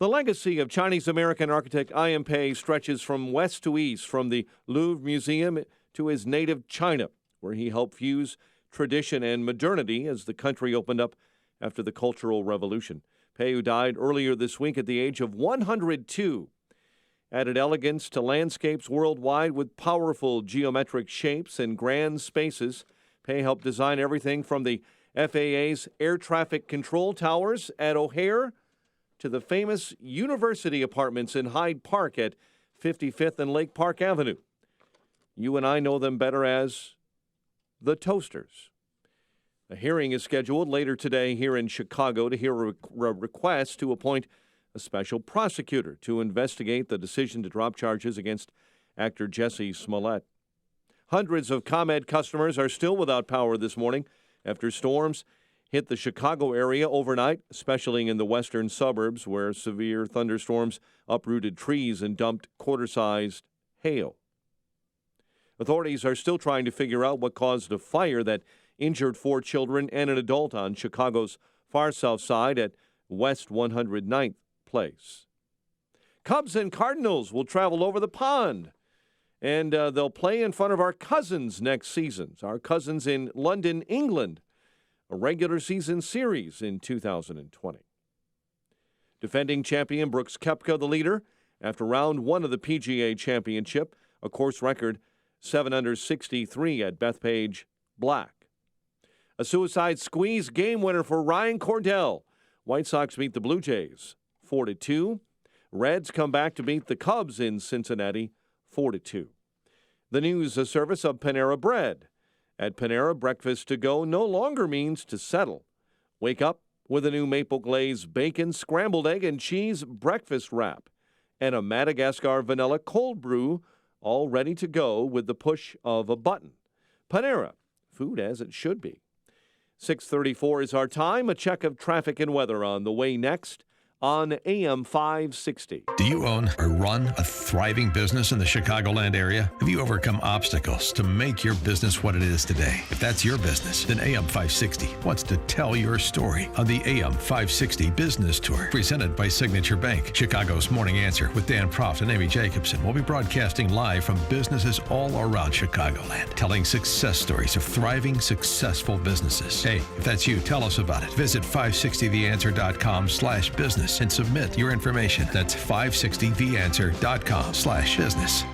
The legacy of Chinese-American architect I.M. Pei stretches from west to east, from the Louvre Museum to his native China, where he helped fuse tradition and modernity as the country opened up after the Cultural Revolution. Pei, who died earlier this week at the age of 102, added elegance to landscapes worldwide with powerful geometric shapes and grand spaces. Pei helped design everything from the FAA's air traffic control towers at O'Hare to the famous university apartments in Hyde Park at 55th and Lake Park Avenue. You and I know them better as the Toasters. A hearing is scheduled later today here in Chicago to hear a request to appoint a special prosecutor to investigate the decision to drop charges against actor Jussie Smollett. Hundreds of ComEd customers are still without power this morning after storms hit the Chicago area overnight, especially in the western suburbs where severe thunderstorms uprooted trees and dumped quarter-sized hail. Authorities are still trying to figure out what caused a fire that injured 4 children and an adult on Chicago's far south side at West 109th Place. Cubs and Cardinals will travel over the pond, and they'll play in front of our cousins next season. Our cousins in London, England, a regular season series in 2020. Defending champion Brooks Koepka, the leader, after round 1 of the PGA Championship, a course record 7 under 63 at Bethpage Black. A suicide squeeze game winner for Ryan Cordell. White Sox beat the Blue Jays 4-2. Reds come back to beat the Cubs in Cincinnati 4-2. The news service of Panera Bread. At Panera, breakfast to go no longer means to settle. Wake up with a new maple glazed bacon, scrambled egg, and cheese breakfast wrap, and a Madagascar vanilla cold brew, all ready to go with the push of a button. Panera, food as it should be. 6:34 is our time. A check of traffic and weather on the way next on AM 560. Do you own or run a thriving business in the Chicagoland area? Have you overcome obstacles to make your business what it is today? If that's your business, then AM 560 wants to tell your story on the AM 560 Business Tour, presented by Signature Bank. Chicago's Morning Answer with Dan Proft and Amy Jacobson will be broadcasting live from businesses all around Chicagoland, telling success stories of thriving, successful businesses. Hey, if that's you, tell us about it. Visit 560theanswer.com/business and submit your information. That's 560theanswer.com/business.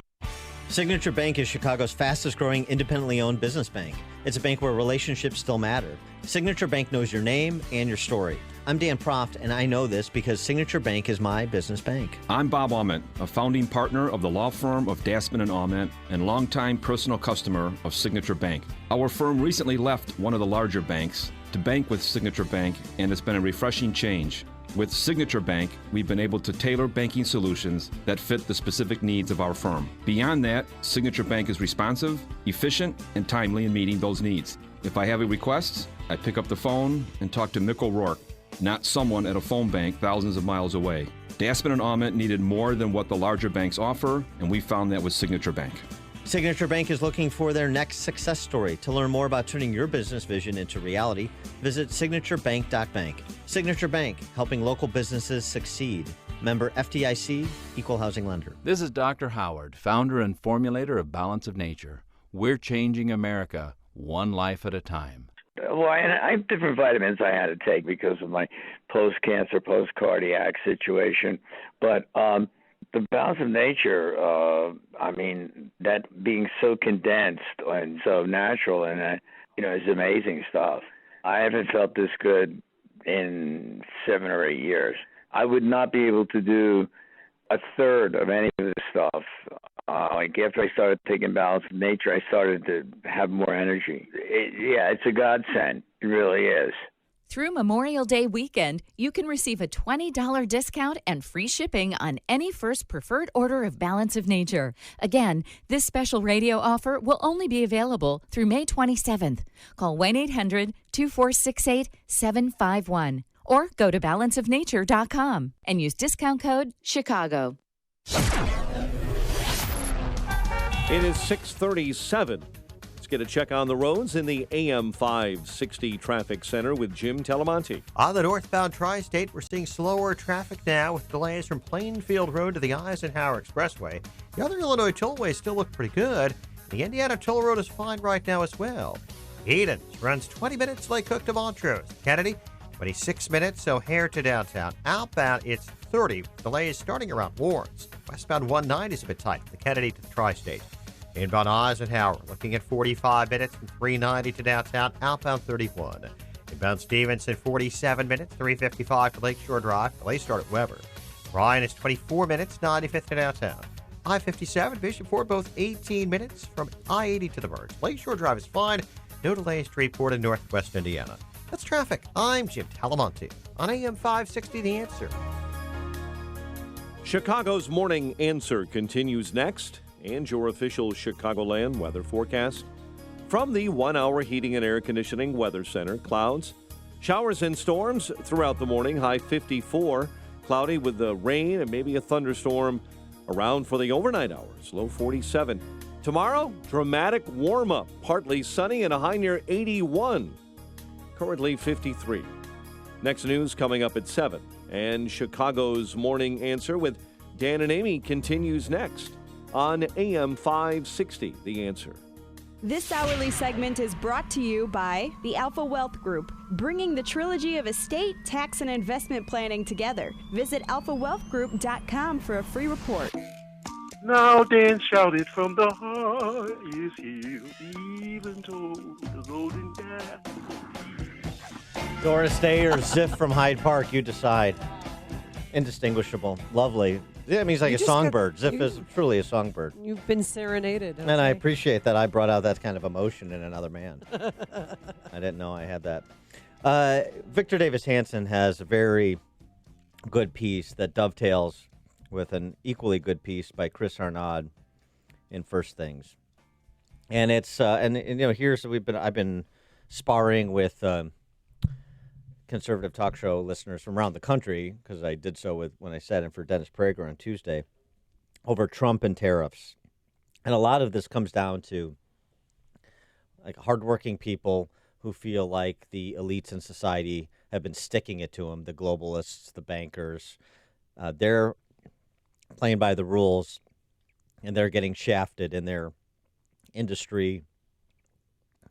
Signature Bank is Chicago's fastest growing independently owned business bank. It's a bank where relationships still matter. Signature Bank knows your name and your story. I'm Dan Proft, and I know this because Signature Bank is my business bank. I'm Bob Aument, a founding partner of the law firm of Dassman & Aument and longtime personal customer of Signature Bank. Our firm recently left one of the larger banks to bank with Signature Bank, and it's been a refreshing change. With Signature Bank, we've been able to tailor banking solutions that fit the specific needs of our firm. Beyond that, Signature Bank is responsive, efficient, and timely in meeting those needs. If I have a request, I pick up the phone and talk to Mick O'Rourke, not someone at a phone bank thousands of miles away. Dassman & Aument needed more than what the larger banks offer, and we found that with Signature Bank. Signature Bank is looking for their next success story. To learn more about turning your business vision into reality, visit signaturebank.bank. Signature Bank, helping local businesses succeed. Member FDIC, Equal Housing Lender. This is Dr. Howard, founder and formulator of Balance of Nature. We're changing America, one life at a time. Well, I have different vitamins I had to take because of my post-cancer, post-cardiac situation. But the Balance of Nature, that being so condensed and so natural and, is amazing stuff. I haven't felt this good in 7 or 8 years. I would not be able to do a third of any of this stuff. After I started taking Balance of Nature, I started to have more energy. It's a godsend. It really is. Through Memorial Day weekend, you can receive a $20 discount and free shipping on any first preferred order of Balance of Nature. Again, this special radio offer will only be available through May 27th. Call 1-800-2468-751 or go to balanceofnature.com and use discount code CHICAGO. It is 6:37. Get a check on the roads in the AM 560 Traffic Center with Jim Telemonte. On the northbound Tri-State, we're seeing slower traffic now with delays from Plainfield Road to the Eisenhower Expressway. The other Illinois tollways still look pretty good. The Indiana Toll Road is fine right now as well. Edens runs 20 minutes Lake Cook to Montrose. Kennedy, 26 minutes O'Hare to downtown. Outbound, it's 30. Delays starting around Warrens. Westbound 190 is a bit tight from the Kennedy to the Tri-State. Inbound Eisenhower, looking at 45 minutes from 390 to downtown, outbound 31. Inbound Stevenson, 47 minutes, 355 to Lakeshore Drive. Delays start at Weber. Ryan is 24 minutes, 95th to downtown. I-57, Bishop Ford, both 18 minutes from I-80 to the merge. Lakeshore Drive is fine. No delays to report in northwest Indiana. That's traffic. I'm Jim Talamonte on AM 560 The Answer. Chicago's Morning Answer continues next. And your official Chicagoland weather forecast. From the 1 Hour Heating and Air Conditioning Weather Center, clouds, showers and storms throughout the morning, high 54, cloudy with the rain and maybe a thunderstorm around for the overnight hours, low 47. Tomorrow, dramatic warm-up, partly sunny and a high near 81, currently 53. Next news coming up at 7. And Chicago's Morning Answer with Dan and Amy continues next on AM 560, The Answer. This hourly segment is brought to you by the Alpha Wealth Group, bringing the trilogy of estate, tax, and investment planning together. Visit alphawealthgroup.com for a free report. Now Dan shouted from the heart is healed, even told the golden calf. Doris Day or Ziff from Hyde Park, you decide. Indistinguishable. Lovely. Yeah, I mean, he's like a songbird. Ziff is truly a songbird. You've been serenaded. Okay? And I appreciate that I brought out that kind of emotion in another man. I didn't know I had that. Victor Davis Hanson has a very good piece that dovetails with an equally good piece by Chris Arnaud in First Things. And it's here's I've been sparring with conservative talk show listeners from around the country, because I did so when I sat in for Dennis Prager on Tuesday, over Trump and tariffs. And a lot of this comes down to like hardworking people who feel like the elites in society have been sticking it to them, the globalists, the bankers. They're playing by the rules, and they're getting shafted in their industry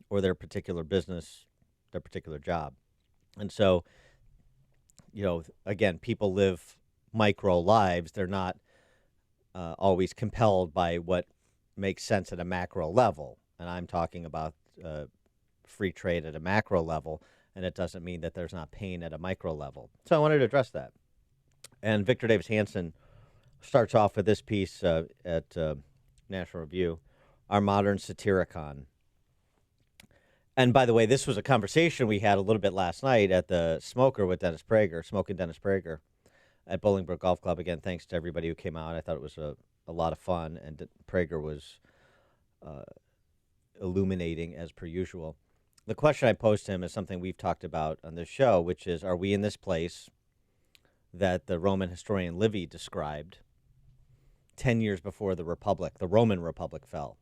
or their particular business, their particular job. And so, again, people live micro lives. They're not always compelled by what makes sense at a macro level. And I'm talking about free trade at a macro level, and it doesn't mean that there's not pain at a micro level. So I wanted to address that. And Victor Davis Hanson starts off with this piece at National Review, Our Modern Satyricon. And by the way, this was a conversation we had a little bit last night at the Smoker with Dennis Prager, Smoking Dennis Prager at Bolingbrook Golf Club. Again, thanks to everybody who came out. I thought it was a lot of fun, and Prager was illuminating as per usual. The question I posed to him is something we've talked about on this show, which is, are we in this place that the Roman historian Livy described 10 years before the Roman Republic fell,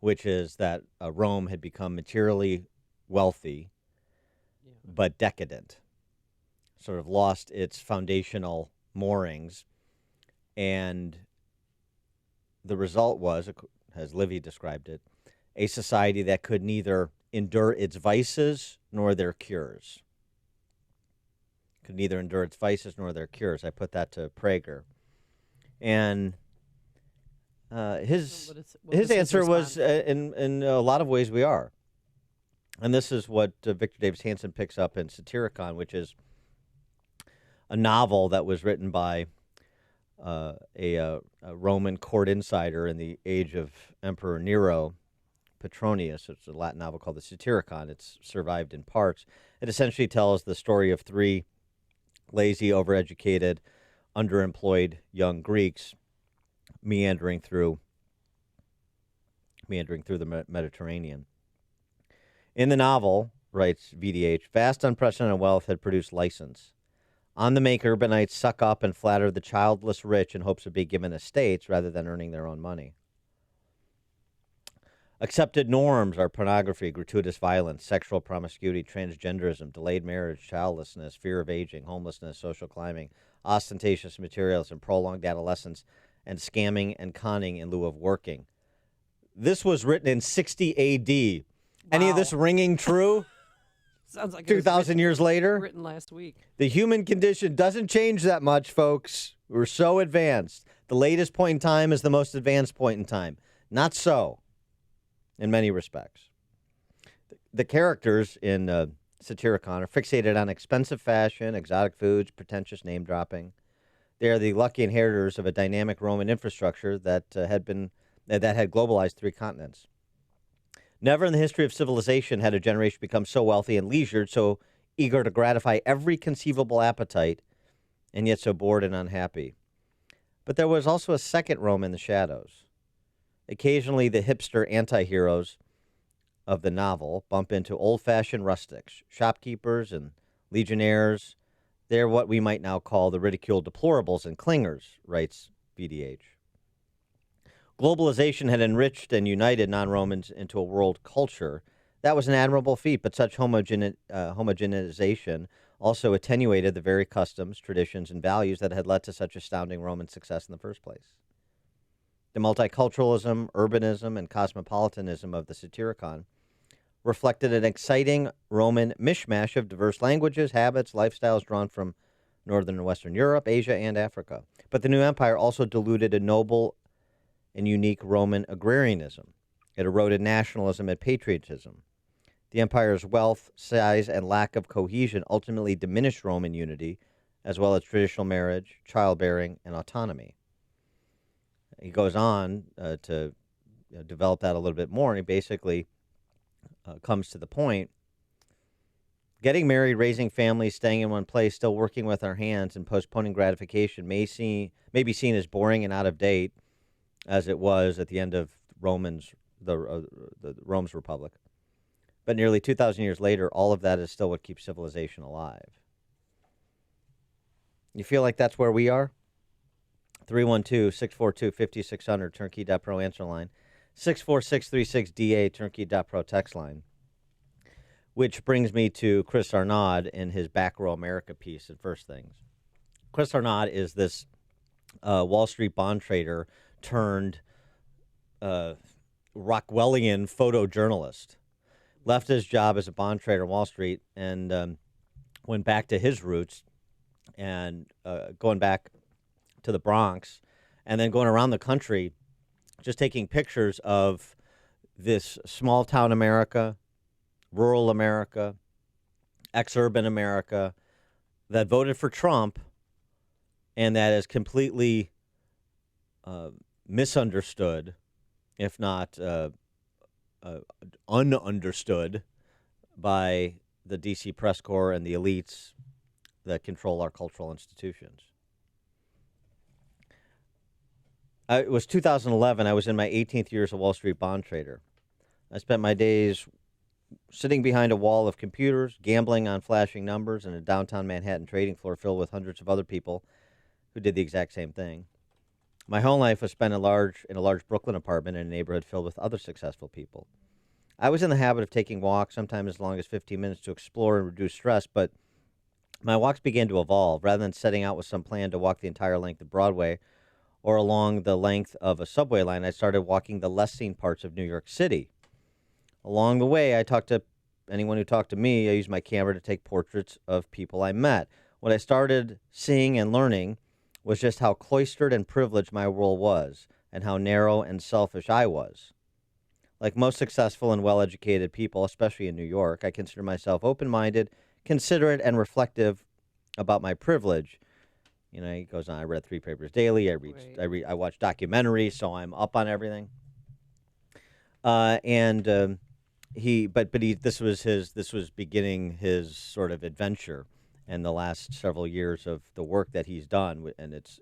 which is that Rome had become materially wealthy but decadent, sort of lost its foundational moorings, and the result was, as Livy described it, a society that could neither endure its vices nor their cures. Could neither endure its vices nor their cures. I put that to Prager. And his answer was, in a lot of ways, we are. And this is what Victor Davis Hanson picks up in Satyricon, which is a novel that was written by a Roman court insider in the age of Emperor Nero, Petronius. It's a Latin novel called the Satyricon. It's survived in parts. It essentially tells the story of three lazy, overeducated, underemployed young Greeks meandering through the Mediterranean. In the novel, writes VDH, vast unprecedented wealth had produced license. On the make, urbanites suck up and flatter the childless rich in hopes of being given estates rather than earning their own money. Accepted norms are pornography, gratuitous violence, sexual promiscuity, transgenderism, delayed marriage, childlessness, fear of aging, homelessness, social climbing, ostentatious materialism, prolonged adolescence, and scamming and conning in lieu of working. This was written in 60 A.D. Wow. Any of this ringing true? Sounds like 2,000 years later? Written last week. The human condition doesn't change that much, folks. We're so advanced. The latest point in time is the most advanced point in time. Not so, in many respects. The characters in Satyricon are fixated on expensive fashion, exotic foods, pretentious name-dropping. They are the lucky inheritors of a dynamic Roman infrastructure that had globalized 3 continents. Never in the history of civilization had a generation become so wealthy and leisured, so eager to gratify every conceivable appetite, and yet so bored and unhappy. But there was also a second Rome in the shadows. Occasionally, the hipster anti-heroes of the novel bump into old-fashioned rustics, shopkeepers and legionnaires. They're what we might now call the ridiculed deplorables and clingers, writes VDH. Globalization had enriched and united non-Romans into a world culture. That was an admirable feat, but such homogenization also attenuated the very customs, traditions, and values that had led to such astounding Roman success in the first place. The multiculturalism, urbanism, and cosmopolitanism of the Satyricon reflected an exciting Roman mishmash of diverse languages, habits, lifestyles drawn from Northern and Western Europe, Asia, and Africa. But the new empire also diluted a noble and unique Roman agrarianism. It eroded nationalism and patriotism. The empire's wealth, size, and lack of cohesion ultimately diminished Roman unity, as well as traditional marriage, childbearing, and autonomy. He goes on to develop that a little bit more, and he basically comes to the point, Getting married, raising families, staying in one place, still working with our hands, and postponing gratification may be seen as boring and out of date, as it was at the end of Rome's Republic. But nearly 2,000 years later, all of that is still what keeps civilization alive. You feel like that's where we are? 312-642-5600, Turnkey.pro answer line. 64636DA, Turnkey.pro text line. Which brings me to Chris Arnaud in his Back Row America piece at First Things. Chris Arnaud is this Wall Street bond trader turned Rockwellian photojournalist. Left his job as a bond trader on Wall Street and went back to his roots and going back to the Bronx and then going around the country just taking pictures of this small town America, rural America, ex-urban America that voted for Trump and that is completely misunderstood, if not ununderstood by the D.C. press corps and the elites that control our cultural institutions. It was 2011. I was in my 18th year as a Wall Street bond trader. I spent my days sitting behind a wall of computers, gambling on flashing numbers in a downtown Manhattan trading floor filled with hundreds of other people who did the exact same thing. My whole life was spent in a large Brooklyn apartment in a neighborhood filled with other successful people. I was in the habit of taking walks, sometimes as long as 15 minutes, to explore and reduce stress, but my walks began to evolve. Rather than setting out with some plan to walk the entire length of Broadway or along the length of a subway line, I started walking the less seen parts of New York City. Along the way, I talked to anyone who talked to me. I used my camera to take portraits of people I met. What I started seeing and learning was just how cloistered and privileged my world was and how narrow and selfish I was. Like most successful and well-educated people, especially in New York, I consider myself open-minded, considerate, and reflective about my privilege. You know, he goes on, I read 3 papers daily, I watch documentaries, so I'm up on everything. This was beginning his sort of adventure in the last several years of the work that he's done, and it's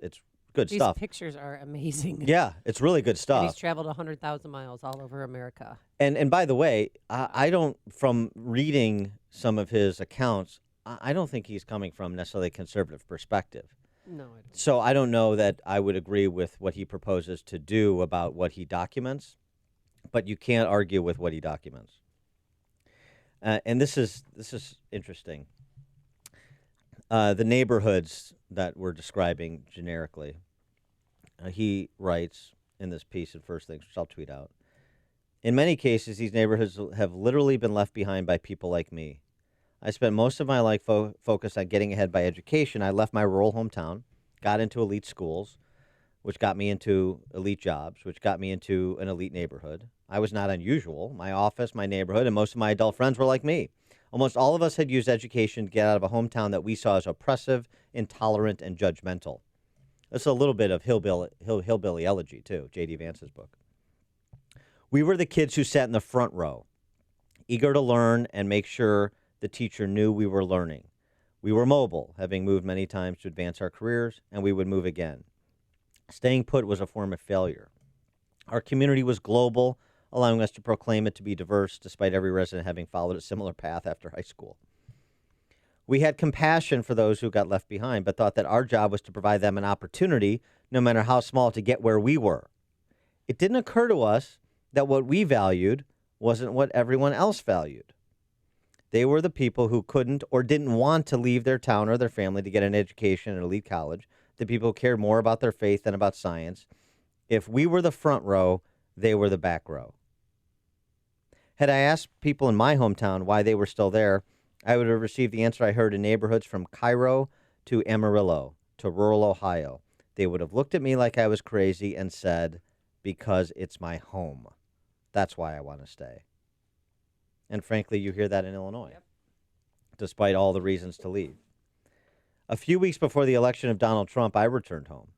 good stuff. These pictures are amazing. Yeah, it's really good stuff. And he's traveled 100,000 miles all over America. And by the way, I don't, from reading some of his accounts, I don't think he's coming from necessarily a conservative perspective. No, I don't. So I don't know that I would agree with what he proposes to do about what he documents, but you can't argue with what he documents. And this is interesting. The neighborhoods that we're describing generically, he writes in this piece in First Things, which I'll tweet out. In many cases, these neighborhoods have literally been left behind by people like me. I spent most of my life focused on getting ahead by education. I left my rural hometown, got into elite schools, which got me into elite jobs, which got me into an elite neighborhood. I was not unusual. My office, my neighborhood, and most of my adult friends were like me. Almost all of us had used education to get out of a hometown that we saw as oppressive, intolerant, and judgmental. That's a little bit of hillbilly elegy, too, J.D. Vance's book. We were the kids who sat in the front row, eager to learn and make sure the teacher knew we were learning. We were mobile, having moved many times to advance our careers, and we would move again. Staying put was a form of failure. Our community was global, allowing us to proclaim it to be diverse, despite every resident having followed a similar path after high school. We had compassion for those who got left behind, but thought that our job was to provide them an opportunity, no matter how small, to get where we were. It didn't occur to us that what we valued wasn't what everyone else valued. They were the people who couldn't or didn't want to leave their town or their family to get an education at an elite college, the people who cared more about their faith than about science. If we were the front row, they were the back row. Had I asked people in my hometown why they were still there, I would have received the answer I heard in neighborhoods from Cairo to Amarillo to rural Ohio. They would have looked at me like I was crazy and said, because it's my home. That's why I want to stay. And frankly, you hear that in Illinois, despite all the reasons to leave. A few weeks before the election of Donald Trump, I returned home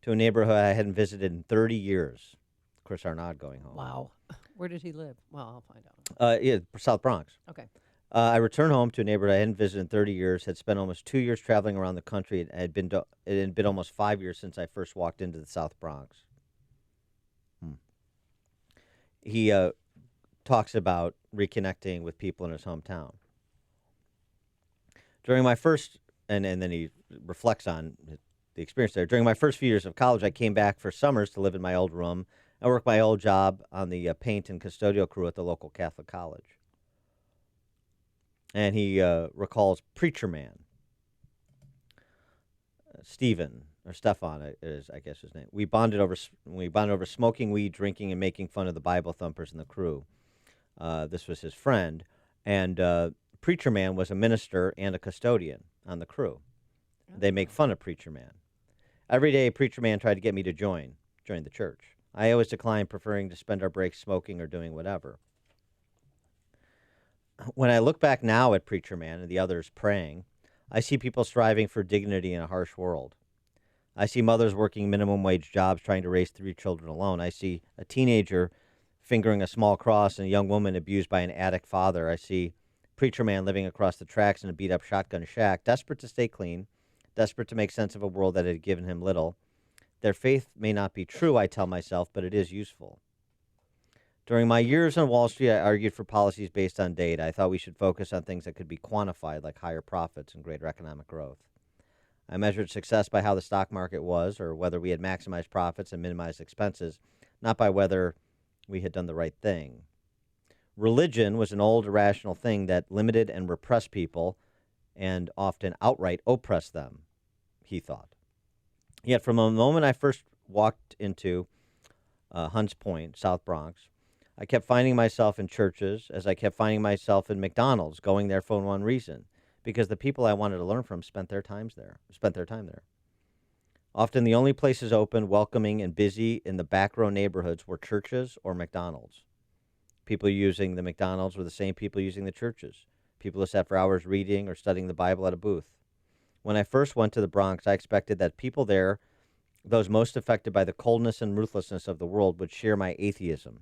to a neighborhood I hadn't visited in 30 years. Chris Arnaud going home. Wow. Where did he live? Well, I'll find out. Yeah, South Bronx. Okay. I returned home to a neighborhood I hadn't visited in 30 years, had spent almost 2 years traveling around the country, and it had been almost 5 years since I first walked into the South Bronx. He talks about reconnecting with people in his hometown. During my first, and then he reflects on the experience there. During my first few years of college, I came back for summers to live in my old room. I worked my old job on the paint and custodial crew at the local Catholic college. And he recalls Preacher Man. Stephen, or Stefan is, I guess, his name. We bonded over smoking weed, drinking, and making fun of the Bible thumpers in the crew. This was his friend. And Preacher Man was a minister and a custodian on the crew. They make fun of Preacher Man. Every day, Preacher Man tried to get me to join the church. I always declined, preferring to spend our breaks smoking or doing whatever. When I look back now at Preacher Man and the others praying, I see people striving for dignity in a harsh world. I see mothers working minimum wage jobs trying to raise 3 children alone. I see a teenager fingering a small cross and a young woman abused by an addict father. I see Preacher Man living across the tracks in a beat-up shotgun shack, desperate to stay clean, desperate to make sense of a world that had given him little. Their faith may not be true, I tell myself, but it is useful. During my years on Wall Street, I argued for policies based on data. I thought we should focus on things that could be quantified, like higher profits and greater economic growth. I measured success by how the stock market was, or whether we had maximized profits and minimized expenses, not by whether we had done the right thing. Religion was an old, irrational thing that limited and repressed people and often outright oppressed them, he thought. Yet from the moment I first walked into Hunts Point, South Bronx, I kept finding myself in churches, as I kept finding myself in McDonald's, going there for one reason, because the people I wanted to learn from spent their time there. Often the only places open, welcoming, and busy in the back row neighborhoods were churches or McDonald's. People using the McDonald's were the same people using the churches. People who sat for hours reading or studying the Bible at a booth. When I first went to the Bronx, I expected that people there, those most affected by the coldness and ruthlessness of the world, would share my atheism.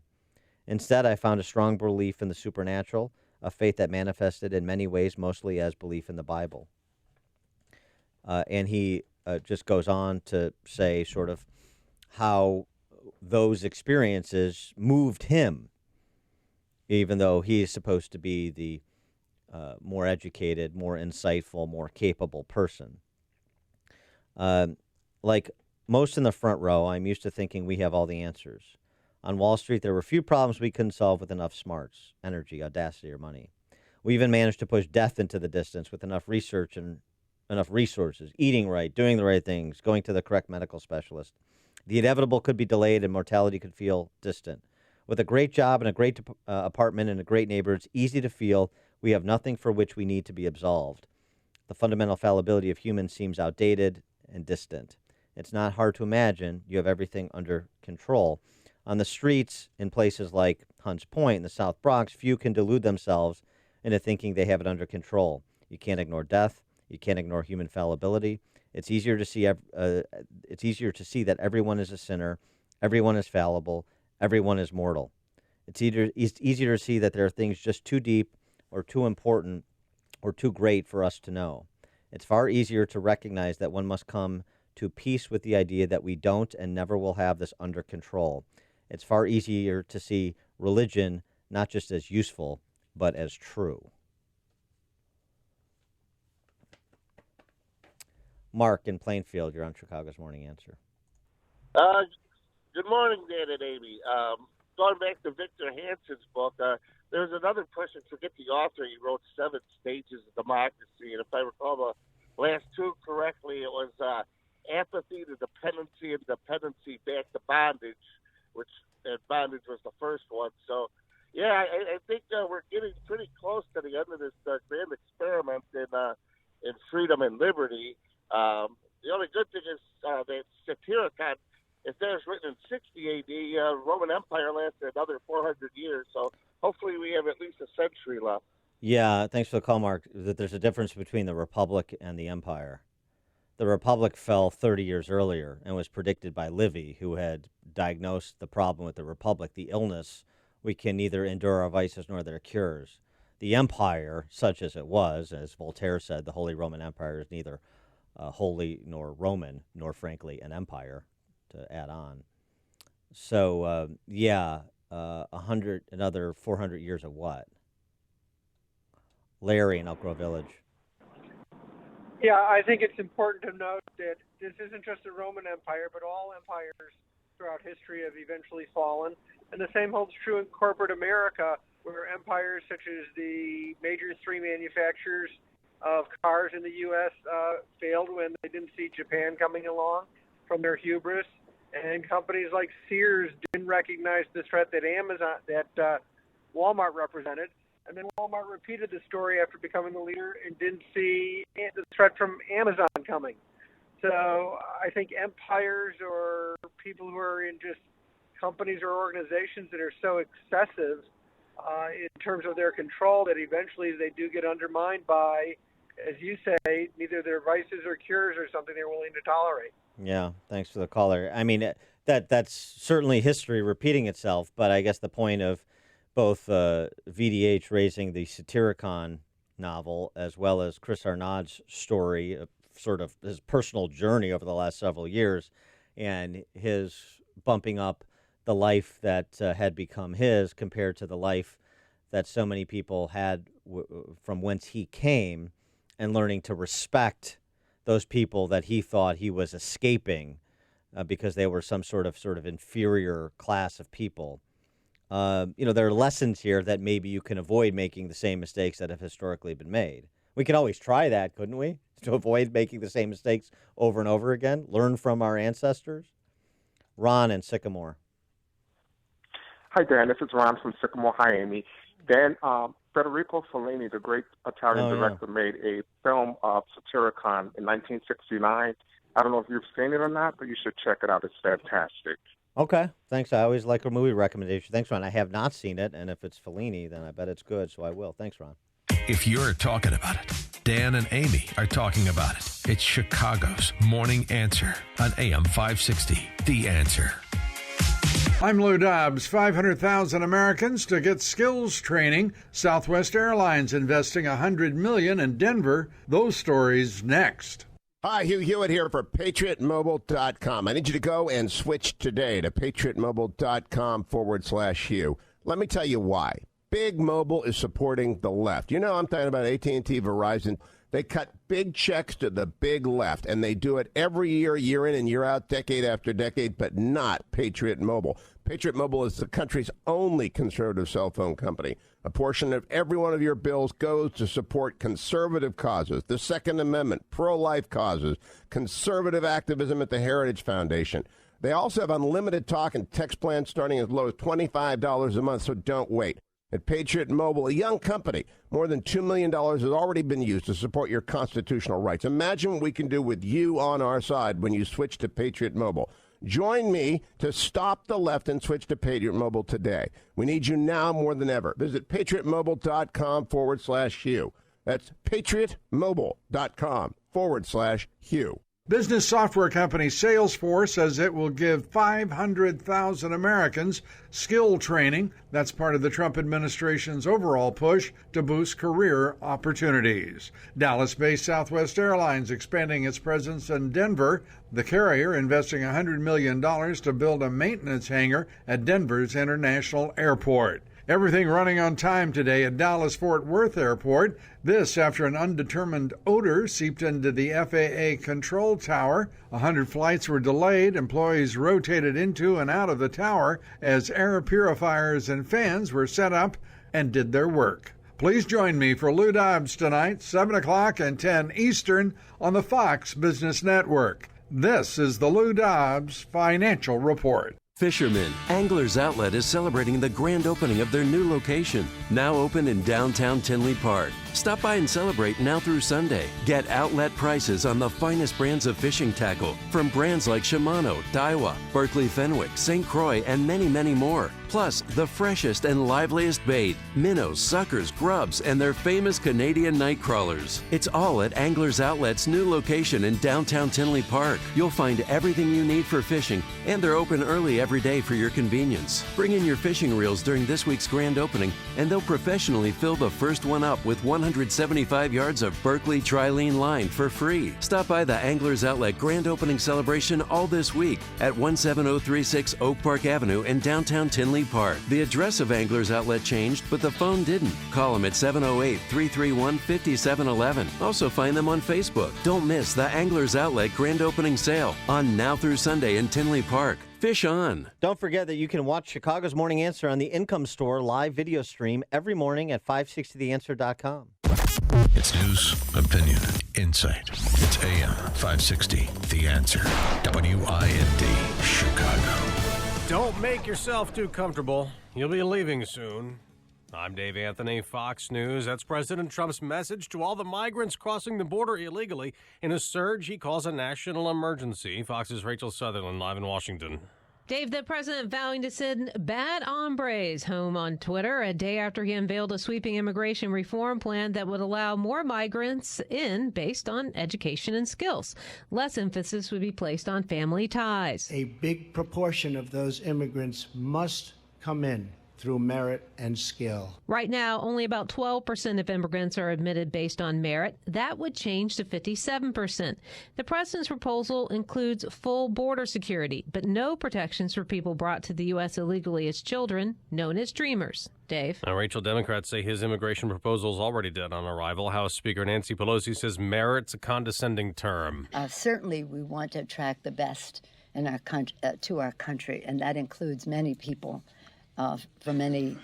Instead, I found a strong belief in the supernatural, a faith that manifested in many ways, mostly as belief in the Bible. And he just goes on to say sort of how those experiences moved him, even though he is supposed to be the more educated, more insightful, more capable person. Like most in the front row, I'm used to thinking we have all the answers. On Wall Street, there were few problems we couldn't solve with enough smarts, energy, audacity, or money. We even managed to push death into the distance with enough research and enough resources, eating right, doing the right things, going to the correct medical specialist. The inevitable could be delayed and mortality could feel distant. With a great job and a great apartment and a great neighbor, it's easy to feel we have nothing for which we need to be absolved. The fundamental fallibility of humans seems outdated and distant. It's not hard to imagine you have everything under control. On the streets in places like Hunts Point in the South Bronx, few can delude themselves into thinking they have it under control. You can't ignore death. You can't ignore human fallibility. It's easier to see. That everyone is a sinner, everyone is fallible, everyone is mortal. It's easier to see that there are things just too deep, or too important, or too great for us to know. It's far easier to recognize that one must come to peace with the idea that we don't and never will have this under control. It's far easier to see religion not just as useful, but as true. Mark in Plainfield, you're on Chicago's Morning Answer. Good morning, Dan and Amy. Going back to Victor Hansen's book, there's another person, forget the author, he wrote 7 Stages of Democracy, and if I recall the last 2 correctly, it was apathy to dependency and dependency back to bondage, which bondage was the first one. So, yeah, I think we're getting pretty close to the end of this grand experiment in freedom and liberty. The only good thing is that Satyricon, if that was written in 60 AD, Roman Empire lasted another 400 years. So hopefully we have at least a century left. Yeah, thanks for the call, Mark. That there's a difference between the Republic and the Empire. The Republic fell 30 years earlier and was predicted by Livy, who had diagnosed the problem with the Republic, the illness. We can neither endure our vices nor their cures. the empire, such as it was, as Voltaire said, the Holy Roman Empire is neither holy nor Roman, nor frankly an empire, to add on. So, 400 years of what? Larry in Elk Grove Village. Yeah, I think it's important to note that this isn't just the Roman Empire, but all empires throughout history have eventually fallen. And the same holds true in corporate America, where empires such as the major three manufacturers of cars in the U.S. Failed when they didn't see Japan coming along from their hubris. And companies like Sears didn't recognize the threat that Walmart represented. And then Walmart repeated the story after becoming the leader and didn't see the threat from Amazon coming. So I think empires or people who are in just companies or organizations that are so excessive in terms of their control that eventually they do get undermined by, as you say, neither their vices or cures or something they're willing to tolerate. Yeah, thanks for the caller. I mean, that's certainly history repeating itself, but I guess the point of both VDH raising the Satyricon novel as well as Chris Arnaud's story, sort of his personal journey over the last several years, and his bumping up the life that had become his compared to the life that so many people had from whence he came, and learning to respect those people that he thought he was escaping because they were some sort of inferior class of people. There are lessons here that maybe you can avoid making the same mistakes that have historically been made. We could always try that, couldn't we? To avoid making the same mistakes over and over again, learn from our ancestors. Ron in Sycamore. Hi, Dan. This is Ron from Sycamore. Hi, Amy. Dan, Federico Fellini, the great Italian director, made a film of Satyricon in 1969. I don't know if you've seen it or not, but you should check it out. It's fantastic. Okay, thanks. I always like a movie recommendation. Thanks, Ron. I have not seen it, and if it's Fellini, then I bet it's good, so I will. Thanks, Ron. If you're talking about it, Dan and Amy are talking about it. It's Chicago's Morning Answer on AM 560. The Answer. I'm Lou Dobbs. 500,000 Americans to get skills training. Southwest Airlines investing $100 million in Denver. Those stories next. Hi, Hugh Hewitt here for PatriotMobile.com. I need you to go and switch today to PatriotMobile.com/Hugh. Let me tell you why. Big Mobile is supporting the left. You know, I'm talking about AT&T, Verizon. They cut big checks to the big left, and they do it every year, year in and year out, decade after decade, but not Patriot Mobile. Patriot Mobile is the country's only conservative cell phone company. A portion of every one of your bills goes to support conservative causes, the Second Amendment, pro-life causes, conservative activism at the Heritage Foundation. They also have unlimited talk and text plans starting as low as $25 a month, so don't wait. At Patriot Mobile, a young company, more than $2 million has already been used to support your constitutional rights. Imagine what we can do with you on our side when you switch to Patriot Mobile. Join me to stop the left and switch to Patriot Mobile today. We need you now more than ever. Visit PatriotMobile.com/Hugh. That's PatriotMobile.com/Hugh. Business software company Salesforce says it will give 500,000 Americans skill training. That's part of the Trump administration's overall push to boost career opportunities. Dallas-based Southwest Airlines expanding its presence in Denver. The carrier investing $100 million to build a maintenance hangar at Denver's International Airport. Everything running on time today at Dallas-Fort Worth Airport. This after an undetermined odor seeped into the FAA control tower. 100 flights were delayed. Employees rotated into and out of the tower as air purifiers and fans were set up and did their work. Please join me for Lou Dobbs tonight, 7 o'clock and 10 Eastern on the Fox Business Network. This is the Lou Dobbs Financial Report. Fisherman, Anglers Outlet is celebrating the grand opening of their new location, now open in downtown Tinley Park. Stop by and celebrate now through Sunday. Get outlet prices on the finest brands of fishing tackle from brands like Shimano, Daiwa, Berkley Fenwick, St. Croix, and many, many more. Plus, the freshest and liveliest bait, minnows, suckers, grubs, and their famous Canadian night crawlers. It's all at Anglers Outlet's new location in downtown Tinley Park. You'll find everything you need for fishing, and they're open early every day for your convenience. Bring in your fishing reels during this week's grand opening, and they'll professionally fill the first one up with 175 yards of Berkley Trilene line for free. Stop by the Anglers Outlet grand opening celebration all this week at 17036 Oak Park Avenue in downtown Tinley Park. The address of Anglers Outlet changed, but the phone didn't. Call them at 708-331-5711. Also find them on Facebook. Don't miss the Anglers Outlet grand opening sale on now through Sunday in Tinley Park. Fish on. Don't forget that you can watch Chicago's Morning Answer on the Income Store live video stream every morning at 560theanswer.com. It's news, opinion, insight. It's AM 560, The Answer. WIND, Chicago. Don't make yourself too comfortable. You'll be leaving soon. I'm Dave Anthony, Fox News. That's President Trump's message to all the migrants crossing the border illegally in a surge he calls a national emergency. Fox's Rachel Sutherland live in Washington. Dave, the president vowing to send bad hombres home on Twitter a day after he unveiled a sweeping immigration reform plan that would allow more migrants in based on education and skills. Less emphasis would be placed on family ties. A big proportion of those immigrants must come in through merit and skill. Right now, only about 12% of immigrants are admitted based on merit. That would change to 57%. The president's proposal includes full border security, but no protections for people brought to the U.S. illegally as children, known as dreamers. Dave? Now, Rachel, Democrats say his immigration proposal is already dead on arrival. House Speaker Nancy Pelosi says merit's a condescending term. Certainly, we want to attract the best in our to our country, and that includes many people from many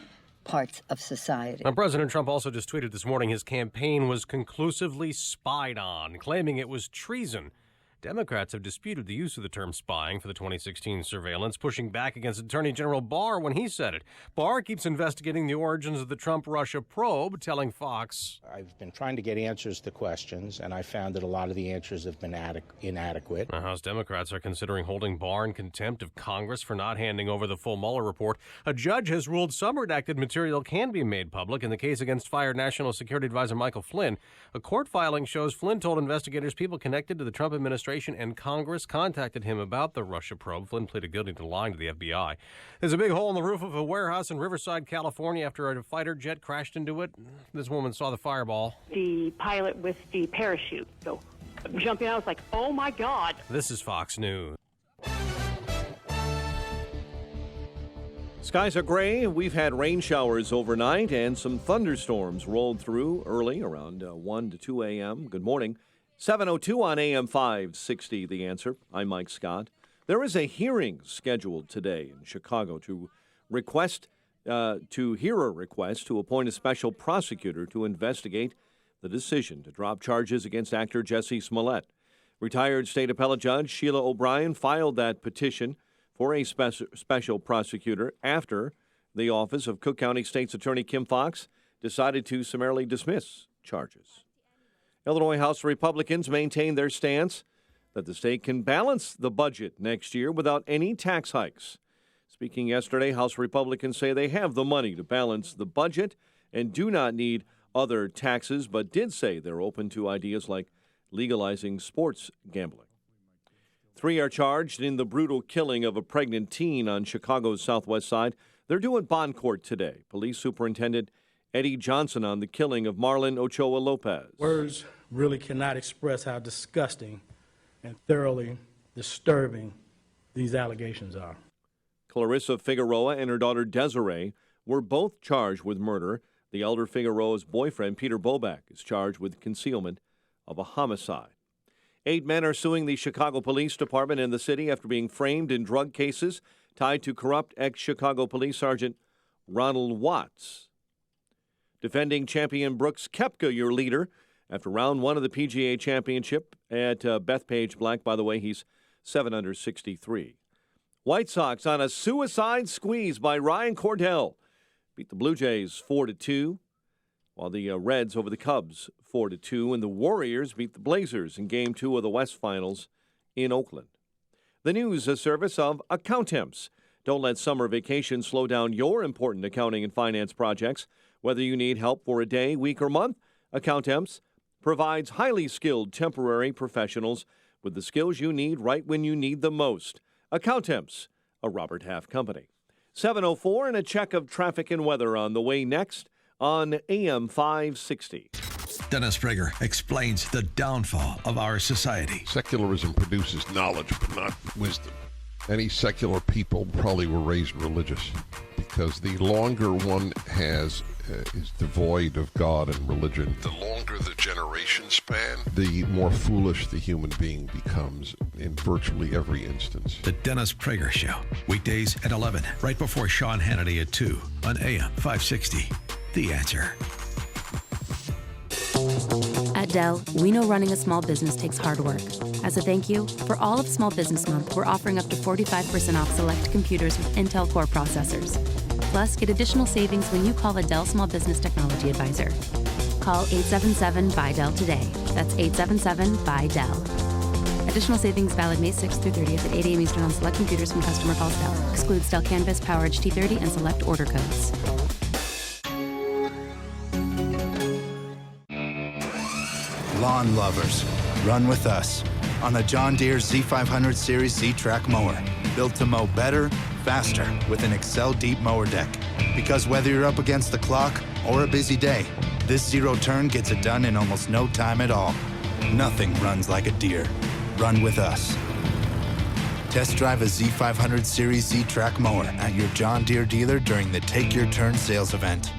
parts of society. Now, President Trump also just tweeted this morning his campaign was conclusively spied on, claiming it was treason. Democrats have disputed the use of the term spying for the 2016 surveillance, pushing back against Attorney General Barr when he said it. Barr keeps investigating the origins of the Trump-Russia probe, telling Fox, I've been trying to get answers to questions, and I found that a lot of the answers have been inadequate. Now, House Democrats are considering holding Barr in contempt of Congress for not handing over the full Mueller report. A judge has ruled some redacted material can be made public in the case against fired National Security Advisor Michael Flynn. A court filing shows Flynn told investigators people connected to the Trump administration and Congress contacted him about the Russia probe. Flynn pleaded guilty to lying to the FBI. There's a big hole in the roof of a warehouse in Riverside, California after a fighter jet crashed into it. This woman saw the fireball. The pilot with the parachute. So jumping out, I was like, oh my God. This is Fox News. Skies are gray. We've had rain showers overnight and some thunderstorms rolled through early around 1 to 2 a.m. Good morning. 7:02 on AM 560, The Answer. I'm Mike Scott. There is a hearing scheduled today in Chicago to hear a request to appoint a special prosecutor to investigate the decision to drop charges against actor Jussie Smollett. Retired state appellate judge Sheila O'Brien filed that petition for a special prosecutor after the office of Cook County State's Attorney Kim Foxx decided to summarily dismiss charges. Illinois House Republicans maintain their stance that the state can balance the budget next year without any tax hikes. Speaking yesterday, House Republicans say they have the money to balance the budget and do not need other taxes, but did say they're open to ideas like legalizing sports gambling. 3 are charged in the brutal killing of a pregnant teen on Chicago's southwest side. They're due in bond court today. Police Superintendent Eddie Johnson on the killing of Marlon Ochoa Lopez. Words really cannot express how disgusting and thoroughly disturbing these allegations are. Clarissa Figueroa and her daughter Desiree were both charged with murder. The elder Figueroa's boyfriend, Peter Boback, is charged with concealment of a homicide. 8 men are suing the Chicago Police Department and the city after being framed in drug cases tied to corrupt ex-Chicago Police Sergeant Ronald Watts. Defending champion Brooks Koepka, your leader, after round 1 of the PGA Championship at Bethpage Black. By the way, he's 7 under 63. White Sox on a suicide squeeze by Ryan Cordell. Beat the Blue Jays 4-2, while the Reds over the Cubs 4-2, and the Warriors beat the Blazers in Game 2 of the West Finals in Oakland. The news, a service of Accountemps. Don't let summer vacation slow down your important accounting and finance projects. Whether you need help for a day, week, or month, Accountemps provides highly skilled temporary professionals with the skills you need right when you need them most. Accountemps, a Robert Half company. 7:04 and a check of traffic and weather on the way next on AM 560. Dennis Prager explains the downfall of our society. Secularism produces knowledge, but not wisdom. Any secular people probably were raised religious, because the longer one is devoid of God and religion, the longer the generation span, the more foolish the human being becomes in virtually every instance. The Dennis Prager Show, weekdays at 11, right before Sean Hannity at 2 on AM 560. The Answer. At Dell, we know running a small business takes hard work. As a thank you, for all of Small Business Month, we're offering up to 45% off select computers with Intel Core processors. Plus, get additional savings when you call a Dell Small Business Technology Advisor. Call 877-BUY-DELL today. That's 877-BUY-DELL. Additional savings valid May 6th through 30th at 8 a.m. Eastern on select computers when customer calls Dell. Excludes Dell Canvas, PowerEdge T30, and select order codes. Lawn lovers, run with us on the John Deere Z500 Series Z-Track mower. Built to mow better, faster with an Excel Deep Mower Deck. Because whether you're up against the clock or a busy day, this zero turn gets it done in almost no time at all. Nothing runs like a Deere. Run with us. Test drive a Z500 Series Z-Track mower at your John Deere dealer during the Take Your Turn sales event.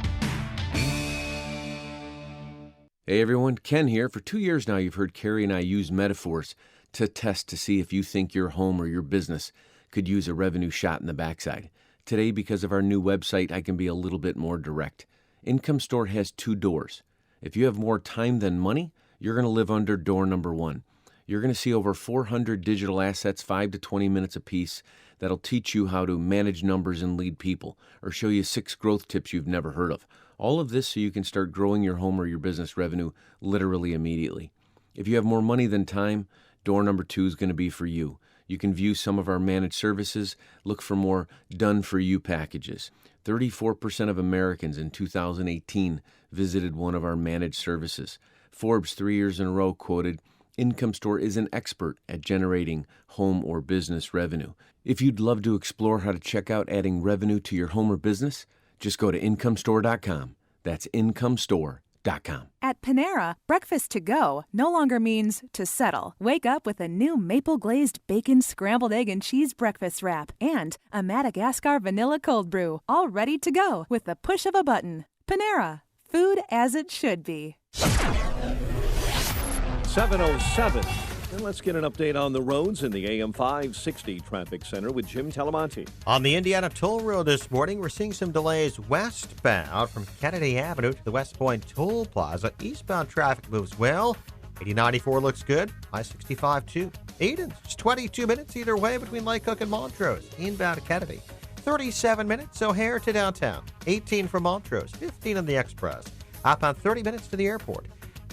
Hey everyone, Ken here. For 2 years now, you've heard Carrie and I use metaphors to test to see if you think your home or your business could use a revenue shot in the backside. Today, because of our new website, I can be a little bit more direct. Income Store has 2 doors. If you have more time than money, you're going to live under door number 1. You're going to see over 400 digital assets, 5 to 20 minutes a piece, that'll teach you how to manage numbers and lead people, or show you 6 growth tips you've never heard of. All of this so you can start growing your home or your business revenue literally immediately. If you have more money than time, door number 2 is going to be for you. You can view some of our managed services, look for more done-for-you packages. 34% of Americans in 2018 visited one of our managed services. Forbes 3 years in a row quoted, Income Store is an expert at generating home or business revenue. If you'd love to explore how to check out adding revenue to your home or business, just go to IncomeStore.com. That's IncomeStore.com. At Panera, breakfast to go no longer means to settle. Wake up with a new maple glazed bacon, scrambled egg, and cheese breakfast wrap and a Madagascar vanilla cold brew, all ready to go with the push of a button. Panera, food as it should be. 7:07. And let's get an update on the roads in the AM 560 Traffic Center with Jim Talamonte. On the Indiana Toll Road this morning, we're seeing some delays westbound from Kennedy Avenue to the West Point Toll Plaza. Eastbound traffic moves well. 8094 looks good. I-65 too. Eden, just 22 minutes either way between Lake Cook and Montrose. Inbound to Kennedy. 37 minutes O'Hare to downtown. 18 from Montrose. 15 on the Express. Outbound 30 minutes to the airport.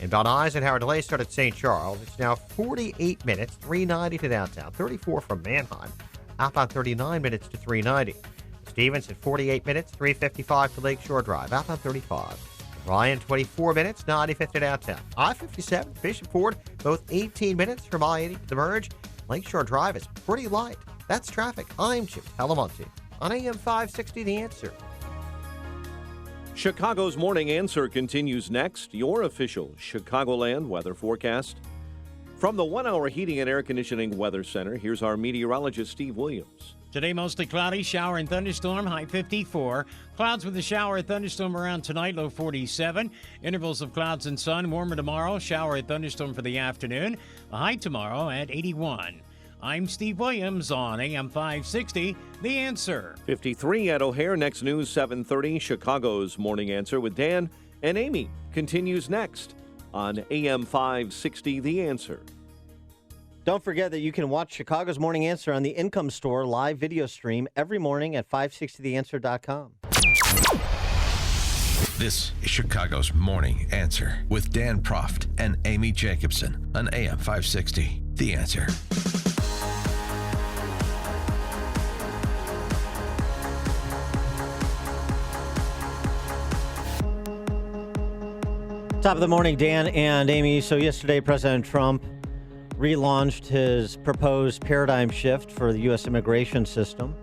Inbound Eisenhower delay start at St. Charles. It's now 48 minutes, 390 to downtown, 34 from Manheim. Outbound 39 minutes to 390. Stevens at 48 minutes, 355 to Lakeshore Drive. Outbound 35. Ryan 24 minutes, 95th to downtown. I-57, Bishop Ford, both 18 minutes from I-80 to the merge. Lakeshore Drive is pretty light. That's traffic. I'm Jim Talamonte on AM 560 The Answer. Chicago's Morning Answer continues next. Your official Chicagoland weather forecast. From the 1 Hour Heating and Air Conditioning Weather Center, here's our meteorologist, Steve Williams. Today, mostly cloudy, shower and thunderstorm, high 54. Clouds with a shower or thunderstorm around tonight, low 47. Intervals of clouds and sun, warmer tomorrow, shower or thunderstorm for the afternoon. A high tomorrow at 81. I'm Steve Williams on AM 560, The Answer. 53 at O'Hare. Next news, 7:30. Chicago's Morning Answer with Dan and Amy continues next on AM 560, The Answer. Don't forget that you can watch Chicago's Morning Answer on the Income Store live video stream every morning at 560theanswer.com. This is Chicago's Morning Answer with Dan Proft and Amy Jacobson on AM 560, The Answer. Top of the morning, Dan and Amy. So yesterday, President Trump relaunched his proposed paradigm shift for the U.S. immigration system,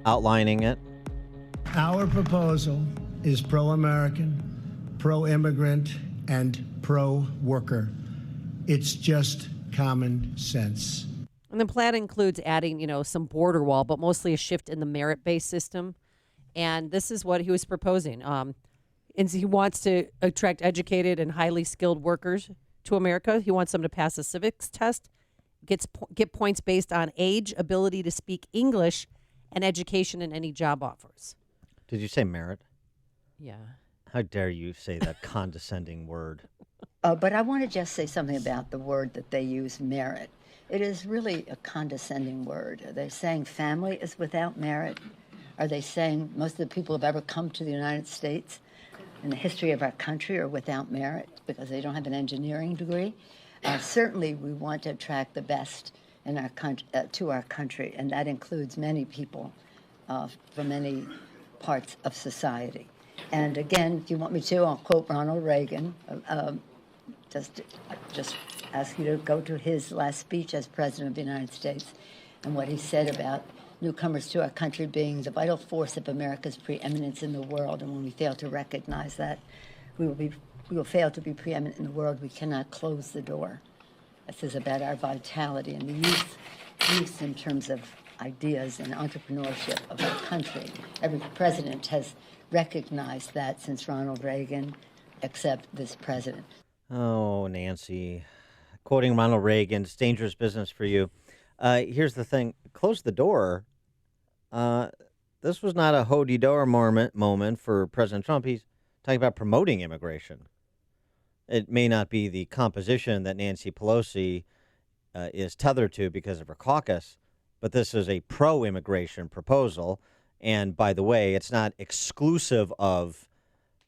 outlining it. Our proposal is pro-American, pro-immigrant, and pro-worker. It's just common sense. And the plan includes adding, some border wall, but mostly a shift in the merit-based system. And this is what he was proposing. And he wants to attract educated and highly skilled workers to America. He wants them to pass a civics test, get points based on age, ability to speak English, and education in any job offers. Did you say merit? Yeah. How dare you say that condescending word? But I want to just say something about the word that they use, merit. It is really a condescending word. Are they saying family is without merit? Are they saying most of the people who have ever come to the United States in the history of our country are without merit because they don't have an engineering degree? Certainly, we want to attract the best in our to our country, and that includes many people from many parts of society. And again, if you want me to, I'll quote Ronald Reagan. Just ask you to go to his last speech as President of the United States and what he said about newcomers to our country being the vital force of America's preeminence in the world. And when we fail to recognize that, we will fail to be preeminent in the world. We cannot close the door. This is about our vitality and the youth in terms of ideas and entrepreneurship of our country. Every president has recognized that since Ronald Reagan, except this president. Oh, Nancy. Quoting Ronald Reagan, it's dangerous business for you. Here's the thing. Close the door. This was not a ho-de-door moment for President Trump. He's talking about promoting immigration. It may not be the composition that Nancy Pelosi is tethered to because of her caucus, but this is a pro-immigration proposal. And by the way, it's not exclusive of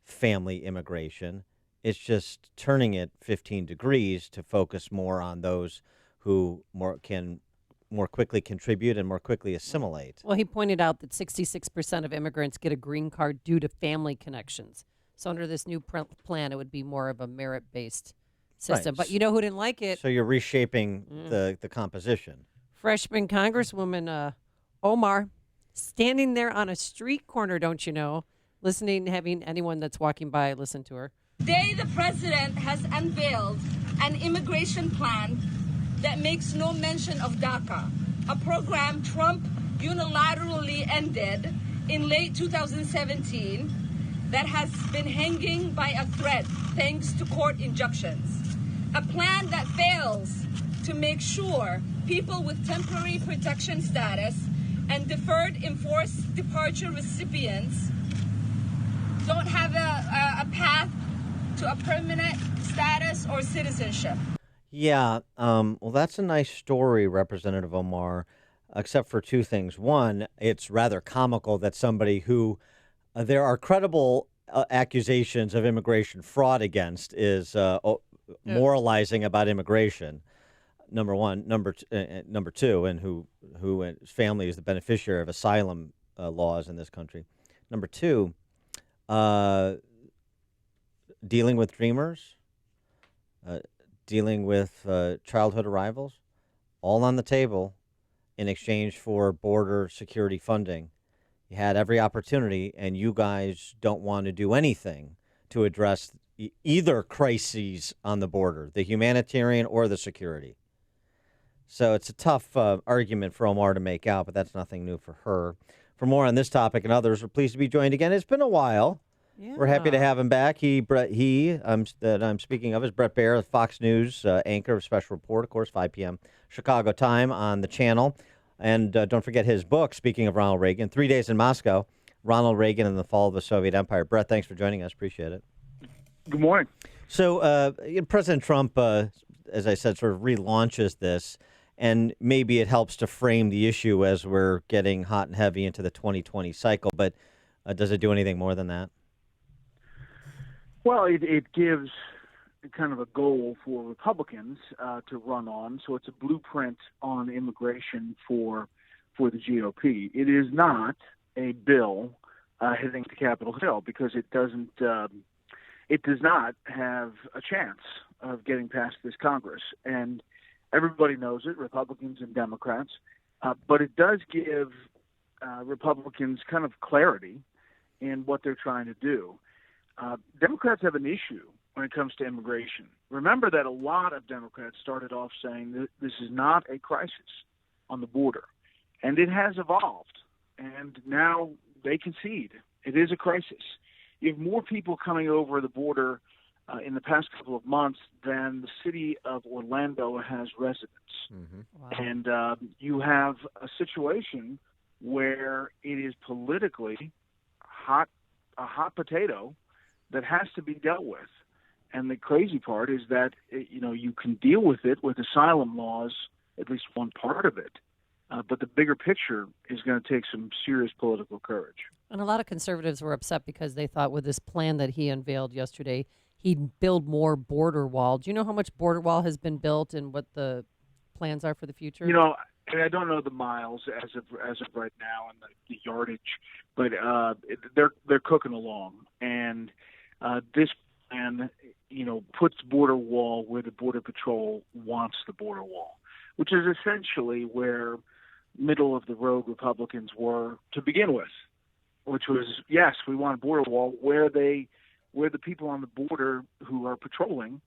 family immigration. It's just turning it 15 degrees to focus more on those who can more quickly contribute and more quickly assimilate. Well, he pointed out that 66% of immigrants get a green card due to family connections. So under this new plan, it would be more of a merit-based system. Right. But you know who didn't like it? So you're reshaping the composition. Freshman Congresswoman Omar, standing there on a street corner, don't you know, listening, having anyone that's walking by listen to her. Today, the president has unveiled an immigration plan that makes no mention of DACA, a program Trump unilaterally ended in late 2017 that has been hanging by a thread thanks to court injunctions. A plan that fails to make sure people with temporary protection status and deferred enforced departure recipients don't have a path to a permanent status or citizenship. Yeah, well, that's a nice story, Representative Omar, except for two things. One, it's rather comical that somebody who there are credible accusations of immigration fraud against is moralizing about immigration. Number one, number two, and who his family is the beneficiary of asylum laws in this country. Number two, dealing with dreamers, dealing with childhood arrivals, all on the table in exchange for border security funding. You had every opportunity, and you guys don't want to do anything to address either crises on the border, the humanitarian or the security. So it's a tough argument for Omar to make out, but that's nothing new for her. For more on this topic and others, we're pleased to be joined again. It's been a while. Yeah. We're happy to have him back. That I'm speaking of is Bret Baier, Fox News anchor of Special Report, of course, 5 p.m. Chicago time on the channel. And don't forget his book, speaking of Ronald Reagan, 3 Days in Moscow, Ronald Reagan and the Fall of the Soviet Empire. Bret, thanks for joining us. Appreciate it. Good morning. So President Trump, as I said, sort of relaunches this, and maybe it helps to frame the issue as we're getting hot and heavy into the 2020 cycle. But does it do anything more than that? Well, it gives kind of a goal for Republicans to run on. So it's a blueprint on immigration for the GOP. It is not a bill hitting the Capitol Hill, because it does not have a chance of getting past this Congress. And everybody knows it, Republicans and Democrats, but it does give Republicans kind of clarity in what they're trying to do. Democrats have an issue when it comes to immigration. Remember that a lot of Democrats started off saying that this is not a crisis on the border, and it has evolved, and now they concede it is a crisis. You have more people coming over the border in the past couple of months than the city of Orlando has residents. Wow. And you have a situation where it is politically a hot potato that has to be dealt with. And the crazy part is that, you can deal with it with asylum laws, at least one part of it. But the bigger picture is going to take some serious political courage. And a lot of conservatives were upset because they thought with this plan that he unveiled yesterday, he'd build more border wall. Do you know how much border wall has been built and what the plans are for the future? And I don't know the miles as of right now and the yardage, but they're cooking along. And this plan, puts border wall where the Border Patrol wants the border wall, which is essentially where middle-of-the-road Republicans were to begin with, which was, yes, we want a border wall where the people on the border who are patrolling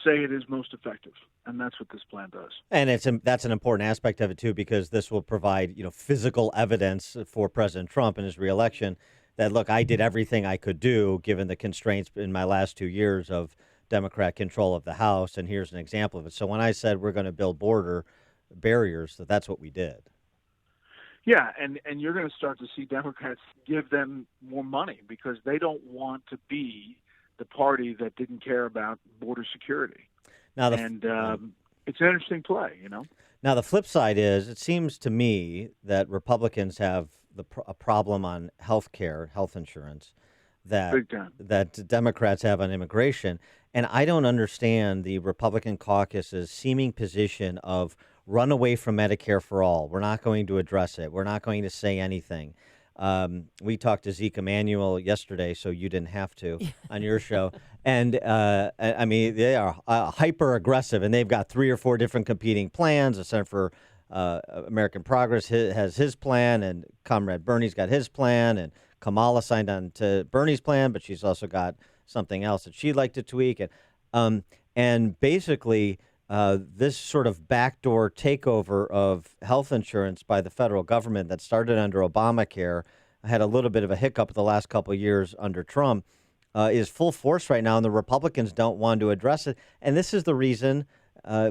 say it is most effective, and that's what this plan does. And that's an important aspect of it, too, because this will provide physical evidence for President Trump in his reelection that, look, I did everything I could do given the constraints in my last 2 years of Democrat control of the House, and here's an example of it. So when I said we're going to build border barriers, that's what we did. Yeah, and you're going to start to see Democrats give them more money because they don't want to be the party that didn't care about border security. Now, it's an interesting play, Now, the flip side is it seems to me that Republicans have a problem on health care, health insurance, that Democrats have on immigration. And I don't understand the Republican caucus's seeming position of run away from Medicare for all. We're not going to address it. We're not going to say anything. We talked to Zeke Emanuel yesterday, so you didn't have to on your show. And, I mean, they are hyper aggressive, and they've got 3 or 4 different competing plans. The Center for American Progress has his plan, and Comrade Bernie's got his plan, and Kamala signed on to Bernie's plan, but she's also got something else that she'd like to tweak. And basically, this sort of backdoor takeover of health insurance by the federal government that started under Obamacare, had a little bit of a hiccup the last couple of years under Trump, is full force right now, and the Republicans don't want to address it. And this is the reason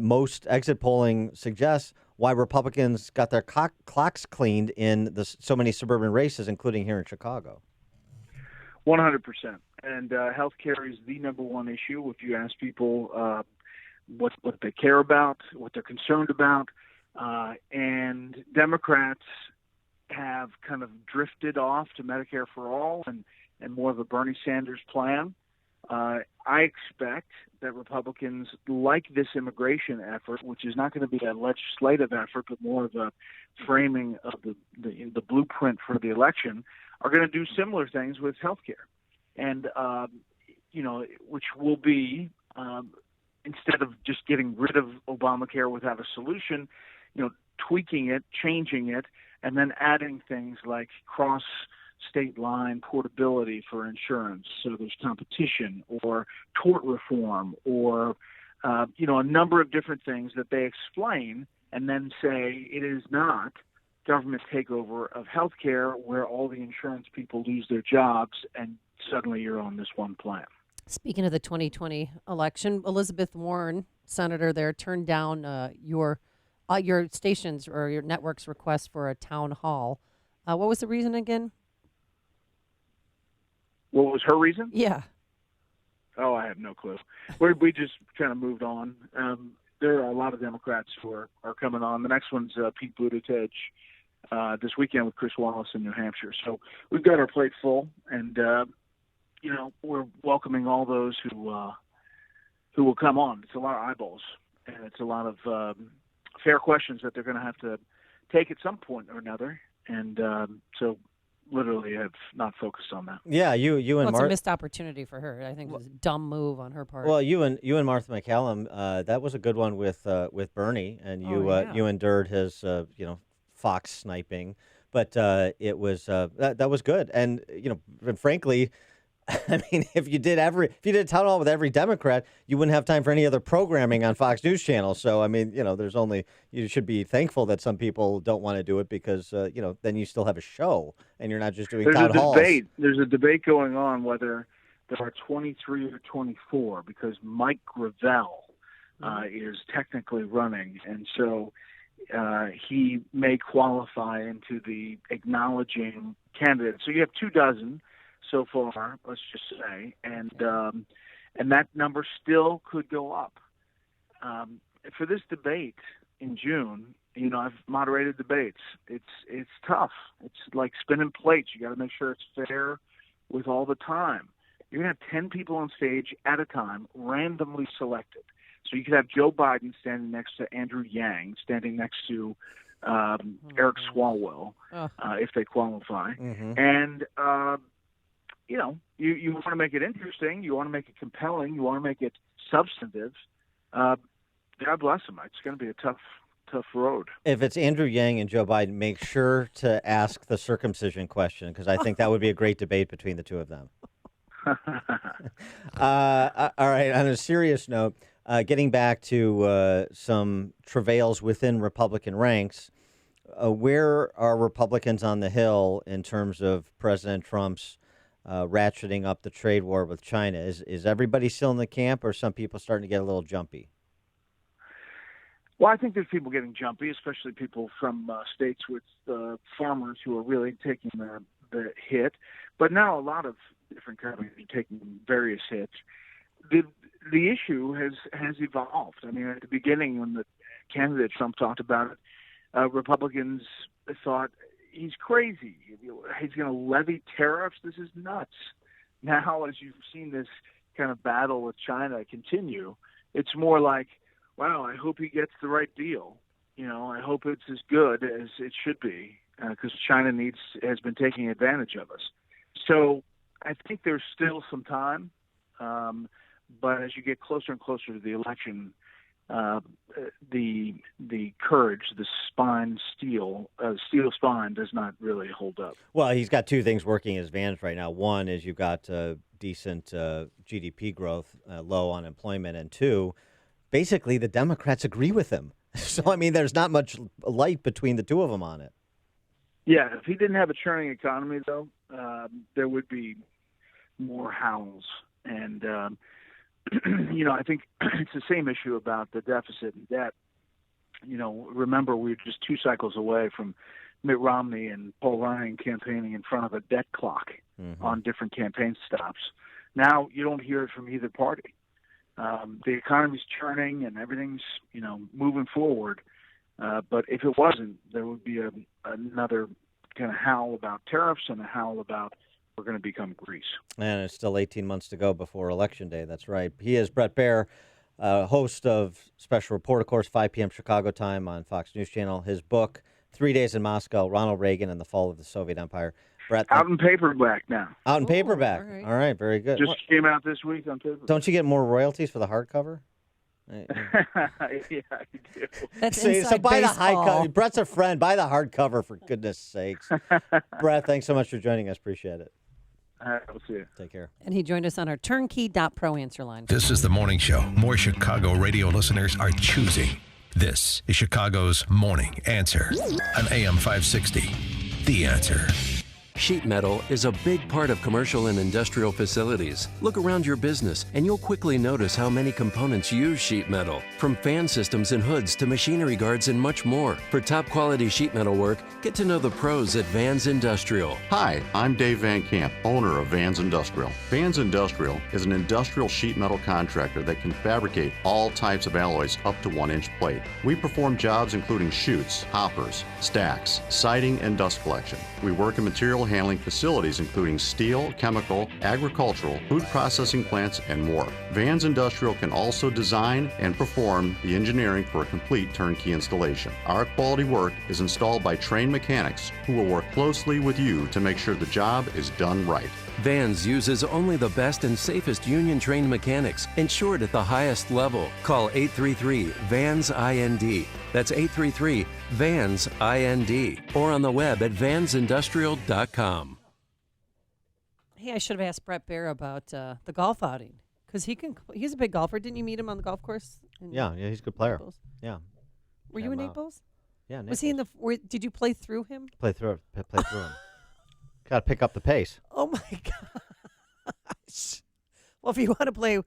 most exit polling suggests why Republicans got their clocks cleaned in so many suburban races, including here in Chicago. 100%. And health care is the number one issue. If you ask people what they care about, what they're concerned about, and Democrats have kind of drifted off to Medicare for all and more of a Bernie Sanders plan. I expect that Republicans like this immigration effort, which is not going to be a legislative effort, but more of a framing of the blueprint for the election, are going to do similar things with health care. And, which will be, instead of just getting rid of Obamacare without a solution, tweaking it, changing it, and then adding things like cross-state line portability for insurance, so there's competition, or tort reform, or, a number of different things that they explain and then say it is not government takeover of health care where all the insurance people lose their jobs and suddenly you're on this one plan. Speaking of the 2020 election, Elizabeth Warren, senator there, turned down your station's or your network's request for a town hall. What was the reason again? What was her reason? Yeah. Oh, I have no clue. We just kind of moved on. There are a lot of Democrats who are coming on. The next one's Pete Buttigieg this weekend with Chris Wallace in New Hampshire. So we've got our plate full, and we're welcoming all those who will come on. It's a lot of eyeballs, and it's a lot of fair questions that they're going to have to take at some point or another. And so literally have not focused on that. Yeah, you and Well, it's a Martha. missed opportunity for her. I think it was a dumb move on her part. Well, you and Martha McCallum, that was a good one with Bernie, and you yeah. you endured his Fox sniping, but it was that was good, and and frankly. I mean, if you did a town hall with every Democrat, you wouldn't have time for any other programming on Fox News Channel. So, I mean, you should be thankful that some people don't want to do it because, then you still have a show and you're not just doing town halls. There's a debate going on whether there are 23 or 24 because Mike Gravel is technically running. And so he may qualify into the acknowledging candidate. So you have 24 so far, let's just say, and that number still could go up. For this debate in June, I've moderated debates. It's tough. It's like spinning plates. You got to make sure it's fair with all the time. You're gonna have 10 people on stage at a time, randomly selected. So you could have Joe Biden standing next to Andrew Yang, standing next to Eric Swalwell, if they qualify, and you want to make it interesting. You want to make it compelling. You want to make it substantive. God bless them. It's going to be a tough road. If it's Andrew Yang and Joe Biden, make sure to ask the circumcision question because I think that would be a great debate between the two of them. All right. On a serious note, getting back to some travails within Republican ranks, where are Republicans on the Hill in terms of President Trump's ratcheting up the trade war with China? Is everybody still in the camp, or are some people starting to get a little jumpy? Well, I think there's people getting jumpy, especially people from states with farmers who are really taking the hit. But now a lot of different companies are taking various hits. The issue has evolved. I mean, at the beginning, when the candidate Trump talked about it, Republicans thought, he's crazy. He's going to levy tariffs. This is nuts. Now, as you've seen this kind of battle with China continue, it's more like, wow, I hope he gets the right deal. I hope it's as good as it should be because China has been taking advantage of us. So I think there's still some time, but as you get closer and closer to the election, the courage, the steel spine does not really hold up. Well, he's got two things working in his advantage right now. One is you've got decent GDP growth, low unemployment, and two, basically the Democrats agree with him. So, I mean, there's not much light between the two of them on it. Yeah, if he didn't have a churning economy, though, there would be more howls. And I think it's the same issue about the deficit and debt. Remember, we were just 2 cycles away from Mitt Romney and Paul Ryan campaigning in front of a debt clock on different campaign stops. Now you don't hear it from either party. The economy's churning and everything's, moving forward. But if it wasn't, there would be another kind of howl about tariffs and a howl about we're going to become Greece. And it's still 18 months to go before Election Day. That's right. He is Bret Baier, host of Special Report, of course, 5 p.m. Chicago time on Fox News Channel. His book, 3 Days in Moscow, Ronald Reagan and the Fall of the Soviet Empire. Bret, out in paperback now. Out in paperback. All right, very good. Just came out this week on paperback. Don't you get more royalties for the hardcover? Yeah, I do. That's so buy baseball. the high cover. Brett's a friend. Buy the hardcover for goodness sakes. Bret, thanks so much for joining us. Appreciate it. I'll see you. Take care. And he joined us on our turnkey.pro answer line. This is the morning show more Chicago radio listeners are choosing. This is Chicago's Morning Answer on AM 560. The Answer. Sheet metal is a big part of commercial and industrial facilities. Look around your business and you'll quickly notice how many components use sheet metal. From fan systems and hoods to machinery guards and much more. For top quality sheet metal work, get to know the pros at Vans Industrial. Hi, I'm Dave Van Camp, owner of Vans Industrial. Vans Industrial is an industrial sheet metal contractor that can fabricate all types of alloys up to 1-inch plate. We perform jobs including chutes, hoppers, stacks, siding, and dust collection. We work in material handling facilities including steel, chemical, agricultural, food processing plants, and more. Vans Industrial can also design and perform the engineering for a complete turnkey installation. Our quality work is installed by trained mechanics who will work closely with you to make sure the job is done right. Vans uses only the best and safest union-trained mechanics, insured at the highest level. Call 833-VANS-IND. That's 833-VANS-IND. Or on the web at vansindustrial.com. Hey, I should have asked Brett Baer about the golf outing, because he's a big golfer. Didn't you meet him on the golf course? Yeah, he's a good player. Naples? Yeah. Were you in Naples? Yeah, Naples. Was he in the? Did you play through him? Play through him. Got to pick up the pace. Oh my gosh! Well, if you want to play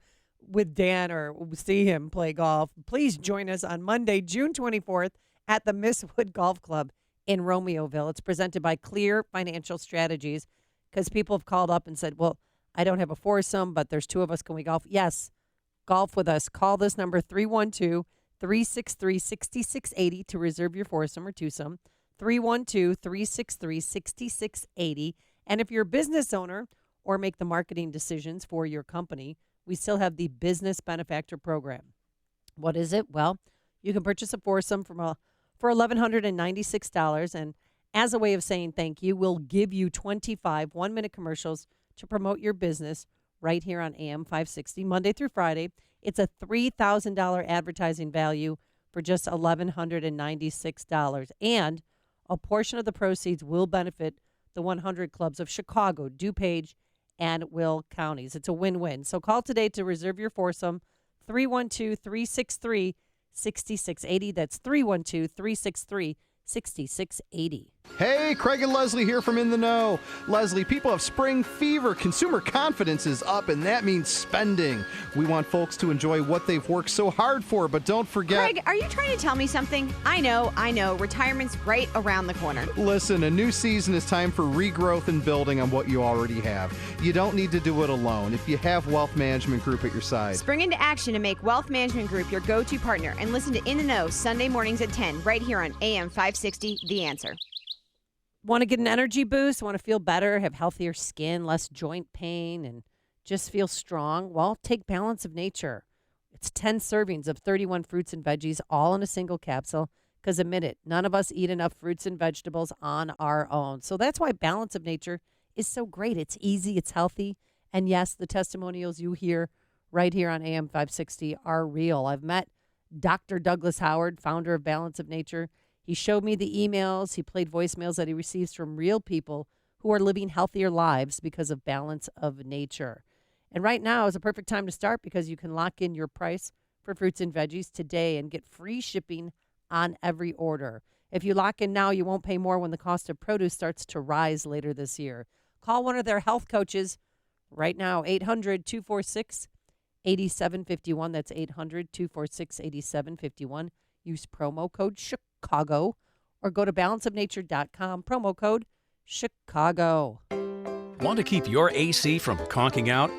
with Dan or see him play golf, please join us on Monday, June 24th at the Mistwood Golf Club in Romeoville. It's presented by Clear Financial Strategies, because people have called up and said, well, I don't have a foursome, but there's two of us. Can we golf? Yes. Golf with us. Call this number, 312-363-6680 to reserve your foursome or twosome. 312-363-6680. And if you're a business owner or make the marketing decisions for your company, we still have the Business Benefactor Program. What is it? Well, you can purchase a foursome for $1,196. And as a way of saying thank you, we'll give you 25 one-minute commercials to promote your business right here on AM 560, Monday through Friday. It's a $3,000 advertising value for just $1,196. And a portion of the proceeds will benefit the 100 clubs of Chicago, DuPage, and Will counties. It's a win-win. So call today to reserve your foursome, 312-363-6680. That's 312-363-6680. Hey, Craig and Leslie here from In the Know. Leslie, people have spring fever. Consumer confidence is up, and that means spending. We want folks to enjoy what they've worked so hard for, but don't forget... Craig, are you trying to tell me something? I know. Retirement's right around the corner. Listen, a new season is time for regrowth and building on what you already have. You don't need to do it alone if you have Wealth Management Group at your side. Spring into action and make Wealth Management Group your go-to partner. And listen to In the Know Sunday mornings at 10 right here on AM 560, The Answer. Want to get an energy boost, want to feel better, have healthier skin, less joint pain, and just feel strong? Well, take Balance of Nature. It's 10 servings of 31 fruits and veggies, all in a single capsule, because admit it, none of us eat enough fruits and vegetables on our own. So that's why Balance of Nature is so great. It's easy, it's healthy, and yes, the testimonials you hear right here on AM 560 are real. I've met Dr. Douglas Howard, founder of Balance of Nature. He showed me the emails. He played voicemails that he receives from real people who are living healthier lives because of Balance of Nature. And right now is a perfect time to start, because you can lock in your price for fruits and veggies today and get free shipping on every order. If you lock in now, you won't pay more when the cost of produce starts to rise later this year. Call one of their health coaches right now, 800-246-8751. That's 800-246-8751. Use promo code Chicago or go to balanceofnature.com. Promo code Chicago. Want to keep your AC from conking out?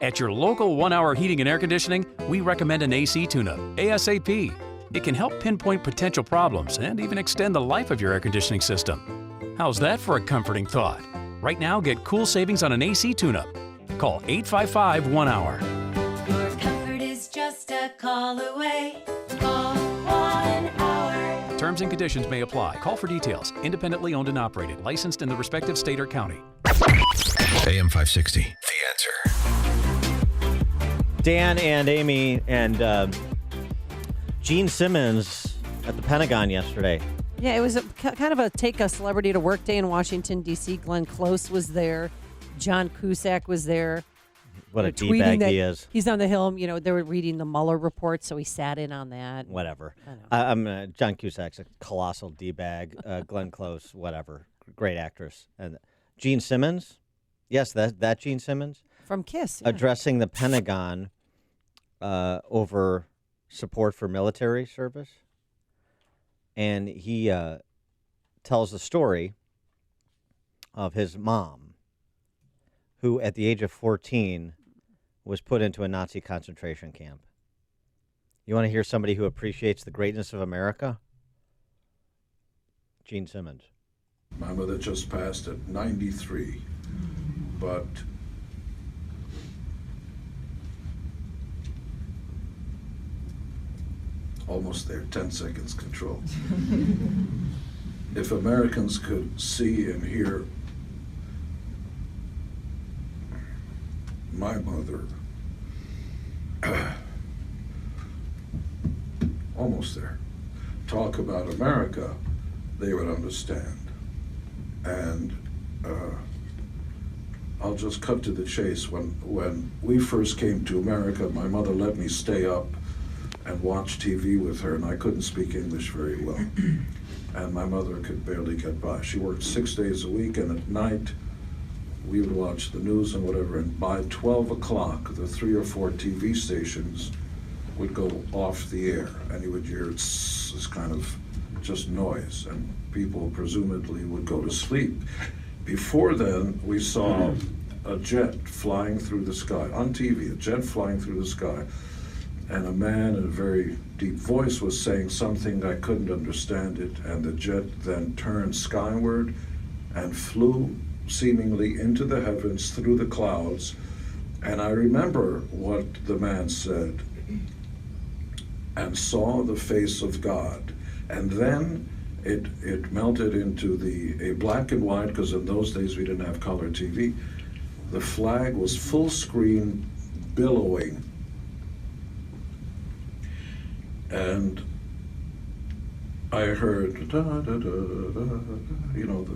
At your local 1 Hour Heating and Air Conditioning, we recommend an AC tune-up, ASAP. It can help pinpoint potential problems and even extend the life of your air conditioning system. How's that for a comforting thought? Right now, get cool savings on an AC tune-up. Call 855-1-HOUR. Your comfort is just a call away. Call 1 Hour. Terms and conditions may apply. Call for details. Independently owned and operated. Licensed in the respective state or county. AM 560, The Answer. Dan and Amy and Gene Simmons at the Pentagon yesterday. Yeah, it was kind of a take a celebrity to work day in Washington, D.C. Glenn Close was there. John Cusack was there. What a D-bag he is. He's on the Hill. You know, they were reading the Mueller report, so he sat in on that. Whatever. John Cusack's a colossal D-bag. Glenn Close, whatever. Great actress. And Gene Simmons. Yes, that Gene Simmons. From KISS. Yeah. Addressing the Pentagon over support for military service. And he tells the story of his mom, who at the age of 14 was put into a Nazi concentration camp. You want to hear somebody who appreciates the greatness of America? Gene Simmons. My mother just passed at 93, but almost there, 10 seconds control. If Americans could see and hear my mother, almost there, talk about America, they would understand. And I'll just cut to the chase. When we first came to America, my mother let me stay up and watch TV with her, and I couldn't speak English very well. And my mother could barely get by. She worked 6 days a week, and at night we would watch the news and whatever, and by 12 o'clock, the 3 or 4 TV stations would go off the air, and you would hear this kind of just noise, and people presumably would go to sleep. Before then, we saw a jet flying through the sky, on TV, a jet flying through the sky, and a man in a very deep voice was saying something I couldn't understand it, and the jet then turned skyward and flew seemingly into the heavens through the clouds. And I remember what the man said, and saw the face of God. And then it melted into a black and white, because in those days we didn't have color TV. The flag was full screen, billowing. And I heard, da, da, da, da, da, you know,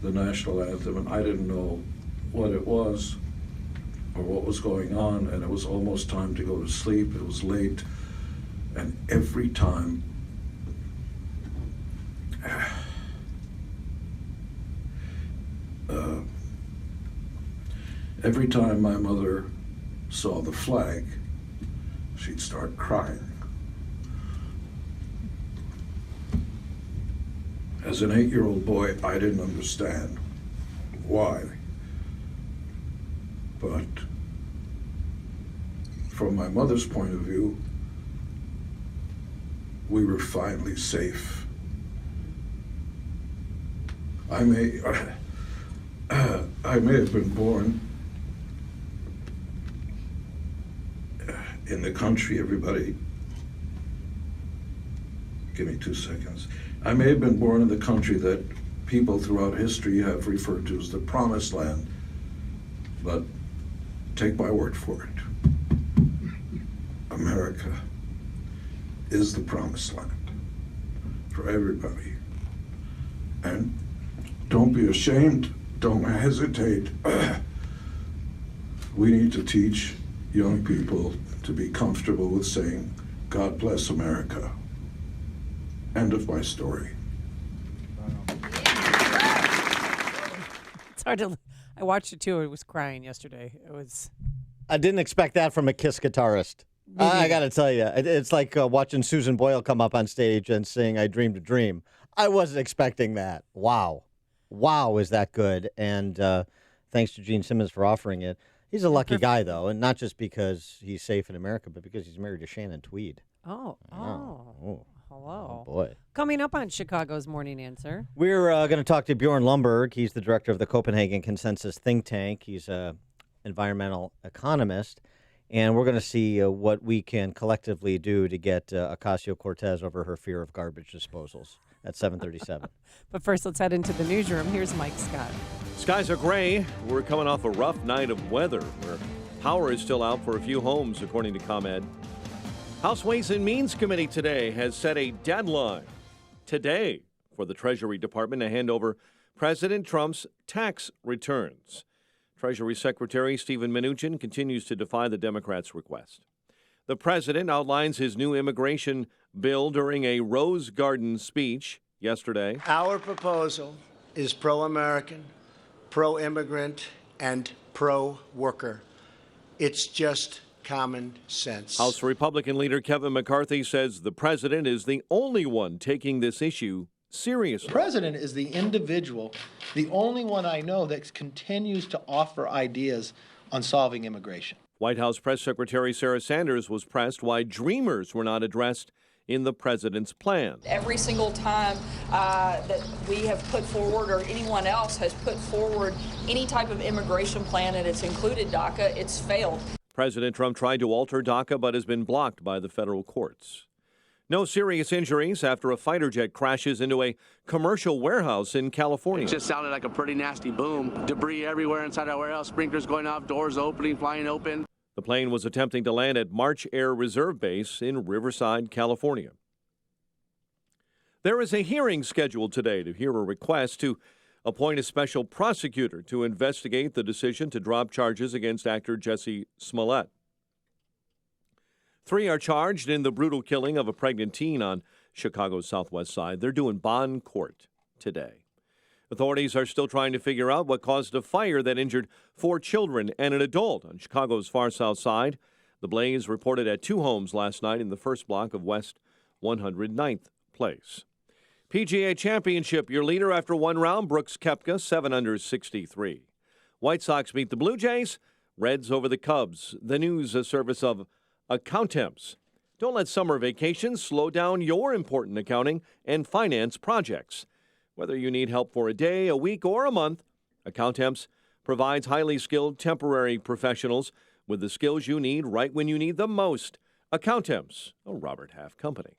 the national anthem, and I didn't know what it was or what was going on, and it was almost time to go to sleep. It was late, and every time my mother saw the flag, she'd start crying. As an 8-year-old boy, I didn't understand why. But from my mother's point of view, we were finally safe. I may have been born in the country, everybody. Give me 2 seconds. I may have been born in the country that people throughout history have referred to as the Promised Land, but take my word for it. America is the Promised Land for everybody. And don't be ashamed, don't hesitate. We need to teach young people to be comfortable with saying, God bless America. End of my story. It's hard to. I watched it too. I was crying yesterday. It was. I didn't expect that from a Kiss guitarist. I got to tell you, it's like watching Susan Boyle come up on stage and sing "I Dreamed a Dream." I wasn't expecting that. Wow, is that good? And thanks to Gene Simmons for offering it. He's a lucky guy, though, and not just because he's safe in America, but because he's married to Shannon Tweed. Oh. Hello. Oh, boy. Coming up on Chicago's Morning Answer. We're going to talk to Bjorn Lomborg. He's the director of the Copenhagen Consensus think tank. He's an environmental economist. And we're going to see what we can collectively do to get Ocasio-Cortez over her fear of garbage disposals at 7:37. But first, let's head into the newsroom. Here's Mike Scott. Skies are gray. We're coming off a rough night of weather where power is still out for a few homes, according to ComEd. House Ways and Means Committee today has set a deadline today for the Treasury Department to hand over President Trump's tax returns. Treasury Secretary Steven Mnuchin continues to defy the Democrats' request. The president outlines his new immigration bill during a Rose Garden speech yesterday. Our proposal is pro-American, pro-immigrant, and pro-worker. It's just common sense. House Republican leader Kevin McCarthy says the president is the only one taking this issue seriously. The president is the individual, the only one I know that continues to offer ideas on solving immigration. White House Press Secretary Sarah Sanders was pressed why Dreamers were not addressed in the president's plan. Every single time that we have put forward, or anyone else has put forward, any type of immigration plan and it's included DACA, it's failed. President Trump tried to alter DACA but has been blocked by the federal courts. No serious injuries after a fighter jet crashes into a commercial warehouse in California. It just sounded like a pretty nasty boom. Debris everywhere inside our warehouse, sprinklers going off, doors opening, flying open. The plane was attempting to land at March Air Reserve Base in Riverside, California. There is a hearing scheduled today to hear a request to appoint a special prosecutor to investigate the decision to drop charges against actor Jussie Smollett. 3 are charged in the brutal killing of a pregnant teen on Chicago's southwest side. They're due in bond court today. Authorities are still trying to figure out what caused a fire that injured 4 children and an adult on Chicago's far south side. The blaze reported at 2 homes last night in the first block of West 109th Place. PGA Championship, your leader after 1 round, Brooks Koepka, 7 under 63. White Sox beat the Blue Jays, Reds over the Cubs. The news, a service of Accountemps. Don't let summer vacations slow down your important accounting and finance projects. Whether you need help for a day, a week, or a month, Accountemps provides highly skilled temporary professionals with the skills you need right when you need them most. Accountemps, a Robert Half company.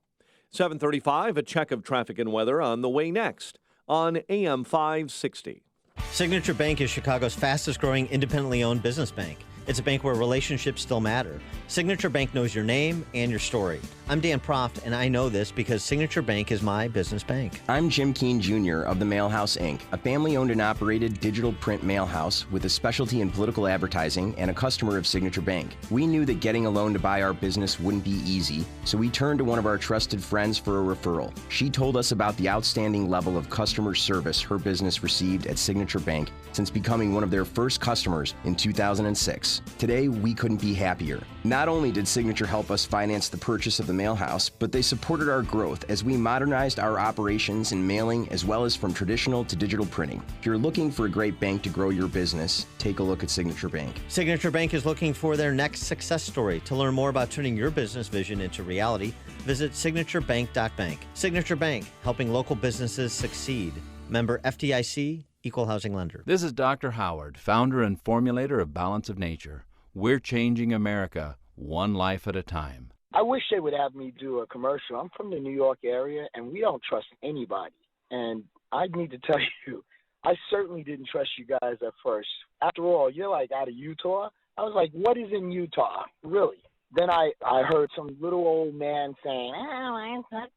7:35, a check of traffic and weather on the way next on AM 560. Signature Bank is Chicago's fastest growing independently owned business bank. It's a bank where relationships still matter. Signature Bank knows your name and your story. I'm Dan Proft, and I know this because Signature Bank is my business bank. I'm Jim Keene Jr. of the Mail House, Inc., a family-owned and operated digital print mail house with a specialty in political advertising and a customer of Signature Bank. We knew that getting a loan to buy our business wouldn't be easy, so we turned to one of our trusted friends for a referral. She told us about the outstanding level of customer service her business received at Signature Bank since becoming one of their first customers in 2006. Today, we couldn't be happier. Not only did Signature help us finance the purchase of the mail house, but they supported our growth as we modernized our operations in mailing as well as from traditional to digital printing. If you're looking for a great bank to grow your business, take a look at Signature Bank. Signature Bank is looking for their next success story. To learn more about turning your business vision into reality, visit signaturebank.bank. Signature Bank, helping local businesses succeed. Member FDIC, Equal Housing Lender. This is Dr. Howard, founder and formulator of Balance of Nature. We're changing America one life at a time. I wish they would have me do a commercial. I'm from the New York area, and we don't trust anybody. And I need to tell you, I certainly didn't trust you guys at first. After all, you're like out of Utah. I was like, what is in Utah? Really? Then I heard some little old man saying, oh, it's not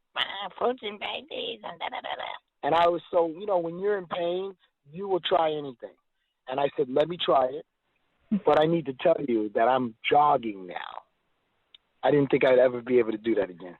fruits and veggies and da-da-da-da. And I was so, when you're in pain, you will try anything. And I said, let me try it. But I need to tell you that I'm jogging now. I didn't think I'd ever be able to do that again.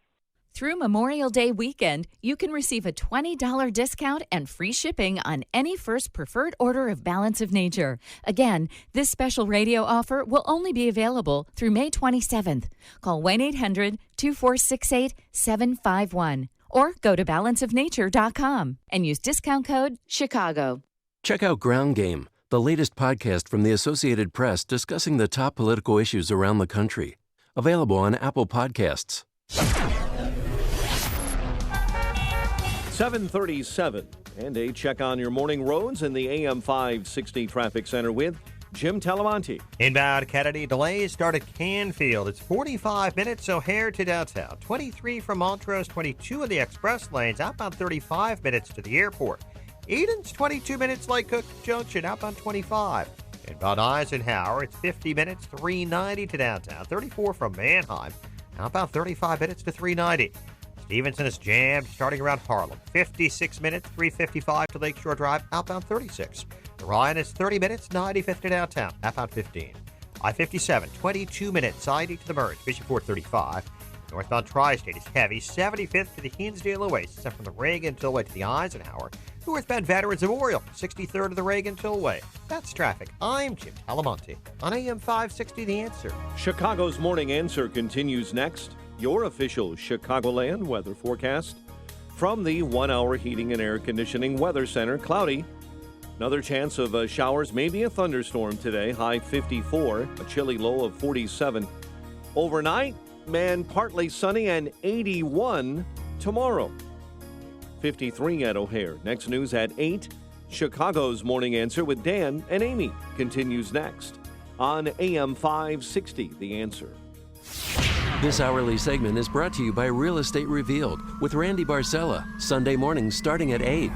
Through Memorial Day weekend, you can receive a $20 discount and free shipping on any first preferred order of Balance of Nature. Again, this special radio offer will only be available through May 27th. Call 1-800-2468-751 or go to balanceofnature.com and use discount code CHICAGO. Check out Ground Game, the latest podcast from the Associated Press discussing the top political issues around the country. Available on Apple Podcasts. 7:37, and a check on your morning roads in the AM 560 Traffic Center with Jim Talamonte. Inbound Kennedy, delays start at Canfield. It's 45 minutes O'Hare to downtown. 23 from Montrose, 22 in the express lanes. Outbound 35 minutes to the airport. Eden's 22 minutes Lake Cook Junction. Outbound 25. Inbound Eisenhower, it's 50 minutes, 390 to downtown. 34 from Manheim. Outbound 35 minutes to 390. Stevenson is jammed starting around Harlem. 56 minutes, 355 to Lakeshore Drive. Outbound 36. Ryan is 30 minutes, 95th to downtown. Outbound 15. I-57, 22 minutes, I-80 to the merge. Bishoport 35. Northbound Tri-State is heavy. 75th to the Hinsdale Oasis, except from the Reagan Tollway to the Eisenhower. Northbound Veterans Memorial, 63rd to the Reagan Tollway. That's traffic. I'm Jim Talamonte on AM 560 The Answer. Chicago's Morning Answer continues next. Your official Chicagoland weather forecast from the 1 Hour Heating and Air Conditioning Weather Center. Cloudy. Another chance of showers, maybe a thunderstorm today. High 54, a chilly low of 47. Overnight, Man, partly sunny and 81 tomorrow. 53 at O'Hare. Next news at 8. Chicago's Morning Answer with Dan and Amy continues next on AM 560, The Answer. This hourly segment is brought to you by Real Estate Revealed with Randy Barcella, Sunday mornings starting at 8.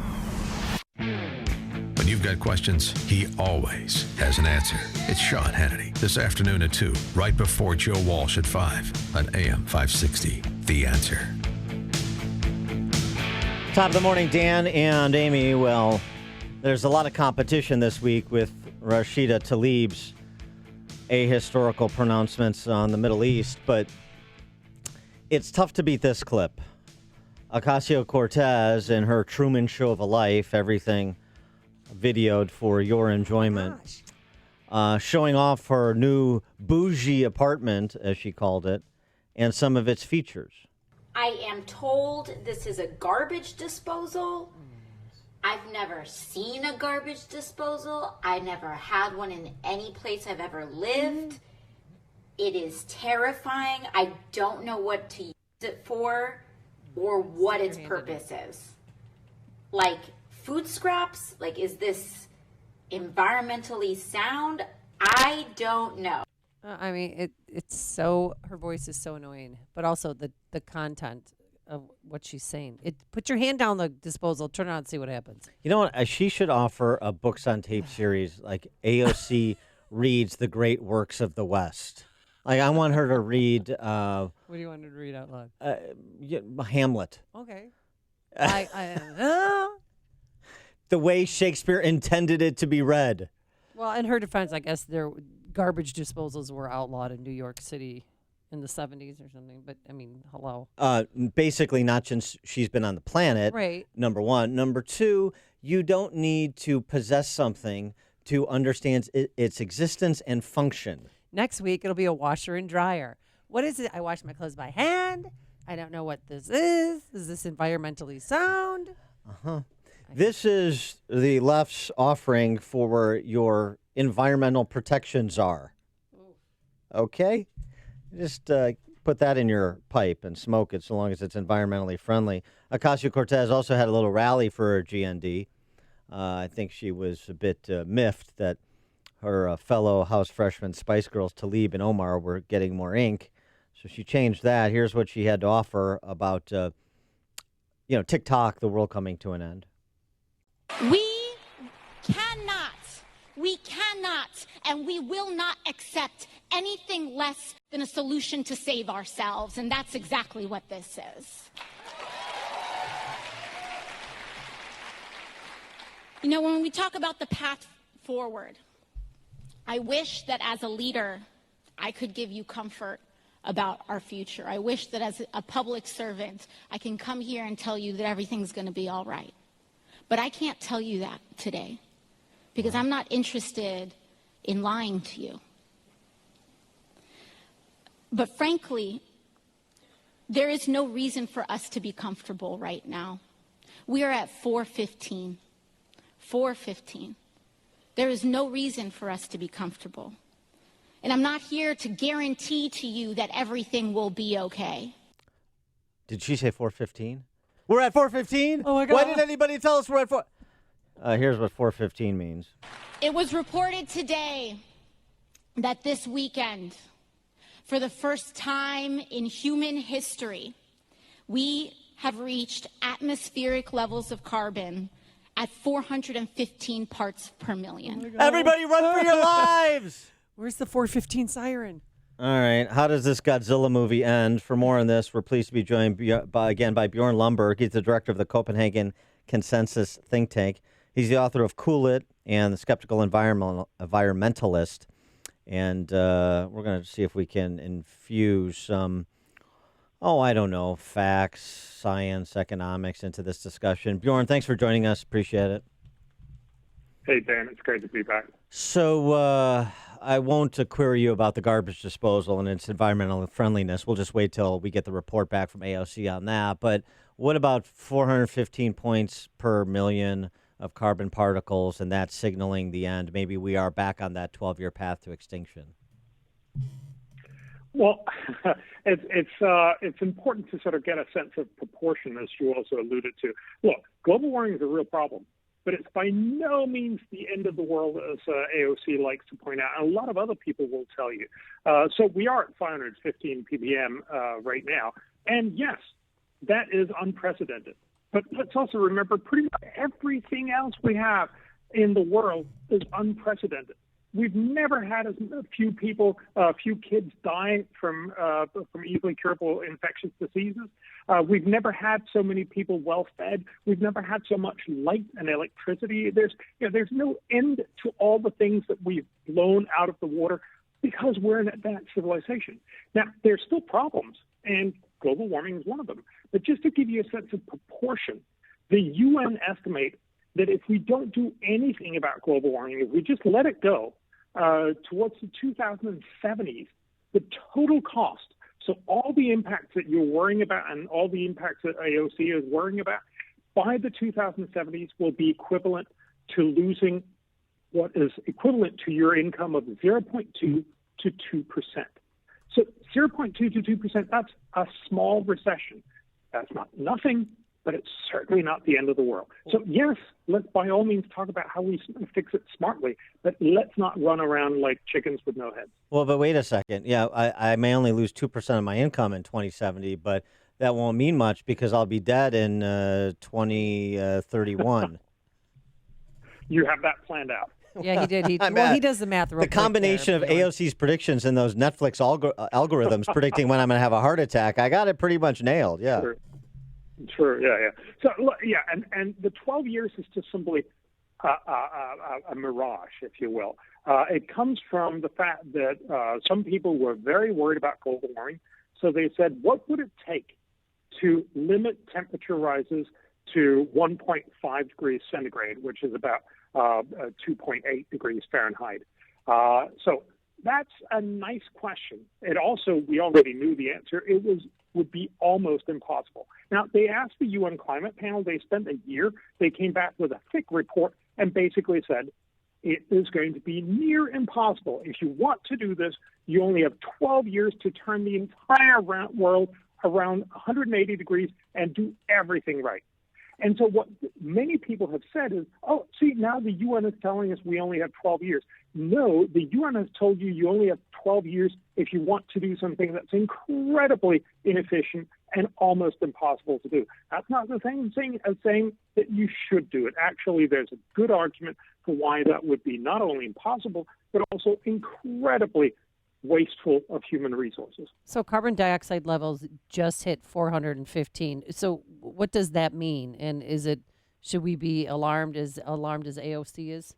When you've got questions, he always has an answer. It's Sean Hannity this afternoon at 2, right before Joe Walsh at 5 on AM 560, The Answer. Top of the morning, Dan and Amy. Well, there's a lot of competition this week with Rashida Tlaib's ahistorical pronouncements on the Middle East, but it's tough to beat this clip. Ocasio-Cortez and her Truman Show of a Life, everything videoed for your enjoyment, showing off her new bougie apartment, as she called it, and some of its features. I am told this is a garbage disposal. I've never seen a garbage disposal. I never had one in any place I've ever lived. It is terrifying. I don't know what to use it for or what its purpose is. Like food scraps? Like, is this environmentally sound? I don't know. I mean, it's so, her voice is so annoying, but also the content of what she's saying. Put your hand down the disposal, turn it on and see what happens. You know what? She should offer a Books on Tape series, like AOC reads the great works of the West. Like, I want her to read... what do you want her to read out loud? Hamlet. Okay. The way Shakespeare intended it to be read. Well, in her defense, I guess their garbage disposals were outlawed in New York City in the 70s or something. But, I mean, hello. Basically, not since she's been on the planet, right. Number one. Number two, you don't need to possess something to understand its existence and function. Next week, it'll be a washer and dryer. What is it? I wash my clothes by hand. I don't know what this is. Is this environmentally sound? Uh-huh. This is the left's offering for your environmental protection czar. Okay? Just put that in your pipe and smoke it so long as it's environmentally friendly. Ocasio-Cortez also had a little rally for her GND. I think she was a bit miffed that her fellow House freshmen Spice Girls Tlaib and Omar were getting more ink. So she changed that. Here's what she had to offer about, TikTok, the world coming to an end. We cannot, and we will not accept anything less than a solution to save ourselves, and that's exactly what this is. You know, when we talk about the path forward, I wish that as a leader, I could give you comfort about our future. I wish that as a public servant, I can come here and tell you that everything's going to be all right. But I can't tell you that today because I'm not interested in lying to you. But frankly, there is no reason for us to be comfortable right now. We are at 4:15. 4:15. There is no reason for us to be comfortable. And I'm not here to guarantee to you that everything will be okay. Did she say 4:15? We're at 4:15? Oh, my God. Why didn't anybody tell us we're at 4? Here's what 4:15 means. It was reported today that this weekend, for the first time in human history, we have reached atmospheric levels of carbon at 415 parts per million. Everybody run for your lives! Where's the 4:15 siren? All right. How does this Godzilla movie end? For more on this, we're pleased to be joined by Bjorn Lomborg. He's the director of the Copenhagen Consensus think tank. He's the author of Cool It and The Skeptical Environmentalist. And we're going to see if we can infuse some, facts, science, economics into this discussion. Bjorn, thanks for joining us. Appreciate it. Hey, Dan. It's great to be back. So I won't query you about the garbage disposal and its environmental friendliness. We'll just wait till we get the report back from AOC on that. But what about 415 points per million of carbon particles and that signaling the end? Maybe we are back on that 12-year path to extinction. Well, it's important to sort of get a sense of proportion, as you also alluded to. Look, global warming is a real problem, but it's by no means the end of the world, as AOC likes to point out, and a lot of other people will tell you. So we are at 515 ppm right now, and yes, that is unprecedented. But let's also remember pretty much everything else we have in the world is unprecedented. We've never had as few kids die from easily curable infectious diseases. We've never had so many people well fed. We've never had so much light and electricity. There's no end to all the things that we've blown out of the water because we're an advanced civilization. Now, there's still problems, and global warming is one of them. But just to give you a sense of proportion, the UN estimate that if we don't do anything about global warming, if we just let it go, towards the 2070s, the total cost, so all the impacts that you're worrying about and all the impacts that AOC is worrying about, by the 2070s will be equivalent to losing what is equivalent to your income of 0.2 to 2%. So 0.2 to 2%, that's a small recession. That's not nothing, but it's certainly not the end of the world. So yes, let's by all means talk about how we fix it smartly, but let's not run around like chickens with no heads. Well, but wait a second. Yeah, I may only lose 2% of my income in 2070, but that won't mean much because I'll be dead in 2031. You have that planned out. Yeah, he did. He does the math real The quick combination there, of AOC's predictions and those Netflix algorithms predicting when I'm going to have a heart attack, I got it pretty much nailed. Yeah. Sure. Yeah. So and the 12 years is just simply a mirage, if you will. It comes from the fact that some people were very worried about global warming, so they said, what would it take to limit temperature rises to 1.5 degrees centigrade, which is about 2.8 degrees Fahrenheit? So that's a nice question. It also, we already knew the answer. It would be almost impossible. Now, they asked the UN Climate Panel. They spent a year. They came back with a thick report and basically said, it is going to be near impossible. If you want to do this, you only have 12 years to turn the entire world around 180 degrees and do everything right. And so what many people have said is, oh, see, now the UN is telling us we only have 12 years. No, the UN has told you only have 12 years if you want to do something that's incredibly inefficient and almost impossible to do. That's not the same thing as saying that you should do it. Actually, there's a good argument for why that would be not only impossible, but also incredibly wasteful of human resources. So carbon dioxide levels just hit 415. So what does that mean? And should we be alarmed as AOC is?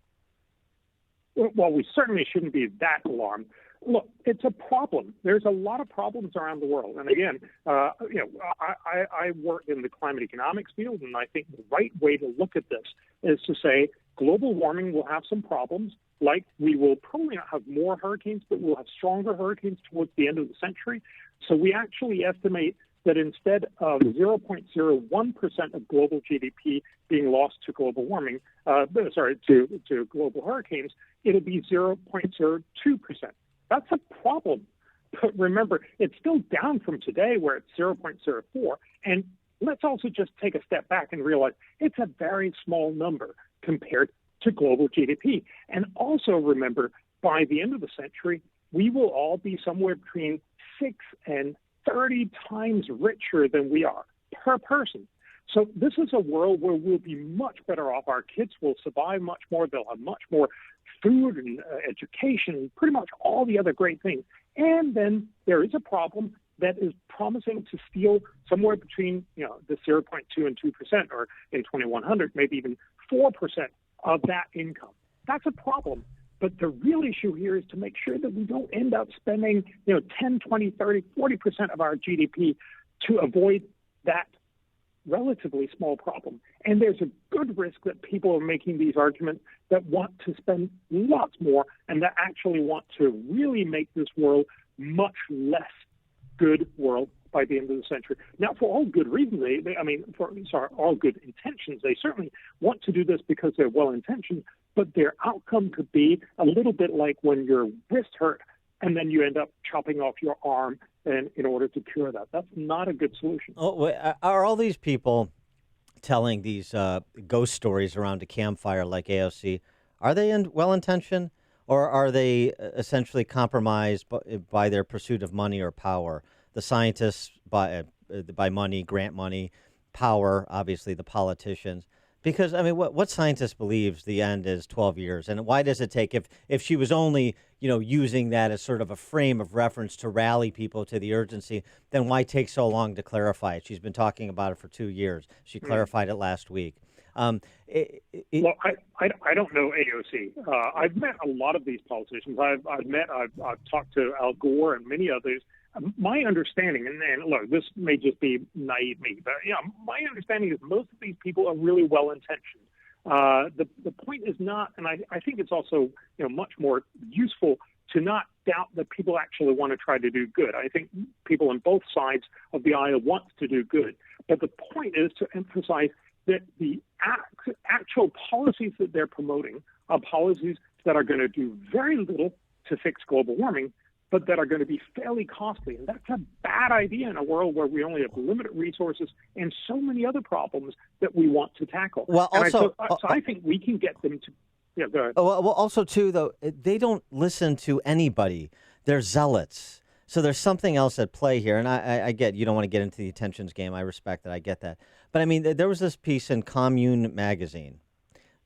Well, we certainly shouldn't be that alarmed. Look, it's a problem. There's a lot of problems around the world. And again, I work in the climate economics field, and I think the right way to look at this is to say global warming will have some problems. Like we will probably not have more hurricanes, but we'll have stronger hurricanes towards the end of the century. So we actually estimate that instead of 0.01% of global GDP being lost to global warming, to global hurricanes, it'll be 0.02%. That's a problem. But remember, it's still down from today where it's 0.04. And let's also just take a step back and realize it's a very small number compared to global GDP. And also remember, by the end of the century, we will all be somewhere between 6 and 30 times richer than we are per person. So this is a world where we'll be much better off. Our kids will survive much more. They'll have much more food and education, pretty much all the other great things. And then there is a problem that is promising to steal somewhere between, the 0.2 and 2%, or in 2100, maybe even 4% of that income. That's a problem. But the real issue here is to make sure that we don't end up spending, 10, 20, 30, 40% of our GDP to avoid that relatively small problem. And there's a good risk that people are making these arguments that want to spend lots more and that actually want to really make this world much less good world by the end of the century. Now, for all good reasons, all good intentions, they certainly want to do this because they're well-intentioned, but their outcome could be a little bit like when your wrist hurt and then you end up chopping off your arm in order to cure that. That's not a good solution. Oh, wait, are all these people telling these ghost stories around a campfire like AOC, are they well-intentioned, or are they essentially compromised by their pursuit of money or power? The scientists by money, grant money, power, obviously the politicians. Because, I mean, what scientist believes the end is 12 years? And why does it take, if she was only, using that as sort of a frame of reference to rally people to the urgency, then why take so long to clarify it? She's been talking about it for 2 years. She clarified it last week. Well, I don't know AOC. I've met a lot of these politicians. I've talked to Al Gore and many others. My understanding, and look, this may just be naive me, but my understanding is most of these people are really well intentioned. The point is not, and I think it's also much more useful to not doubt that people actually want to try to do good. I think people on both sides of the aisle want to do good, but the point is to emphasize that the actual policies that they're promoting are policies that are going to do very little to fix global warming, but that are going to be fairly costly. And that's a bad idea in a world where we only have limited resources and so many other problems that we want to tackle. Well, so I think we can get them to, go ahead. Well, also, too, though, they don't listen to anybody. They're zealots. So there's something else at play here. And I get you don't want to get into the attentions game. I respect that. I get that. But, I mean, there was this piece in Commune magazine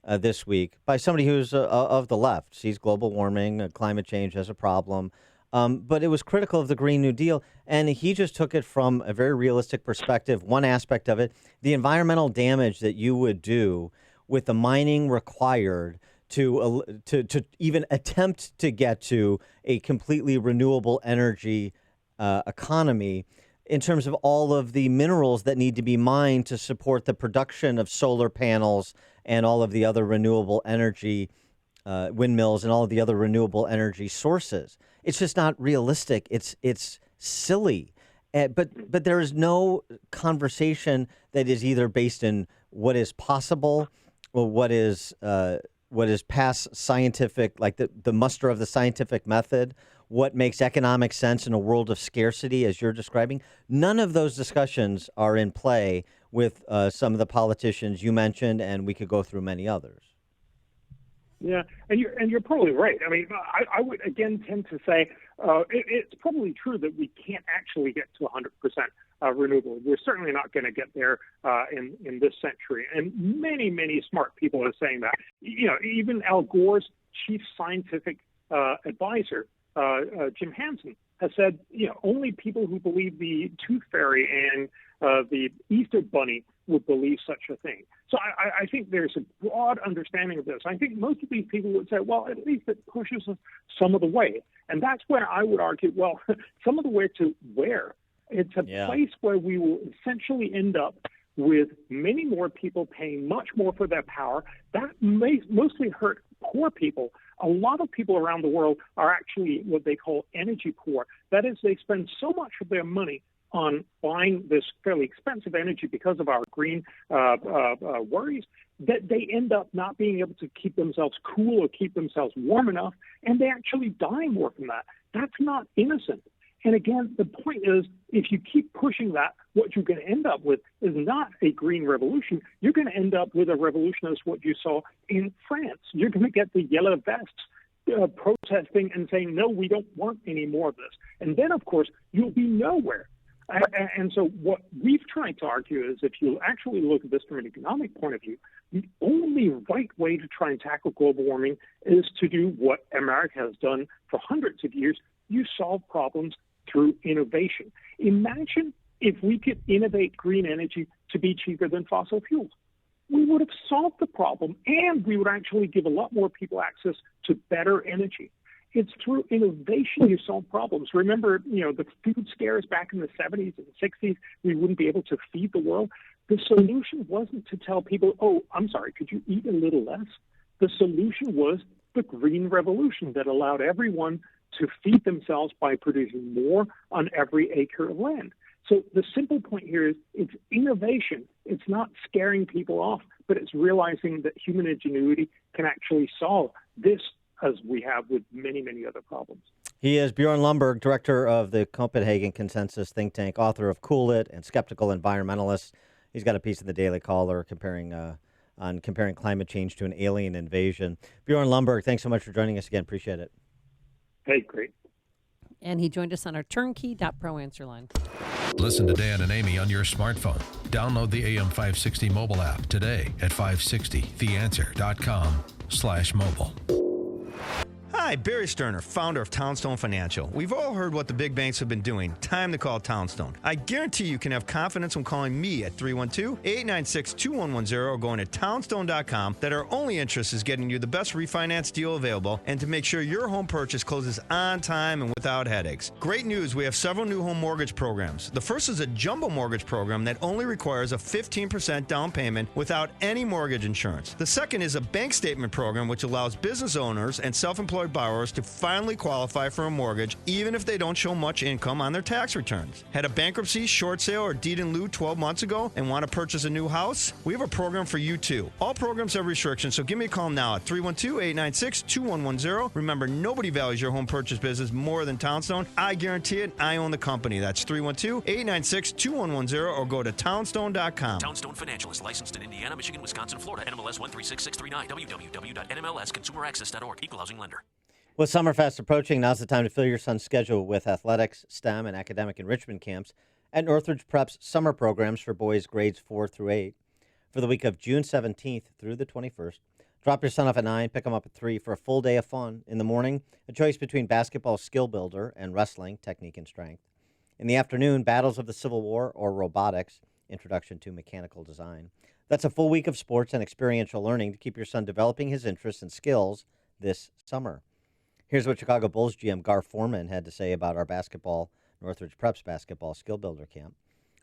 this week by somebody who's of the left, sees global warming, climate change as a problem. But it was critical of the Green New Deal, and he just took it from a very realistic perspective. One aspect of it, the environmental damage that you would do with the mining required to even attempt to get to a completely renewable energy economy, in terms of all of the minerals that need to be mined to support the production of solar panels and all of the other renewable energy windmills and all of the other renewable energy sources. It's just not realistic. It's silly. But there is no conversation that is either based in what is possible or what is past scientific, like the muster of the scientific method, what makes economic sense in a world of scarcity, as you're describing. None of those discussions are in play with some of the politicians you mentioned, and we could go through many others. Yeah, and you're probably right. I mean, I would again tend to say it's probably true that we can't actually get to 100% renewable. We're certainly not going to get there in this century. And many smart people are saying that. Even Al Gore's chief scientific advisor, Jim Hansen, has said, only people who believe the Tooth Fairy and the Easter Bunny would believe such a thing. So I think there's a broad understanding of this. I think most of these people would say, well, at least it pushes us some of the way. And that's where I would argue, well, some of the way to where? It's a place where we will essentially end up with many more people paying much more for their power. That may mostly hurt poor people. A lot of people around the world are actually what they call energy poor. That is, they spend so much of their money on buying this fairly expensive energy because of our green worries that they end up not being able to keep themselves cool or keep themselves warm enough, and they actually die more from that. That's not innocent. And again, the point is, if you keep pushing that, what you're going to end up with is not a green revolution. You're going to end up with a revolution as what you saw in France. You're going to get the yellow vests protesting and saying, no, we don't want any more of this. And then, of course, you'll be nowhere. And so what we've tried to argue is if you actually look at this from an economic point of view, the only right way to try and tackle global warming is to do what America has done for hundreds of years. You solve problems through innovation. Imagine if we could innovate green energy to be cheaper than fossil fuels. We would have solved the problem, and we would actually give a lot more people access to better energy. It's through innovation you solve problems. Remember, the food scares back in the 70s and 60s, we wouldn't be able to feed the world. The solution wasn't to tell people, oh, I'm sorry, could you eat a little less? The solution was the Green Revolution that allowed everyone to feed themselves by producing more on every acre of land. So the simple point here is it's innovation. It's not scaring people off, but it's realizing that human ingenuity can actually solve this as we have with many, many other problems. He is Bjorn Lomborg, director of the Copenhagen Consensus think tank, author of Cool It and Skeptical Environmentalists. He's got a piece in the Daily Caller comparing climate change to an alien invasion. Bjorn Lomborg, thanks so much for joining us again. Appreciate it. Hey, great. And he joined us on our turnkey.pro answer line. Listen to Dan and Amy on your smartphone. Download the AM560 mobile app today at 560theanswer.com/mobile. Hi, Barry Sterner, founder of Townstone Financial. We've all heard what the big banks have been doing. Time to call Townstone. I guarantee you can have confidence when calling me at 312-896-2110 or going to townstone.com that our only interest is getting you the best refinance deal available and to make sure your home purchase closes on time and without headaches. Great news, we have several new home mortgage programs. The first is a jumbo mortgage program that only requires a 15% down payment without any mortgage insurance. The second is a bank statement program which allows business owners and self-employed borrowers to finally qualify for a mortgage even if they don't show much income on their tax returns. Had a bankruptcy, short sale, or deed in lieu 12 months ago and want to purchase a new house? We have a program for you too. All programs have restrictions, so give me a call now at 312-896-2110. Remember, nobody values your home purchase business more than Townstone. I guarantee it. I own the company. That's 312-896-2110 or go to townstone.com. Townstone Financial is licensed in Indiana, Michigan, Wisconsin, Florida. NMLS 136639. www.nmlsconsumeraccess.org. Equal housing lender. With Summerfest approaching, now's the time to fill your son's schedule with athletics, STEM, and academic enrichment camps at Northridge Prep's summer programs for boys grades 4 through 8. For the week of June 17th through the 21st, drop your son off at 9, pick him up at 3 for a full day of fun. In the morning, a choice between basketball skill builder and wrestling, technique and strength. In the afternoon, battles of the Civil War or robotics, introduction to mechanical design. That's a full week of sports and experiential learning to keep your son developing his interests and skills this summer. Here's what Chicago Bulls GM Gar Forman had to say about our Northridge Prep's basketball skill builder camp.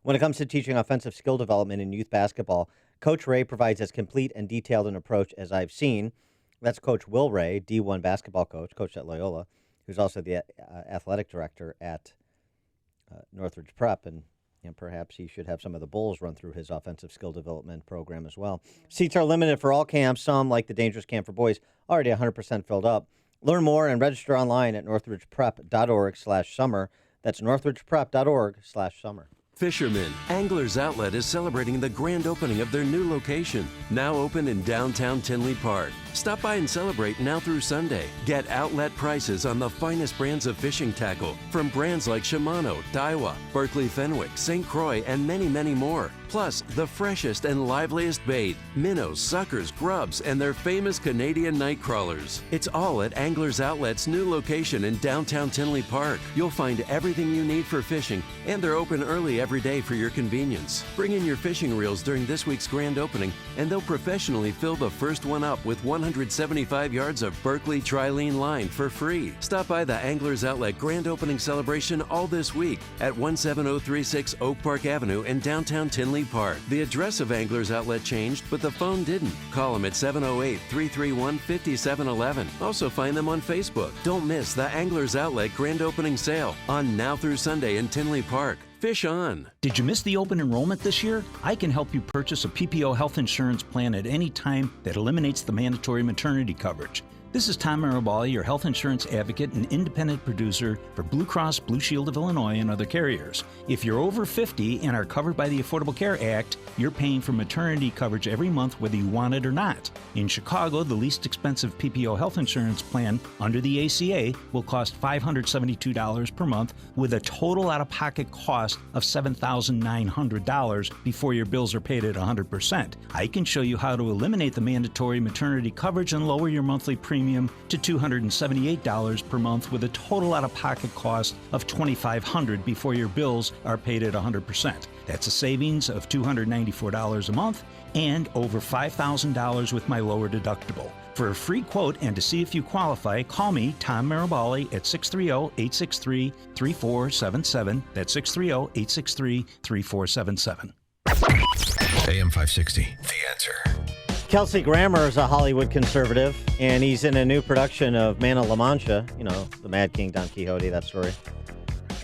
When it comes to teaching offensive skill development in youth basketball, Coach Ray provides as complete and detailed an approach as I've seen. That's Coach Will Ray, D1 basketball coach at Loyola, who's also the athletic director at Northridge Prep, and perhaps he should have some of the Bulls run through his offensive skill development program as well. Seats are limited for all camps. Some, like the Dangerous Camp for Boys, already 100% filled up. Learn more and register online at northridgeprep.org/summer. That's northridgeprep.org/summer. Fishermen, Anglers Outlet is celebrating the grand opening of their new location, now open in downtown Tinley Park. Stop by and celebrate now through Sunday. Get outlet prices on the finest brands of fishing tackle from brands like Shimano, Daiwa, Berkley Fenwick, St. Croix, and many, many more. Plus, the freshest and liveliest bait, minnows, suckers, grubs, and their famous Canadian night crawlers. It's all at Anglers Outlet's new location in downtown Tinley Park. You'll find everything you need for fishing, and they're open early every day for your convenience. Bring in your fishing reels during this week's grand opening, and they'll professionally fill the first one up with 175 yards of Berkley Trilene line for free. Stop by the Anglers Outlet grand opening celebration all this week at 17036 Oak Park Avenue in downtown Tinley Park. The address of Anglers Outlet changed, but the phone didn't. Call them at 708-331-5711. Also find them on Facebook. Don't miss the Anglers Outlet grand opening sale on now through Sunday in Tinley Park. Fish on. Did you miss the open enrollment this year? I can help you purchase a PPO health insurance plan at any time that eliminates the mandatory maternity coverage. This is Tom Marabali, your health insurance advocate and independent producer for Blue Cross Blue Shield of Illinois and other carriers. If you're over 50 and are covered by the Affordable Care Act, you're paying for maternity coverage every month whether you want it or not. In Chicago, the least expensive PPO health insurance plan under the ACA will cost $572 per month with a total out-of-pocket cost of $7,900 before your bills are paid at 100%. I can show you how to eliminate the mandatory maternity coverage and lower your monthly premium to $278 per month with a total out-of-pocket cost of $2,500 before your bills are paid at 100%. That's a savings of $294 a month and over $5,000 with my lower deductible. For a free quote and to see if you qualify, call me, Tom Marabali, at 630-863-3477. That's 630-863-3477. AM 560, The Answer. Kelsey Grammer is a Hollywood conservative, and he's in a new production of Man of La Mancha, the Mad King Don Quixote, that story.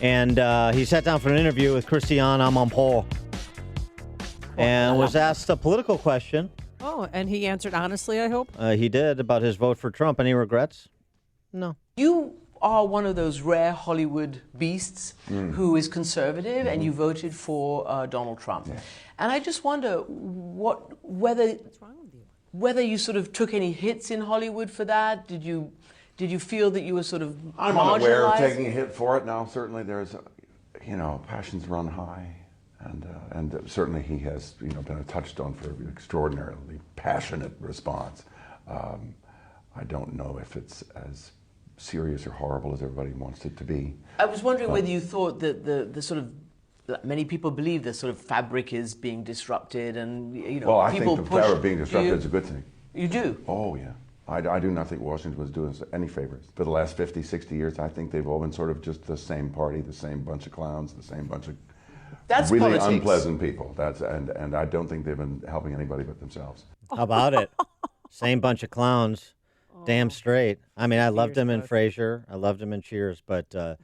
And he sat down for an interview with Christiane Amanpour and was asked a political question. Oh, and he answered honestly, I hope? He did, about his vote for Trump. Any regrets? No. You are one of those rare Hollywood beasts who is conservative, and you voted for Donald Trump. Yeah. And I just wonder whether you sort of took any hits in Hollywood for that. Did you feel that you were sort of I'm marginalized? unaware of taking a hit for it. Now, certainly there's, passions run high, and certainly he has, been a touchstone for an extraordinarily passionate response. I don't know if it's as serious or horrible as everybody wants it to be. I was wondering whether you thought that the sort of, many people believe the sort of fabric is being disrupted, and Well, I people think the push. fabric being disrupted is a good thing. You do? Oh, yeah. I do not think Washington was doing us any favors. For the last 50, 60 years, I think they've all been sort of just the same party, the same bunch of clowns, the same bunch of That's really politics. unpleasant people. And I don't think they've been helping anybody but themselves. How about it? Same bunch of clowns. Damn straight. I mean, I loved him in Frasier. I loved him in Cheers, but The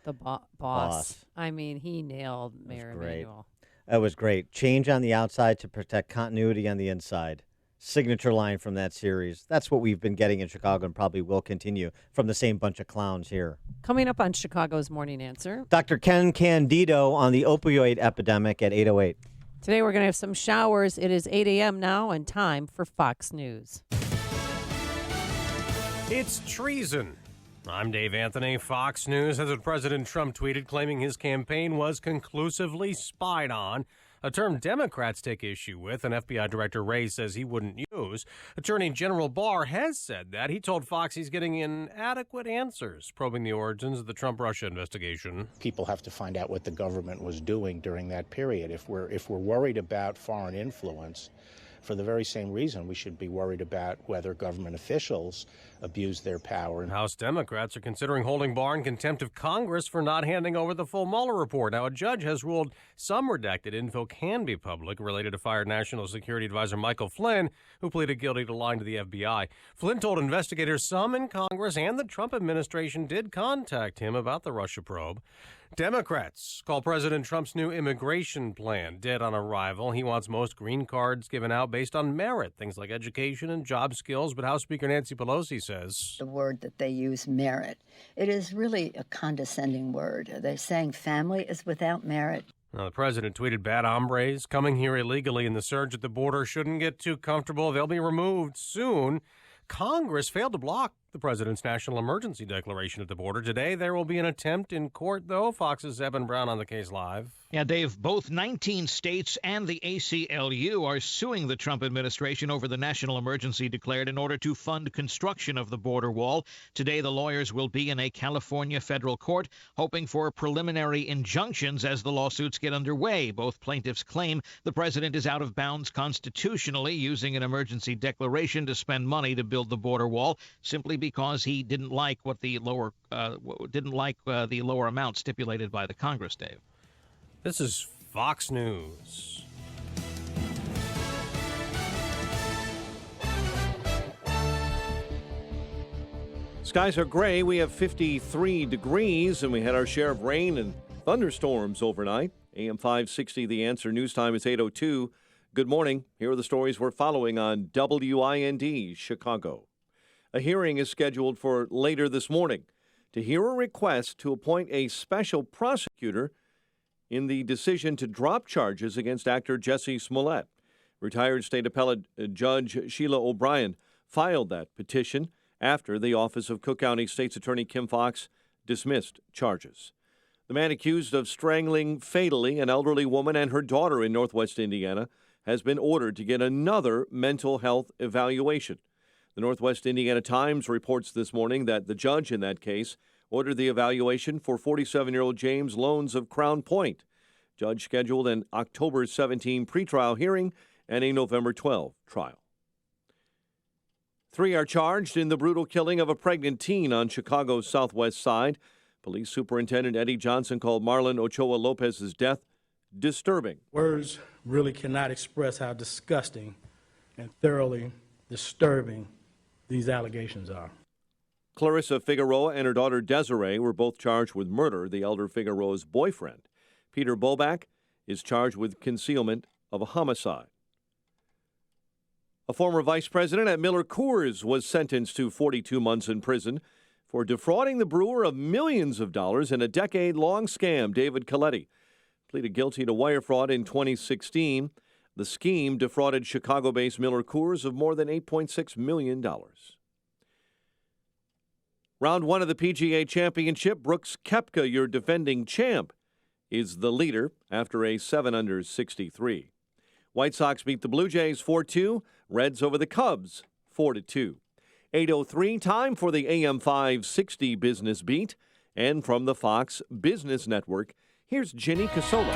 boss. I mean, he nailed Mayor Emanuel. That was great. Change on the outside to protect continuity on the inside. Signature line from that series. That's what we've been getting in Chicago and probably will continue from the same bunch of clowns here. Coming up on Chicago's Morning Answer. Dr. Ken Candido on the opioid epidemic at 8:08. Today we're going to have some showers. It is 8 a.m. now and time for Fox News. It's treason. I'm Dave Anthony. Fox News has what President Trump tweeted, claiming his campaign was conclusively spied on, a term Democrats take issue with, and FBI Director Wray says he wouldn't use. Attorney General Barr has said that. He told Fox he's getting inadequate answers, probing the origins of the Trump-Russia investigation. People have to find out what the government was doing during that period. If we're worried about foreign influence, for the very same reason, we should be worried about whether government officials abuse their power. House Democrats are considering holding Barr in contempt of Congress for not handing over the full Mueller report. Now, a judge has ruled some redacted info can be public related to fired National Security Advisor Michael Flynn, who pleaded guilty to lying to the FBI. Flynn told investigators some in Congress and the Trump administration did contact him about the Russia probe. Democrats call President Trump's new immigration plan dead on arrival. He wants most green cards given out based on merit, things like education and job skills. But House Speaker Nancy Pelosi says the word that they use, merit, it is really a condescending word. They're saying family is without merit. Now, the president tweeted, bad hombres coming here illegally in the surge at the border shouldn't get too comfortable. They'll be removed soon. Congress failed to block the president's national emergency declaration at the border. Today, there will be an attempt in court, though. Fox's Evan Brown on the case live. Yeah, Dave, both 19 states and the ACLU are suing the Trump administration over the national emergency declared in order to fund construction of the border wall. Today, the lawyers will be in a California federal court hoping for preliminary injunctions as the lawsuits get underway. Both plaintiffs claim the president is out of bounds constitutionally, using an emergency declaration to spend money to build the border wall simply because he didn't like what the lower amount stipulated by the Congress, Dave. This is Fox News. Skies are gray. We have 53 degrees, and we had our share of rain and thunderstorms overnight. AM 560, The Answer. News time is 8:02. Good morning. Here are the stories we're following on WIND Chicago. A hearing is scheduled for later this morning to hear a request to appoint a special prosecutor in the decision to drop charges against actor Jussie Smollett. Retired state appellate Judge Sheila O'Brien filed that petition after the office of Cook County State's Attorney Kim Foxx dismissed charges. The man accused of strangling fatally an elderly woman and her daughter in Northwest Indiana has been ordered to get another mental health evaluation. The Northwest Indiana Times reports this morning that the judge in that case ordered the evaluation for 47-year-old James Loans of Crown Point. Judge scheduled an October 17 pretrial hearing and a November 12 trial. 3 are charged in the brutal killing of a pregnant teen on Chicago's southwest side. Police Superintendent Eddie Johnson called Marlon Ochoa Lopez's death disturbing. Words really cannot express how disgusting and thoroughly disturbing these allegations are. Clarissa Figueroa and her daughter Desiree were both charged with murder. The elder Figueroa's boyfriend, Peter Boback, is charged with concealment of a homicide. A former vice president at Miller Coors was sentenced to 42 months in prison for for defrauding the brewer of millions of dollars in a decade-long scam. David Coletti pleaded guilty to wire fraud in 2016. The scheme defrauded Chicago-based Miller Coors of more than $8.6 million. Round one of the PGA Championship, Brooks Koepka, your defending champ, is the leader after a 7-under 63. White Sox beat the Blue Jays 4-2. Reds over the Cubs 4-2. 8:03, time for the AM 560 Business Beat. And from the Fox Business Network, here's Jenny Casola.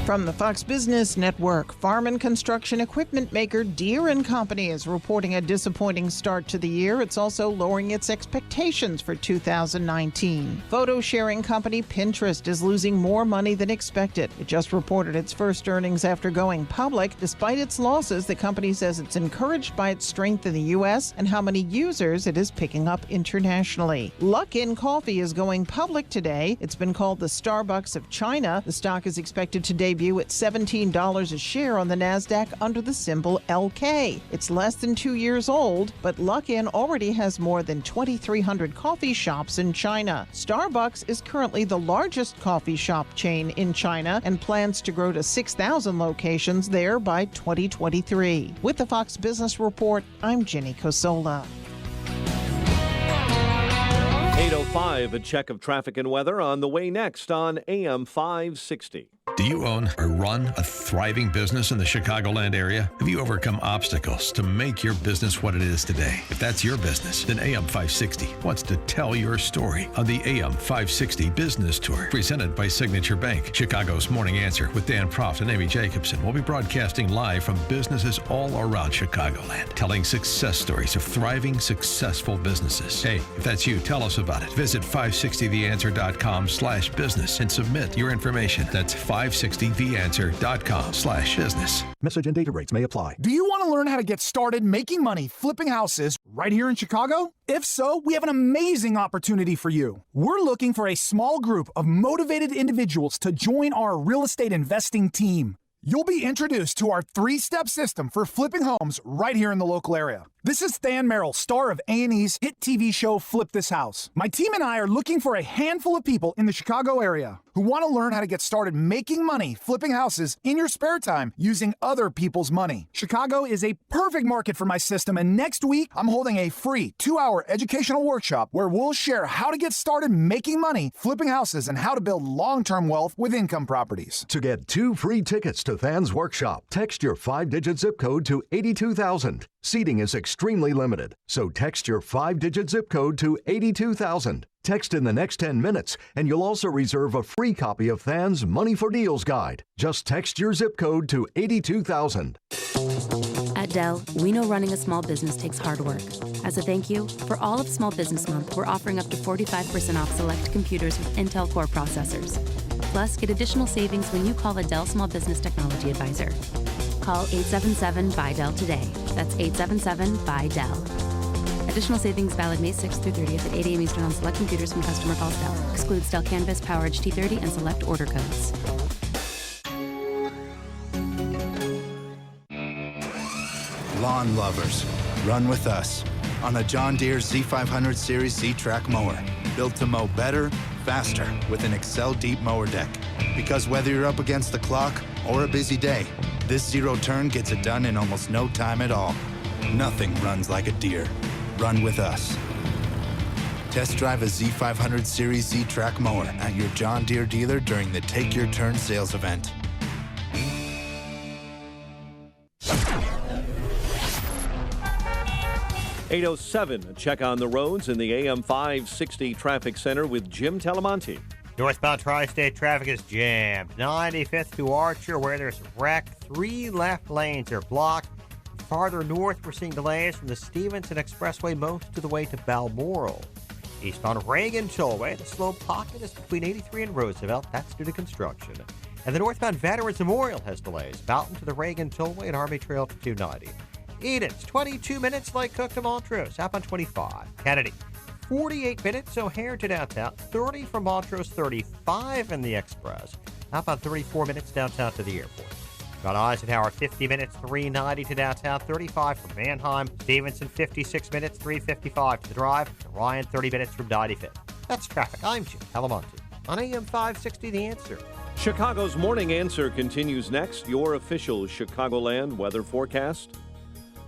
From the Fox Business Network, farm and construction equipment maker Deere & Company is reporting a disappointing start to the year. It's also lowering its expectations for 2019. Photo sharing company Pinterest is losing more money than expected. It just reported its first earnings after going public. Despite its losses, the company says it's encouraged by its strength in the U.S. and how many users it is picking up internationally. Luckin Coffee is going public today. It's been called the Starbucks of China. The stock is expected to debut at $17 a share on the NASDAQ under the symbol LK. It's less than 2 years old, but Luckin already has more than 2,300 coffee shops in China. Starbucks is currently the largest coffee shop chain in China and plans to grow to 6,000 locations there by 2023. With the Fox Business Report, I'm Jenny Cosola. 8:05, a check of traffic and weather on the way next on AM 560. Do you own or run a thriving business in the Chicagoland area? Have you overcome obstacles to make your business what it is today? If that's your business, then AM 560 wants to tell your story on the AM 560 Business Tour, presented by Signature Bank. Chicago's Morning Answer with Dan Proft and Amy Jacobson will be broadcasting live from businesses all around Chicagoland, telling success stories of thriving, successful businesses. Hey, if that's you, tell us about it. Visit 560theanswer.com/business and submit your information. That's 560theanswer.com/business. Message and data rates may apply. Do you want to learn how to get started making money flipping houses right here in Chicago? If so, we have an amazing opportunity for you. We're looking for a small group of motivated individuals to join our real estate investing team. You'll be introduced to our 3-step system for flipping homes right here in the local area. This is Than Merrill, star of A&E's hit TV show Flip This House. My team and I are looking for a handful of people in the Chicago area who want to learn how to get started making money flipping houses in your spare time using other people's money. Chicago is a perfect market for my system, and next week I'm holding a free 2-hour educational workshop where we'll share how to get started making money flipping houses and how to build long-term wealth with income properties. To get 2 free tickets to Than's workshop, text your 5-digit zip code to 82,000. Seating is extremely limited, so text your 5-digit zip code to 82,000. Text in the next 10 minutes, and you'll also reserve a free copy of Than's Money for Deals Guide. Just text your zip code to 82,000. At Dell, we know running a small business takes hard work. As a thank you, for all of Small Business Month, we're offering up to 45% off select computers with Intel Core processors. Plus, get additional savings when you call a Dell Small Business Technology Advisor. Call 877-BUY-DELL today. That's 877-BUY-DELL. Additional savings valid May 6th through 30th at 8 a.m. Eastern on select computers from customer calls Dell. Excludes Dell Canvas, PowerEdge T30, and select order codes. Lawn lovers, run with us on the John Deere Z500 Series Z-Track mower. Built to mow better, faster with an Excel Deep Mower Deck. Because whether you're up against the clock or a busy day, this zero-turn gets it done in almost no time at all. Nothing runs like a Deere. Run with us. Test drive a Z500 Series Z-Track mower at your John Deere dealer during the Take Your Turn sales event. .807, a check on the roads in the AM 560 Traffic Center with Jim Telemonti. Northbound Tri-State traffic is jammed. 95th to Archer, where there's a wreck. 3 left lanes are blocked. Farther north, we're seeing delays from the Stevenson Expressway most of the way to Balmoral. Eastbound Reagan Tollway, the slow pocket is between 83 and Roosevelt. That's due to construction. And the northbound Veterans Memorial has delays. Mountain to the Reagan Tollway and Army Trail to 290. Edens, 22 minutes Lake Cook to Montrose, up on 25. Kennedy, 48 minutes O'Hare to downtown, 30 from Montrose, 35 in the Express, up on 34 minutes downtown to the airport. About Eisenhower, 50 minutes, 390 to downtown, 35 from Manheim. Stevenson, 56 minutes, 355 to the drive. And Ryan, 30 minutes from 95th. That's traffic. I'm Jim Telemonte on AM 560, The Answer. Chicago's Morning Answer continues next. Your official Chicagoland weather forecast.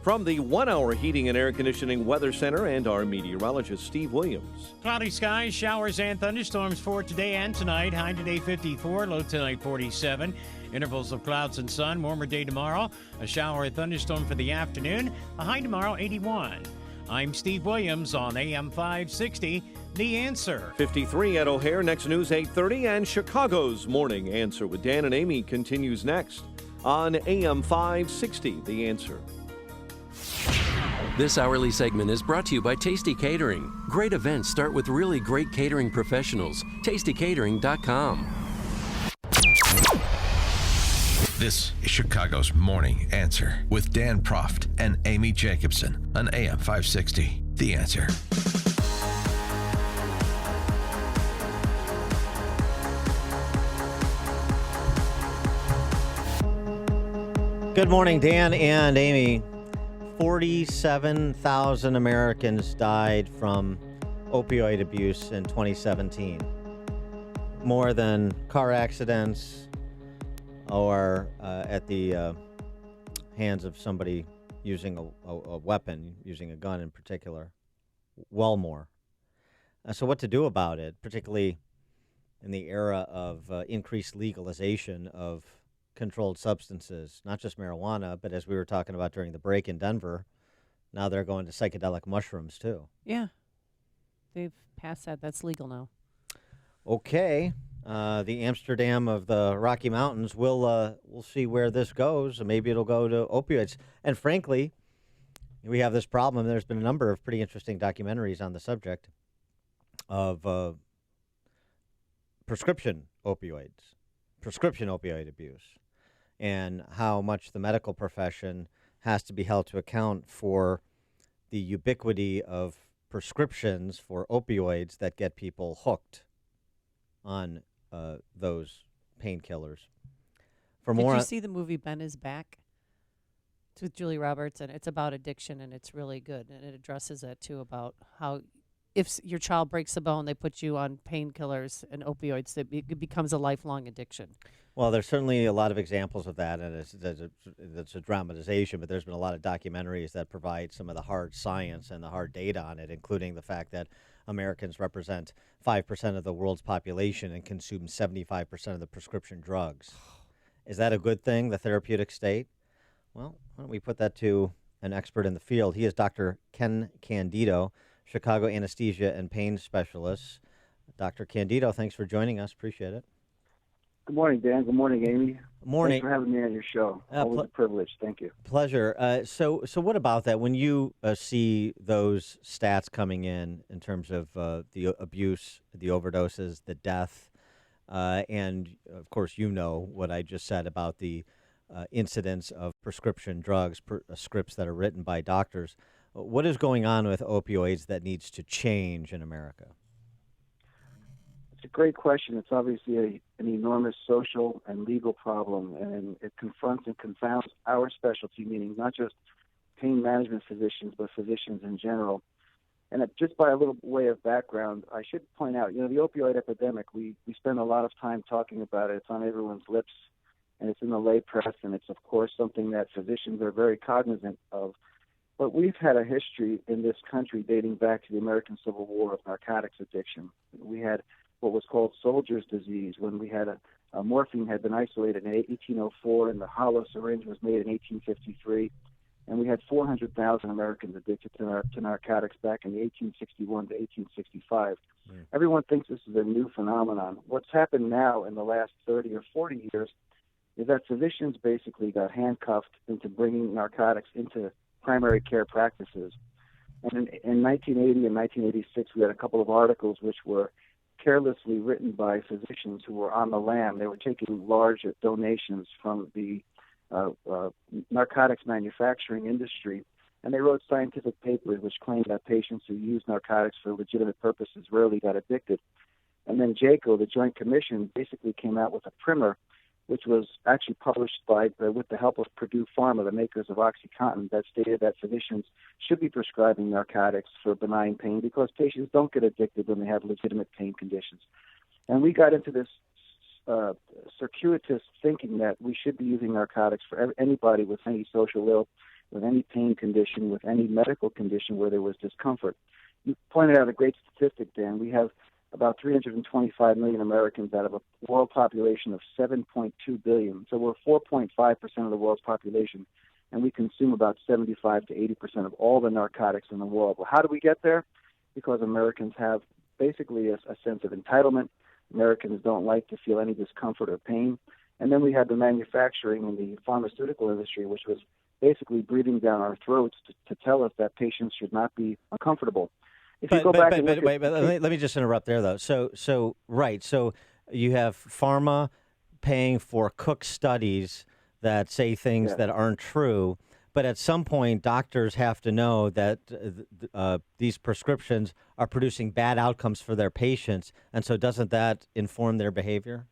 From the 1 Hour Heating and Air Conditioning Weather Center and our meteorologist, Steve Williams. Cloudy skies, showers, and thunderstorms for today and tonight. High today 54, low tonight 47. Intervals of clouds and sun. Warmer day tomorrow. A shower or thunderstorm for the afternoon. A high tomorrow 81. I'm Steve Williams on AM 560, The Answer. 53 at O'Hare. Next news 8:30, and Chicago's Morning Answer with Dan and Amy continues next on AM 560, The Answer. This hourly segment is brought to you by Tasty Catering. Great events start with really great catering professionals. TastyCatering.com. This is Chicago's Morning Answer with Dan Proft and Amy Jacobson on AM 560. The Answer. Good morning, Dan and Amy. 47,000 Americans died from opioid abuse in 2017. More than car accidents or at the hands of somebody using a weapon, using a gun in particular. Well more. So what to do about it, particularly in the era of increased legalization of controlled substances, not just marijuana, but as we were talking about during the break in Denver, now they're going to psychedelic mushrooms too. Yeah. They've passed that. That's legal now. Okay. The Amsterdam of the Rocky Mountains, we'll see where this goes. Maybe it'll go to opioids. And frankly, we have this problem. There's been a number of pretty interesting documentaries on the subject of prescription opioid abuse, and how much the medical profession has to be held to account for the ubiquity of prescriptions for opioids that get people hooked on those painkillers. Did you see the movie Ben is Back? It's with Julie Roberts, and it's about addiction, and it's really good. And it addresses that, too, about how if your child breaks a bone, they put you on painkillers and opioids. It becomes a lifelong addiction. Well, there's certainly a lot of examples of that, and it's a dramatization, but there's been a lot of documentaries that provide some of the hard science and the hard data on it, including the fact that Americans represent 5% of the world's population and consume 75% of the prescription drugs. Is that a good thing, the therapeutic state? Well, why don't we put that to an expert in the field. He is Dr. Ken Candido, Chicago anesthesia and pain specialist. Dr. Candido, thanks for joining us. Appreciate it. Good morning, Dan. Good morning, Amy. Morning. Thanks for having me on your show. Always a privilege. Thank you. Pleasure. So what about that? When you see those stats coming in terms of the abuse, the overdoses, the death, and of course you know what I just said about the incidence of prescription drugs, scripts that are written by doctors. What is going on with opioids that needs to change in America? It's a great question. It's obviously an enormous social and legal problem, and it confronts and confounds our specialty, meaning not just pain management physicians, but physicians in general. And just by a little way of background, I should point out, the opioid epidemic, we spend a lot of time talking about it. It's on everyone's lips, and it's in the lay press, and it's, of course, something that physicians are very cognizant of. But we've had a history in this country dating back to the American Civil War of narcotics addiction. We had what was called soldier's disease, when we had morphine had been isolated in 1804, and the hollow syringe was made in 1853. And we had 400,000 Americans addicted to narcotics back in the 1861 to 1865. Everyone thinks this is a new phenomenon. What's happened now in the last 30 or 40 years is that physicians basically got handcuffed into bringing narcotics into primary care practices. And in 1980 and 1986, we had a couple of articles which were carelessly written by physicians who were on the lam. They were taking large donations from the narcotics manufacturing industry, and they wrote scientific papers which claimed that patients who used narcotics for legitimate purposes rarely got addicted. And then JACO, the Joint Commission, basically came out with a primer, which was actually published with the help of Purdue Pharma, the makers of OxyContin, that stated that physicians should be prescribing narcotics for benign pain because patients don't get addicted when they have legitimate pain conditions. And we got into this circuitous thinking that we should be using narcotics for anybody with any social ill, with any pain condition, with any medical condition where there was discomfort. You pointed out a great statistic, Dan. We have about 325 million Americans out of a world population of 7.2 billion. So we're 4.5% of the world's population, and we consume about 75 to 80% of all the narcotics in the world. Well, how do we get there? Because Americans have basically a sense of entitlement. Americans don't like to feel any discomfort or pain. And then we had the manufacturing and the pharmaceutical industry, which was basically breathing down our throats to tell us that patients should not be uncomfortable. Let me just interrupt there, though. So you have pharma paying for Cook studies that say things that aren't true, but at some point, doctors have to know that these prescriptions are producing bad outcomes for their patients, and so doesn't that inform their behavior?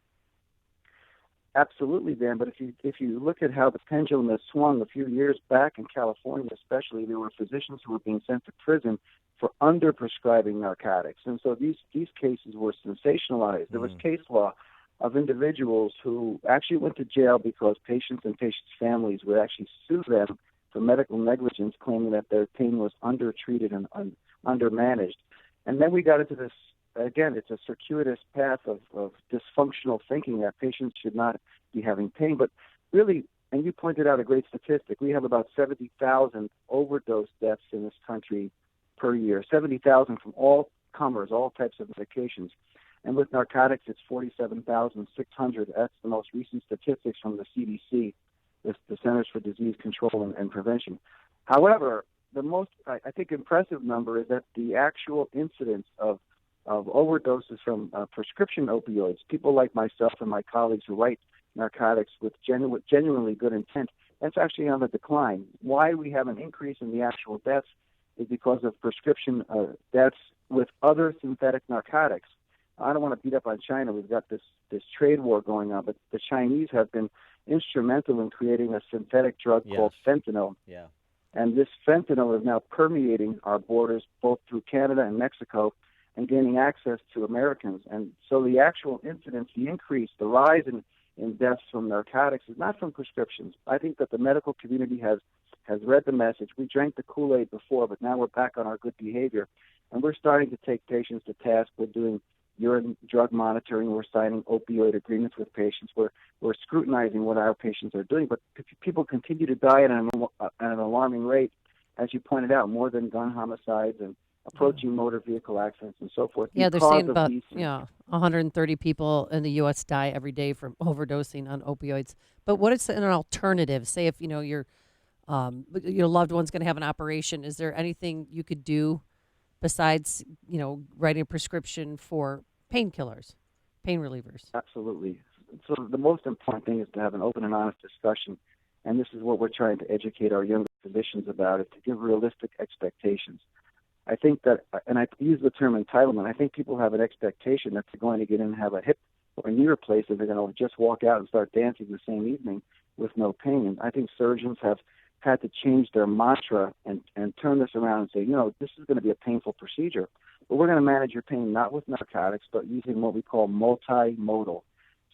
Absolutely, Dan. But if you look at how the pendulum has swung a few years back in California, especially, there were physicians who were being sent to prison for under-prescribing narcotics. And so these cases were sensationalized. There was case law of individuals who actually went to jail because patients and patients' families would actually sue them for medical negligence, claiming that their pain was undertreated and undermanaged. And then we got into this, again, it's a circuitous path of dysfunctional thinking that patients should not be having pain. But really, and you pointed out a great statistic, we have about 70,000 overdose deaths in this country per year, 70,000 from all comers, all types of medications. And with narcotics, it's 47,600. That's the most recent statistics from the CDC, the Centers for Disease Control and Prevention. However, the most, I think, impressive number is that the actual incidence of overdoses from prescription opioids, people like myself and my colleagues who write narcotics with genuinely good intent, that's actually on the decline. Why we have an increase in the actual deaths is because of prescription deaths with other synthetic narcotics. I don't want to beat up on China. We've got this trade war going on, but the Chinese have been instrumental in creating a synthetic drug called fentanyl. Yeah. And this fentanyl is now permeating our borders both through Canada and Mexico and gaining access to Americans. And so the actual incidence, the increase, the rise in deaths from narcotics is not from prescriptions. I think that the medical community has read the message. We drank the Kool-Aid before, but now we're back on our good behavior. And we're starting to take patients to task. We're doing urine drug monitoring. We're signing opioid agreements with patients. We're scrutinizing what our patients are doing. But people continue to die at an alarming rate, as you pointed out, more than gun homicides and approaching motor vehicle accidents and so forth. Yeah, they're saying about 130 people in the U.S. die every day from overdosing on opioids. But what is an alternative? Say if your loved one's going to have an operation, is there anything you could do besides writing a prescription for painkillers, pain relievers? Absolutely. So the most important thing is to have an open and honest discussion, and this is what we're trying to educate our younger physicians about, is to give realistic expectations. I think that, and I use the term entitlement, I think people have an expectation that they're going to get in and have a hip or a knee replaced and they're going to just walk out and start dancing the same evening with no pain. And I think surgeons have had to change their mantra and turn this around and say, this is going to be a painful procedure, but we're going to manage your pain not with narcotics, but using what we call multimodal,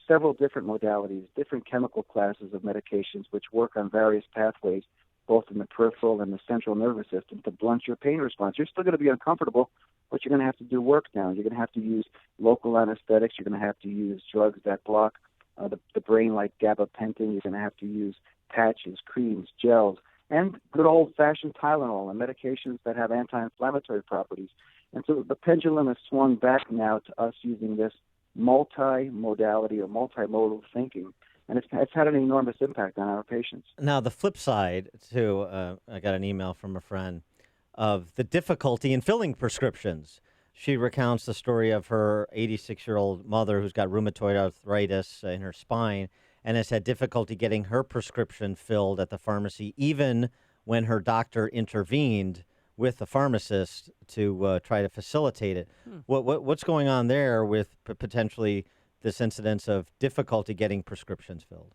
several different modalities, different chemical classes of medications which work on various pathways, both in the peripheral and the central nervous system, to blunt your pain response. You're still going to be uncomfortable, but you're going to have to do work now. You're going to have to use local anesthetics. You're going to have to use drugs that block the brain, like gabapentin. You're going to have to use patches, creams, gels, and good old-fashioned Tylenol and medications that have anti-inflammatory properties. And so the pendulum has swung back now to us using this multi-modality or multimodal thinking, and it's had an enormous impact on our patients. Now, the flip side, too, I got an email from a friend of the difficulty in filling prescriptions. She recounts the story of her 86-year-old mother who's got rheumatoid arthritis in her spine and has had difficulty getting her prescription filled at the pharmacy, even when her doctor intervened with the pharmacist to try to facilitate it. What's going on there with potentially this incidence of difficulty getting prescriptions filled?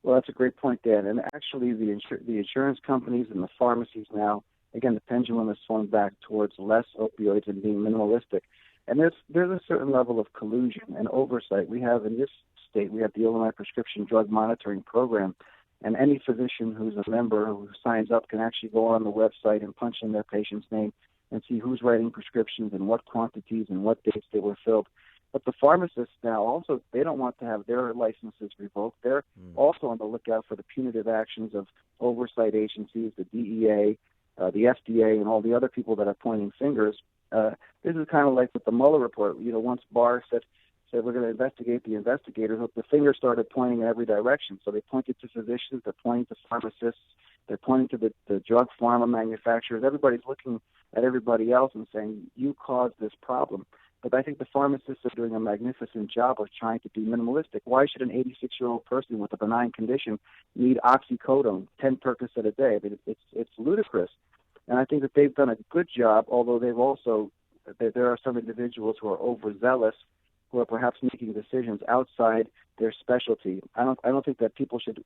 Well, that's a great point, Dan. And actually, the insurance companies and the pharmacies now, again, the pendulum has swung back towards less opioids and being minimalistic. And there's a certain level of collusion and oversight. We have in this state, we have the Illinois Prescription Drug Monitoring Program, and any physician who's a member who signs up can actually go on the website and punch in their patient's name and see who's writing prescriptions and what quantities and what dates they were filled. But the pharmacists now also, they don't want to have their licenses revoked. They're also on the lookout for the punitive actions of oversight agencies, the DEA, the FDA, and all the other people that are pointing fingers. This is kind of like with the Mueller report. You know, once Barr said we're going to investigate the investigators, the finger started pointing in every direction. So they pointed to physicians, they're pointing to pharmacists, they're pointing to the drug pharma manufacturers. Everybody's looking at everybody else and saying, you caused this problem. But I think the pharmacists are doing a magnificent job of trying to be minimalistic. Why should an 86-year-old person with a benign condition need oxycodone, 10 Percocet a day? I mean, it's ludicrous. And I think that they've done a good job, although there are some individuals who are overzealous, who are perhaps making decisions outside their specialty. I don't think that people should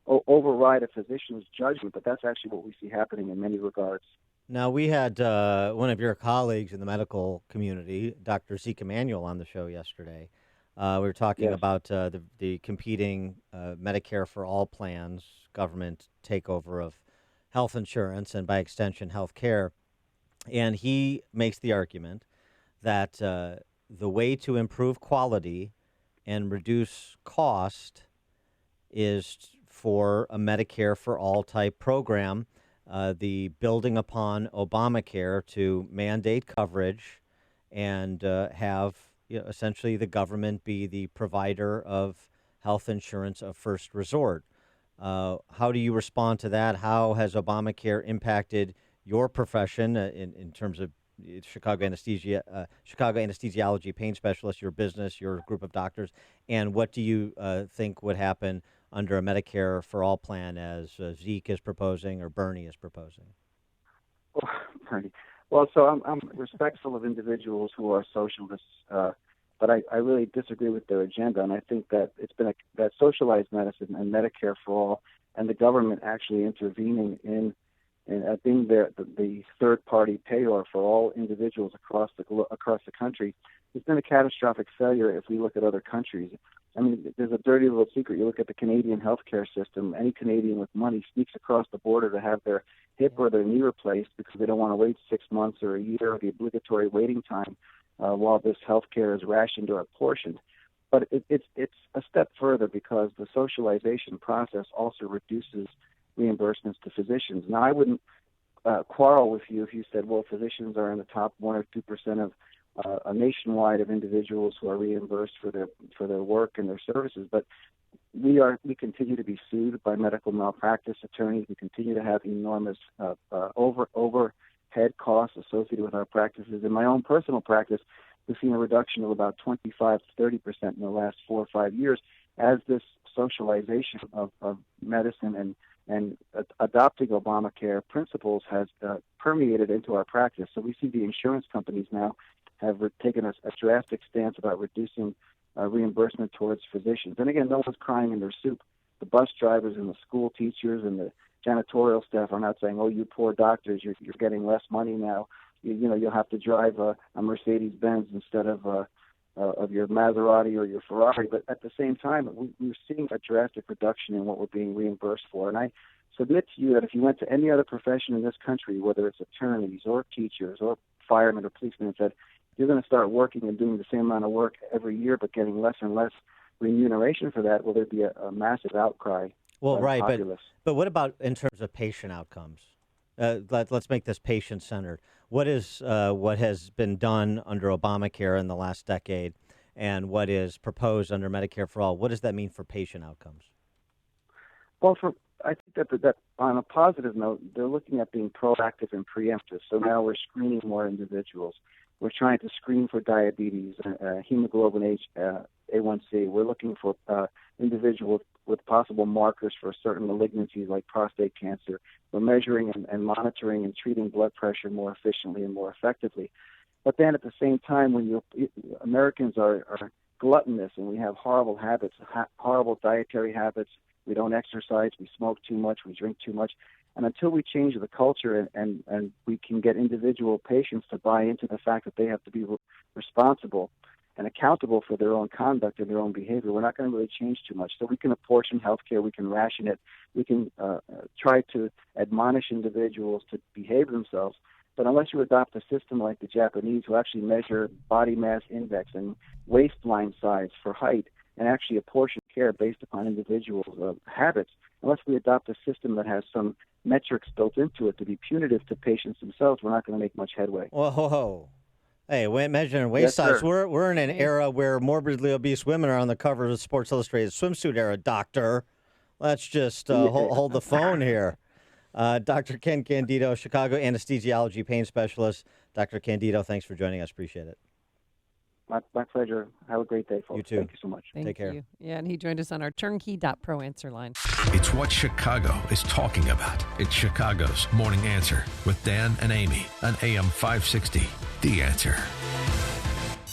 override a physician's judgment, but that's actually what we see happening in many regards. Now, we had one of your colleagues in the medical community, Dr. Zeke Emanuel, on the show yesterday. We were talking about the competing Medicare for all plans, government takeover of health insurance, and by extension, health care. And he makes the argument that the way to improve quality and reduce cost is for a Medicare for all type program, the building upon Obamacare to mandate coverage and have essentially the government be the provider of health insurance of first resort. How do you respond to that? How has Obamacare impacted your profession in terms of Chicago anesthesiology, pain specialist, your business, your group of doctors, and what do you think would happen under a Medicare for all plan as Zeke is proposing or Bernie is proposing? Oh, Bernie. Well, so I'm respectful of individuals who are socialists, but I really disagree with their agenda, and I think that it's been that socialized medicine and Medicare for all, and the government actually intervening in being the third-party payer for all individuals across the country, has been a catastrophic failure if we look at other countries. I mean, there's a dirty little secret. You look at the Canadian healthcare system, any Canadian with money sneaks across the border to have their hip or their knee replaced because they don't want to wait 6 months or a year, the obligatory waiting time, while this healthcare is rationed or apportioned. But it's a step further because the socialization process also reduces reimbursements to physicians. Now, I wouldn't quarrel with you if you said, well, physicians are in the top 1 or 2% of nationwide of individuals who are reimbursed for their work and their services. But we continue to be sued by medical malpractice attorneys. We continue to have enormous overhead costs associated with our practices. In my own personal practice, we've seen a reduction of about 25 to 30% in the last 4 or 5 years as this socialization of medicine and adopting Obamacare principles has permeated into our practice. So we see the insurance companies now have taken a drastic stance about reducing reimbursement towards physicians. And again, no one's crying in their soup. The bus drivers and the school teachers and the janitorial staff are not saying, oh, you poor doctors, you're getting less money now. You'll have to drive a Mercedes-Benz instead of your Maserati or your Ferrari. But at the same time, we're seeing a drastic reduction in what we're being reimbursed for. And I submit to you that if you went to any other profession in this country, whether it's attorneys or teachers or firemen or policemen, and said, you're going to start working and doing the same amount of work every year but getting less and less remuneration for that, will there be a massive outcry? Well, right, but what about in terms of patient outcomes? Let's make this patient-centered. What has been done under Obamacare in the last decade and what is proposed under Medicare for All? What does that mean for patient outcomes? Well, I think that on a positive note, they're looking at being proactive and preemptive. So now we're screening more individuals. We're trying to screen for diabetes, hemoglobin A1C. We're looking for individuals with possible markers for certain malignancies like prostate cancer. We're measuring and monitoring and treating blood pressure more efficiently and more effectively. But then at the same time, when Americans are gluttonous and we have horrible habits, horrible dietary habits. We don't exercise, we smoke too much, we drink too much. And until we change the culture and we can get individual patients to buy into the fact that they have to be responsible and accountable for their own conduct and their own behavior, we're not going to really change too much. So we can apportion healthcare, we can ration it, we can try to admonish individuals to behave themselves. But unless you adopt a system like the Japanese, who actually measure body mass index and waistline size for height and actually apportion care based upon individuals' habits, unless we adopt a system that has some metrics built into it to be punitive to patients themselves, we're not going to make much headway. Whoa. Hey, measuring waist Yes, size. sir. We're in an era where morbidly obese women are on the cover of Sports Illustrated swimsuit era, doctor. Let's just hold the phone here. Dr. Ken Candido, Chicago anesthesiology pain specialist. Dr. Candido, thanks for joining us. Appreciate it. My pleasure. Have a great day, folks. You too. Thank you so much. Thank Take care. you. Yeah, and he joined us on our turnkey.pro answer line. It's what Chicago is talking about. It's Chicago's Morning Answer with Dan and Amy on AM 560. The Answer.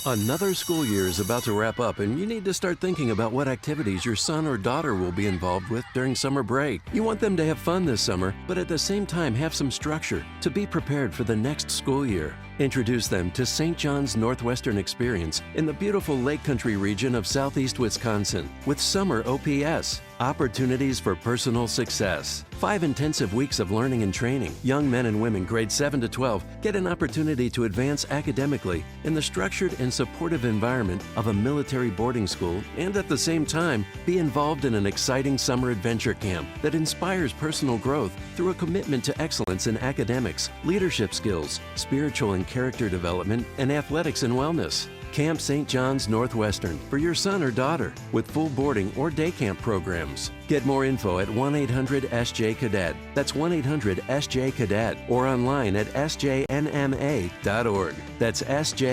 Another school year is about to wrap up, and you need to start thinking about what activities your son or daughter will be involved with during summer break. You want them to have fun this summer, but at the same time have some structure to be prepared for the next school year. Introduce them to St. John's Northwestern Experience in the beautiful Lake Country region of southeast Wisconsin with summer OPS, opportunities for personal success. 5 intensive weeks of learning and training. Young men and women grades 7 to 12 get an opportunity to advance academically in the structured and supportive environment of a military boarding school, and at the same time be involved in an exciting summer adventure camp that inspires personal growth through a commitment to excellence in academics, leadership skills, spiritual and character development, and athletics and wellness. Camp St. John's Northwestern for your son or daughter with full boarding or day camp programs. Get more info at 1-800-SJ-CADET. That's 1-800-SJ-CADET or online at sjnma.org. That's sjnma.org.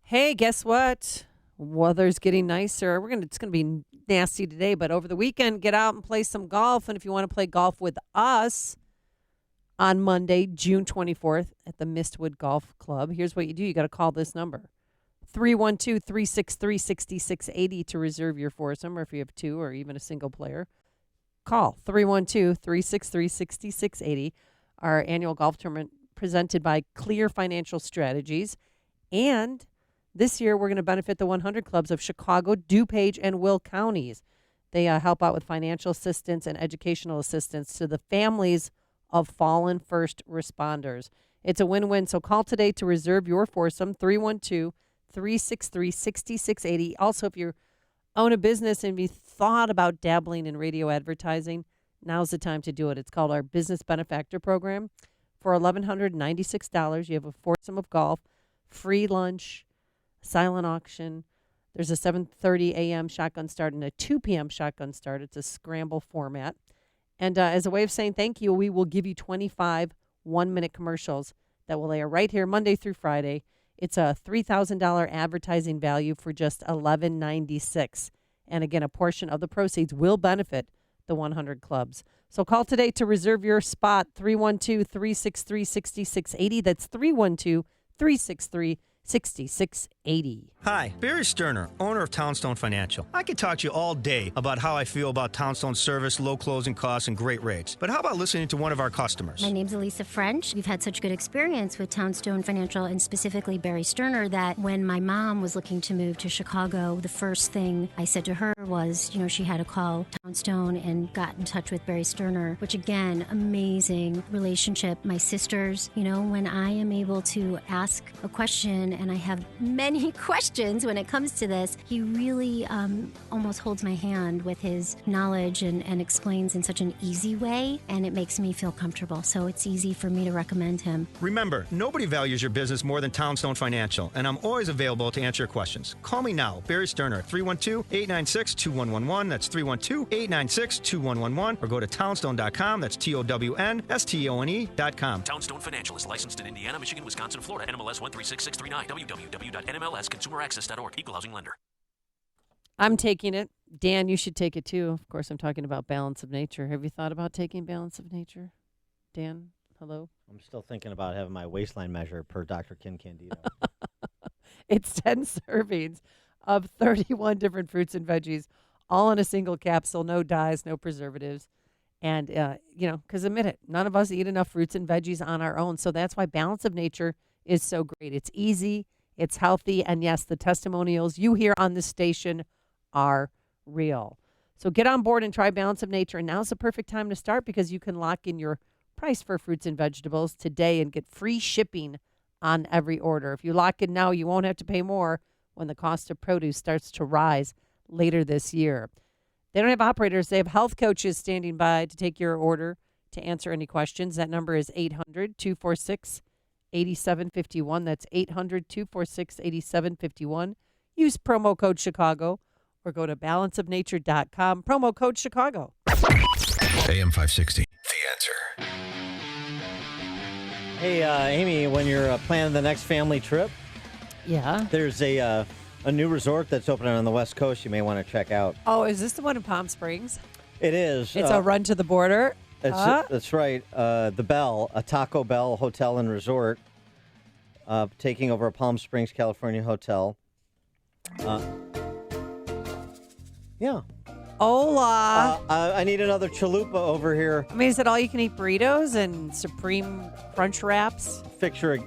Hey, guess what? Weather's getting nicer. It's gonna be nasty today, but over the weekend, get out and play some golf. And if you want to play golf with us on Monday, June 24th at the Mistwood Golf Club, here's what you do. You got to call this number, 312-363-6680 to reserve your foursome, or if you have two or even a single player, call 312-363-6680. Our annual golf tournament presented by Clear Financial Strategies. And this year, we're going to benefit the 100 clubs of Chicago, DuPage, and Will counties. They help out with financial assistance and educational assistance to the families of fallen first responders. It's a win-win. So call today to reserve your foursome, 312-363-6680. Also, if you own a business and you thought about dabbling in radio advertising, now's the time to do it. It's called our Business Benefactor Program. For $1,196, you have a foursome of golf, free lunch, silent auction. There's a 7:30 a.m. shotgun start and a 2 p.m. shotgun start. It's a scramble format. And as a way of saying thank you, we will give you 25 one-minute commercials that will air right here Monday through Friday. It's a $3,000 advertising value for just $1,196. And again, a portion of the proceeds will benefit the 100 clubs. So call today to reserve your spot, 312-363-6680. That's 312-363-6680. Hi, Barry Sterner, owner of Townstone Financial. I could talk to you all day about how I feel about Townstone's service, low closing costs, and great rates. But how about listening to one of our customers? My name's Elisa French. We've had such good experience with Townstone Financial and specifically Barry Sterner that when my mom was looking to move to Chicago, the first thing I said to her was, she had to call Townstone and got in touch with Barry Sterner, which again, amazing relationship. My sisters, when I am able to ask a question, and I have many questions when it comes to this, he really almost holds my hand with his knowledge and explains in such an easy way, and it makes me feel comfortable. So it's easy for me to recommend him. Remember, nobody values your business more than Townstone Financial, and I'm always available to answer your questions. Call me now, Barry Sterner, 312-896-2111. That's 312-896-2111. Or go to townstone.com. That's TOWNSTONE.com. Townstone Financial is licensed in Indiana, Michigan, Wisconsin, Florida. NMLS 136639. www.nmlsconsumeraccess.org. Equal housing lender. I'm taking it. Dan, you should take it too. Of course, I'm talking about Balance of Nature. Have you thought about taking Balance of Nature, Dan? Hello? I'm still thinking about having my waistline measure per Dr. Kim Candido. It's 10 servings of 31 different fruits and veggies, all in a single capsule. No dyes, no preservatives. And, because admit it, none of us eat enough fruits and veggies on our own. So that's why Balance of Nature is so great. It's easy, it's healthy, and yes, the testimonials you hear on this station are real. So get on board and try Balance of Nature. And now's the perfect time to start because you can lock in your price for fruits and vegetables today and get free shipping on every order. If you lock in now, you won't have to pay more when the cost of produce starts to rise later this year. They don't have operators. They have health coaches standing by to take your order to answer any questions. That number is 800-246-8751. That's 800-246-8751. Use promo code Chicago or go to balanceofnature.com. Promo code Chicago. AM 560. The Answer. Hey, Amy, when you're planning the next family trip, there's a new resort that's opening on the West Coast you may want to check out. Oh, is this the one in Palm Springs? It is. It's a run to the border. That's right. The Bell, a Taco Bell hotel and resort, taking over a Palm Springs, California hotel. Yeah. Hola. I need another chalupa over here. I mean, is it all you can eat burritos and Supreme Crunch Wraps? Feature a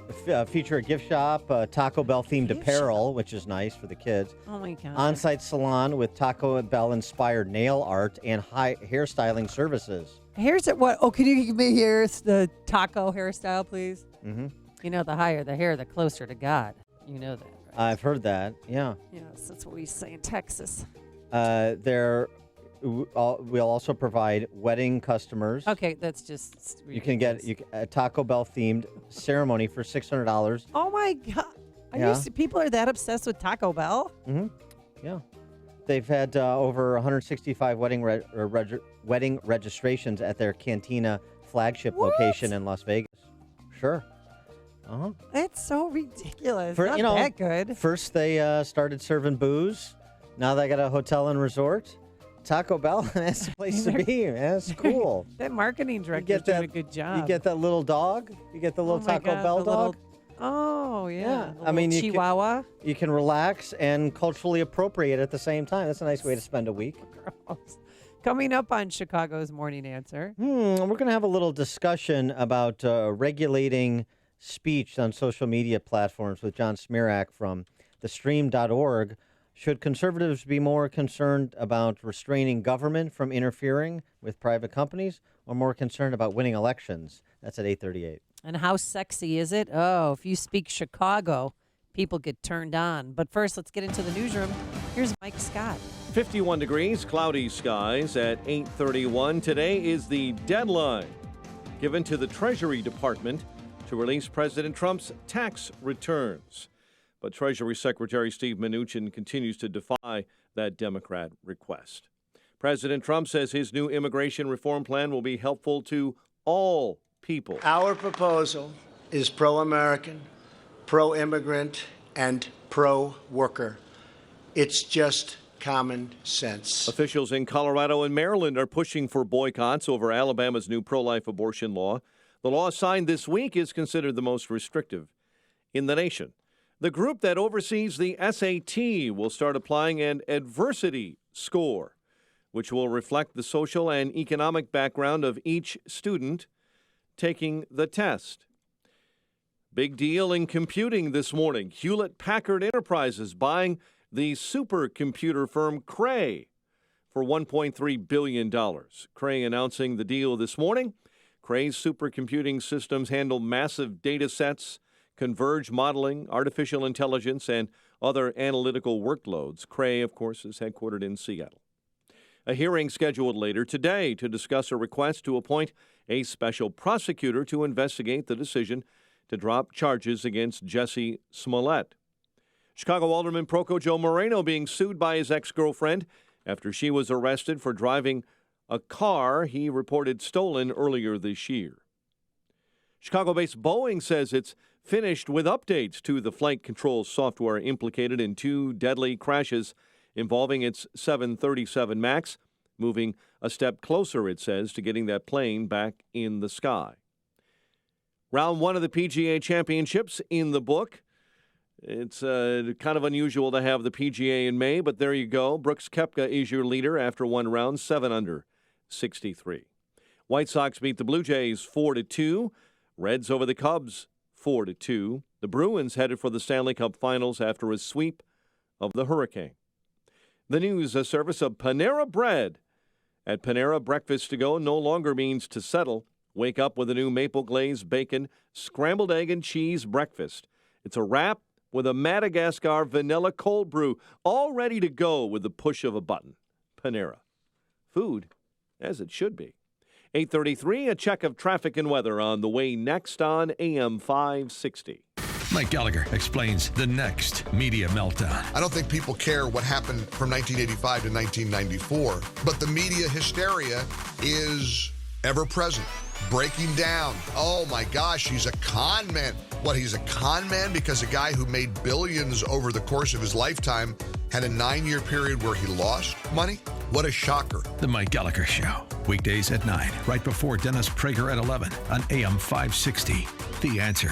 gift shop, Taco Bell themed apparel, which is nice for the kids. Oh my God. On-site salon with Taco Bell inspired nail art and hairstyling services. Here's it. What? Oh, can you give me the taco hairstyle, please? Mm-hmm. You know, the higher the hair, the closer to God. You know that, right? I've heard that. Yeah. Yes, that's what we say in Texas. We'll also provide wedding customers. Okay, that's just ridiculous. You can get a Taco Bell themed ceremony for $600. Oh my God! People are that obsessed with Taco Bell? Mm-hmm. Yeah, they've had over 165 wedding registrations at their Cantina flagship location in Las Vegas. Sure. Uh-huh. That's so ridiculous. Not that good. First they started serving booze. Now they got a hotel and resort. Taco Bell, that's the place to be, man. That's cool. That marketing director's doing a good job. You get that little dog? You get the little Taco Bell dog? Yeah. I mean, Chihuahua. You can relax and culturally appropriate at the same time. That's a nice way to spend a week. Gross. Coming up on Chicago's Morning Answer. We're going to have a little discussion about regulating speech on social media platforms with John Smirak from thestream.org. Should conservatives be more concerned about restraining government from interfering with private companies or more concerned about winning elections? That's at 8:38. And how sexy is it? Oh, if you speak Chicago, people get turned on. But first, let's get into the newsroom. Here's Mike Scott. 51 degrees, cloudy skies at 8:31. Today is the deadline given to the Treasury Department to release President Trump's tax returns. But Treasury Secretary Steve Mnuchin continues to defy that Democrat request. President Trump says his new immigration reform plan will be helpful to all people. Our proposal is pro-American, pro-immigrant, and pro-worker. It's just common sense. Officials in Colorado and Maryland are pushing for boycotts over Alabama's new pro-life abortion law. The law signed this week is considered the most restrictive in the nation. The group that oversees the SAT will start applying an adversity score, which will reflect the social and economic background of each student taking the test. Big deal in computing this morning. Hewlett-Packard Enterprises buying the supercomputer firm Cray for $1.3 billion. Cray announcing the deal this morning. Cray's supercomputing systems handle massive data sets, converge modeling, artificial intelligence, and other analytical workloads. Cray, of course, is headquartered in Seattle. A hearing scheduled later today to discuss a request to appoint a special prosecutor to investigate the decision to drop charges against Jussie Smollett. Chicago Alderman Proco Joe Moreno being sued by his ex-girlfriend after she was arrested for driving a car he reported stolen earlier this year. Chicago-based Boeing says it's finished with updates to the flight control software implicated in two deadly crashes involving its 737 MAX, moving a step closer, it says, to getting that plane back in the sky. Round 1 of the PGA Championships in the book. It's kind of unusual to have the PGA in May, but there you go. Brooks Koepka is your leader after one round, 7 under 63. White Sox beat the Blue Jays 4-2. Reds over the Cubs 4-2. The Bruins headed for the Stanley Cup Finals after a sweep of the Hurricane. The news service of Panera Bread. At Panera, breakfast to go no longer means to settle. Wake up with a new maple glazed bacon, scrambled egg and cheese breakfast. It's a wrap with a Madagascar vanilla cold brew, all ready to go with the push of a button. Panera. Food as it should be. 8:33, a check of traffic and weather on the way next on AM 560. Mike Gallagher explains the next media meltdown. I don't think people care what happened from 1985 to 1994, but the media hysteria is ever present. Breaking down. Oh my gosh, he's a con man. What, he's a con man because a guy who made billions over the course of his lifetime had a 9-year period where he lost money? What a shocker. The Mike Gallagher Show. Weekdays at 9, right before Dennis Prager at 11 on AM 560. The Answer.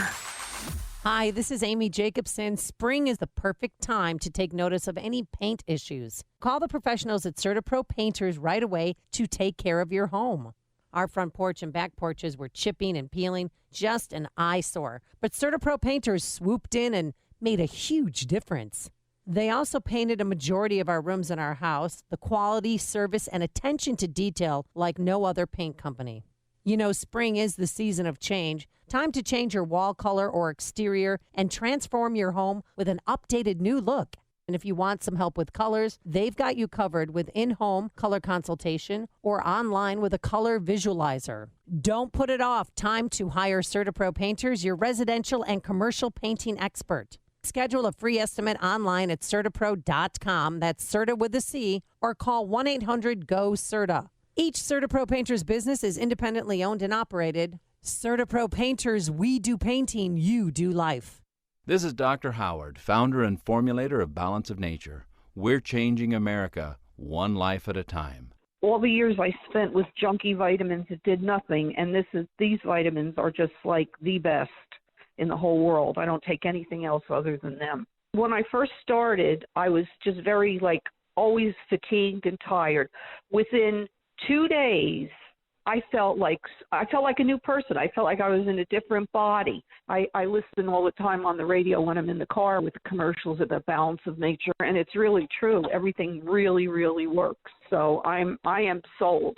Hi, this is Amy Jacobson. Spring is the perfect time to take notice of any paint issues. Call the professionals at CertaPro Painters right away to take care of your home. Our front porch and back porches were chipping and peeling, just an eyesore. But CertaPro Painters swooped in and made a huge difference. They also painted a majority of our rooms in our house, the quality, service, and attention to detail like no other paint company. You know, spring is the season of change. Time to change your wall color or exterior and transform your home with an updated new look. And if you want some help with colors, they've got you covered with in-home color consultation or online with a color visualizer. Don't put it off. Time to hire CertaPro Painters, your residential and commercial painting expert. Schedule a free estimate online at CertaPro.com. That's Certa with a C, or call 1-800-GO-CERTA. Each CertaPro Painters business is independently owned and operated. CertaPro Painters, we do painting, you do life. This is Dr. Howard, founder and formulator of Balance of Nature. We're changing America, one life at a time. All the years I spent with junky vitamins, it did nothing, and these vitamins are just like the best in the whole world. I don't take anything else other than them. When I first started, I was just very, always fatigued and tired. Within 2 days, I felt like a new person. I felt like I was in a different body. I listen all the time on the radio when I'm in the car with the commercials about Balance of Nature, and it's really true. Everything really, really works. So I am sold.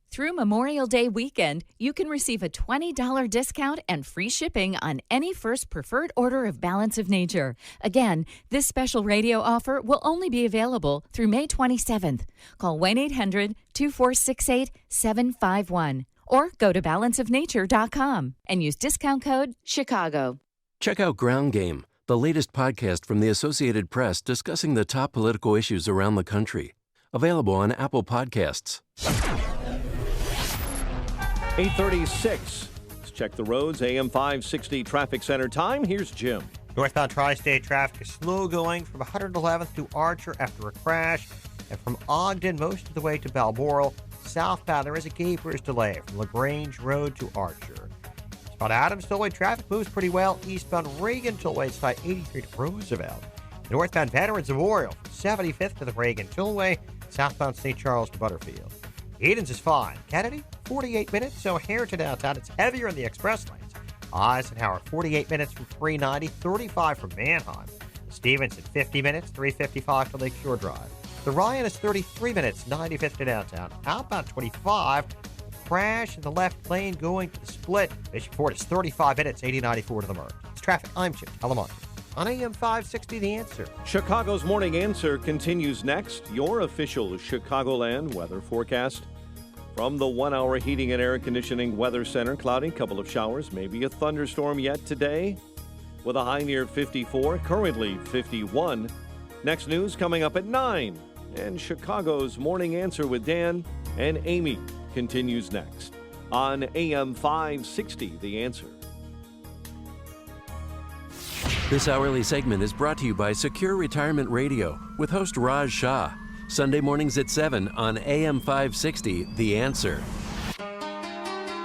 Through Memorial Day weekend, you can receive a $20 discount and free shipping on any first preferred order of Balance of Nature. Again, this special radio offer will only be available through May 27th. Call 1-800-2468-751 or go to balanceofnature.com and use discount code CHICAGO. Check out Ground Game, the latest podcast from the Associated Press discussing the top political issues around the country. Available on Apple Podcasts. 8:36. Let's check the roads. AM 560 traffic center time. Here's Jim. Northbound Tri-State traffic is slow going from 111th to Archer after a crash, and from Ogden most of the way to Balmoral. Southbound, there is a Gapers delay from LaGrange Road to Archer. Eastbound Adams Tollway traffic moves pretty well. Eastbound Reagan Tollway is by 83 to Roosevelt. Northbound Veterans Memorial from 75th to the Reagan Tollway. Southbound St. Charles to Butterfield. Edens is fine. Kennedy, 48 minutes. So here to downtown, it's heavier in the express lanes. Eisenhower, 48 minutes from 390, 35 from Manheim. Stevens at 50 minutes, 355 to Lakeshore Drive. The Ryan is 33 minutes, 95th to downtown. Outbound 25, crash in the left lane going to the split. Bishop Ford is 35 minutes, 8094 to the Merck. It's traffic. I'm Chip Telemonte. On AM 560, The Answer. Chicago's Morning Answer continues next. Your official Chicagoland weather forecast. From the 1-hour heating and air conditioning weather center, cloudy, couple of showers, maybe a thunderstorm yet today, with a high near 54, currently 51. Next news coming up at 9. And Chicago's Morning Answer with Dan and Amy continues next on AM 560, The Answer. This hourly segment is brought to you by Secure Retirement Radio with host Raj Shah. Sunday mornings at 7 on AM 560, The Answer.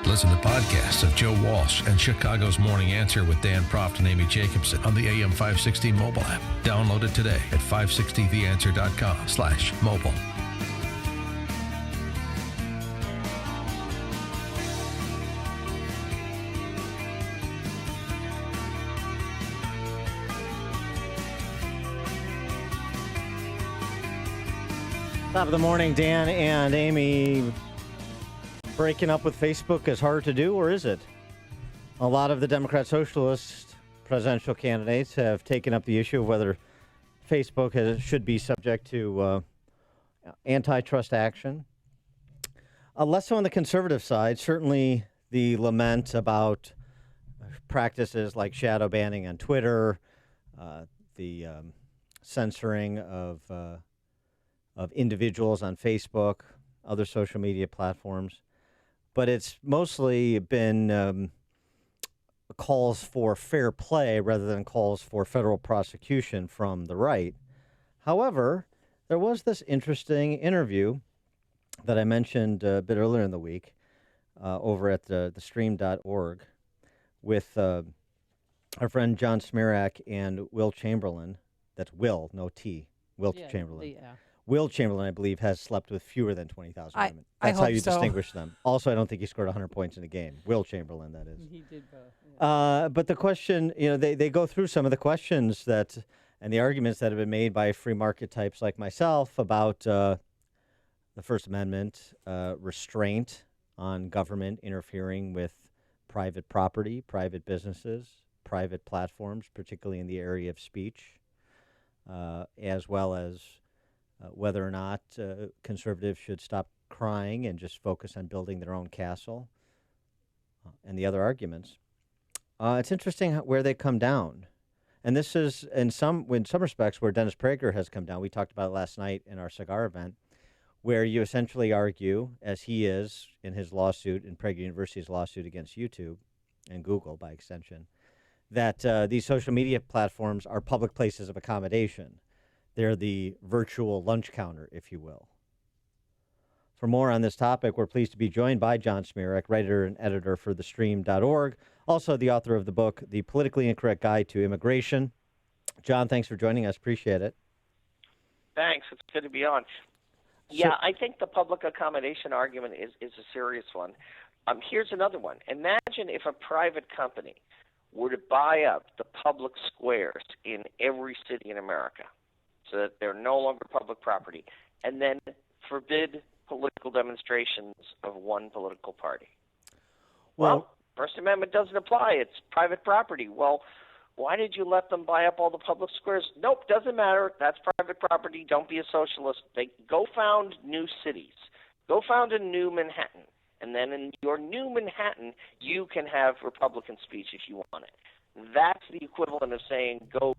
Listen to podcasts of Joe Walsh and Chicago's Morning Answer with Dan Proft and Amy Jacobson on the AM 560 mobile app. Download it today at 560theanswer.com/mobile. Top of the morning, Dan and Amy. Breaking up with Facebook is hard to do, or is it? A lot of the Democrat Socialist presidential candidates have taken up the issue of whether Facebook should be subject to antitrust action. Less so on the conservative side. Certainly the lament about practices like shadow banning on Twitter, the censoring of individuals on Facebook, other social media platforms. But it's mostly been calls for fair play rather than calls for federal prosecution from the right. However, there was this interesting interview that I mentioned a bit earlier in the week over at the stream.org with our friend John Smirak and Will Chamberlain. That's Will, no T. Will Chamberlain. Will Chamberlain, I believe, has slept with fewer than 20,000 women. That's how you distinguish them. Also, I don't think he scored 100 points in a game. Will Chamberlain, that is. He did both. But the question, they go through some of the questions and the arguments that have been made by free market types like myself about the First Amendment, restraint on government interfering with private property, private businesses, private platforms, particularly in the area of speech, as well as whether or not conservatives should stop crying and just focus on building their own castle, and the other arguments. It's interesting where they come down. And this is, in some respects, where Dennis Prager has come down. We talked about it last night in our cigar event, where you essentially argue, as he is in his lawsuit, in Prager University's lawsuit against YouTube and Google by extension, that these social media platforms are public places of accommodation. They're the virtual lunch counter, if you will. For more on this topic, we're pleased to be joined by John Smirak, writer and editor for thestream.org, also the author of the book, The Politically Incorrect Guide to Immigration. John, thanks for joining us. Appreciate it. Thanks. It's good to be on. Yeah, I think the public accommodation argument is a serious one. Here's another one. Imagine if a private company were to buy up the public squares in every city in America so that they're no longer public property, and then forbid political demonstrations of one political party. Well, First Amendment doesn't apply. It's private property. Well, why did you let them buy up all the public squares? Nope, doesn't matter. That's private property. Don't be a socialist. Go found new cities. Go found a new Manhattan. And then in your new Manhattan, you can have Republican speech if you want it. That's the equivalent of saying go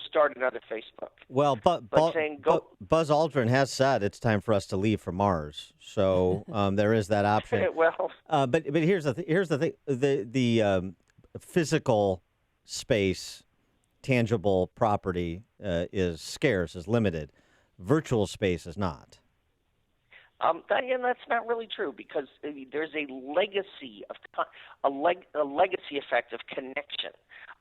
start another Facebook. Well, but Buzz Aldrin has said it's time for us to leave for Mars, so there is that option. Well, but here's the thing: the physical space, tangible property is scarce, is limited. Virtual space is not. That's not really true, because there's a legacy effect of connection.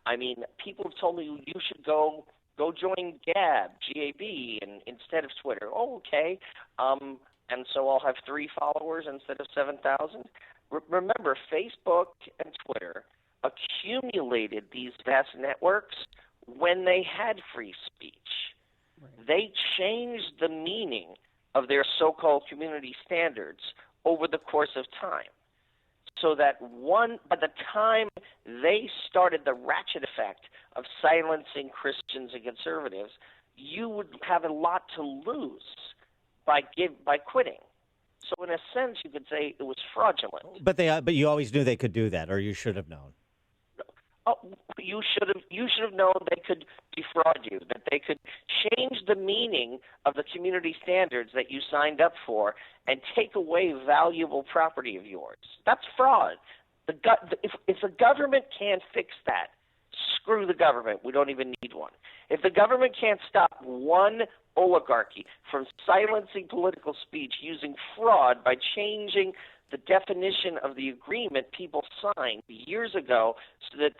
I mean, people have told me you should go join Gab, G-A-B, instead of Twitter. Oh, okay. And so I'll have 3 followers instead of 7,000. Remember, Facebook and Twitter accumulated these vast networks when they had free speech. Right. They changed the meaning of their so-called community standards over the course of time, so that by the time they started the ratchet effect of silencing Christians and conservatives, you would have a lot to lose by quitting. So in a sense, you could say it was fraudulent. But you always knew they could do that, or you should have known. Oh, you should have known they could defraud you, that they could change the meaning of the community standards that you signed up for and take away valuable property of yours. That's fraud. If the government can't fix that, screw the government. We don't even need one. If the government can't stop one oligarchy from silencing political speech using fraud by changing the definition of the agreement people signed years ago so that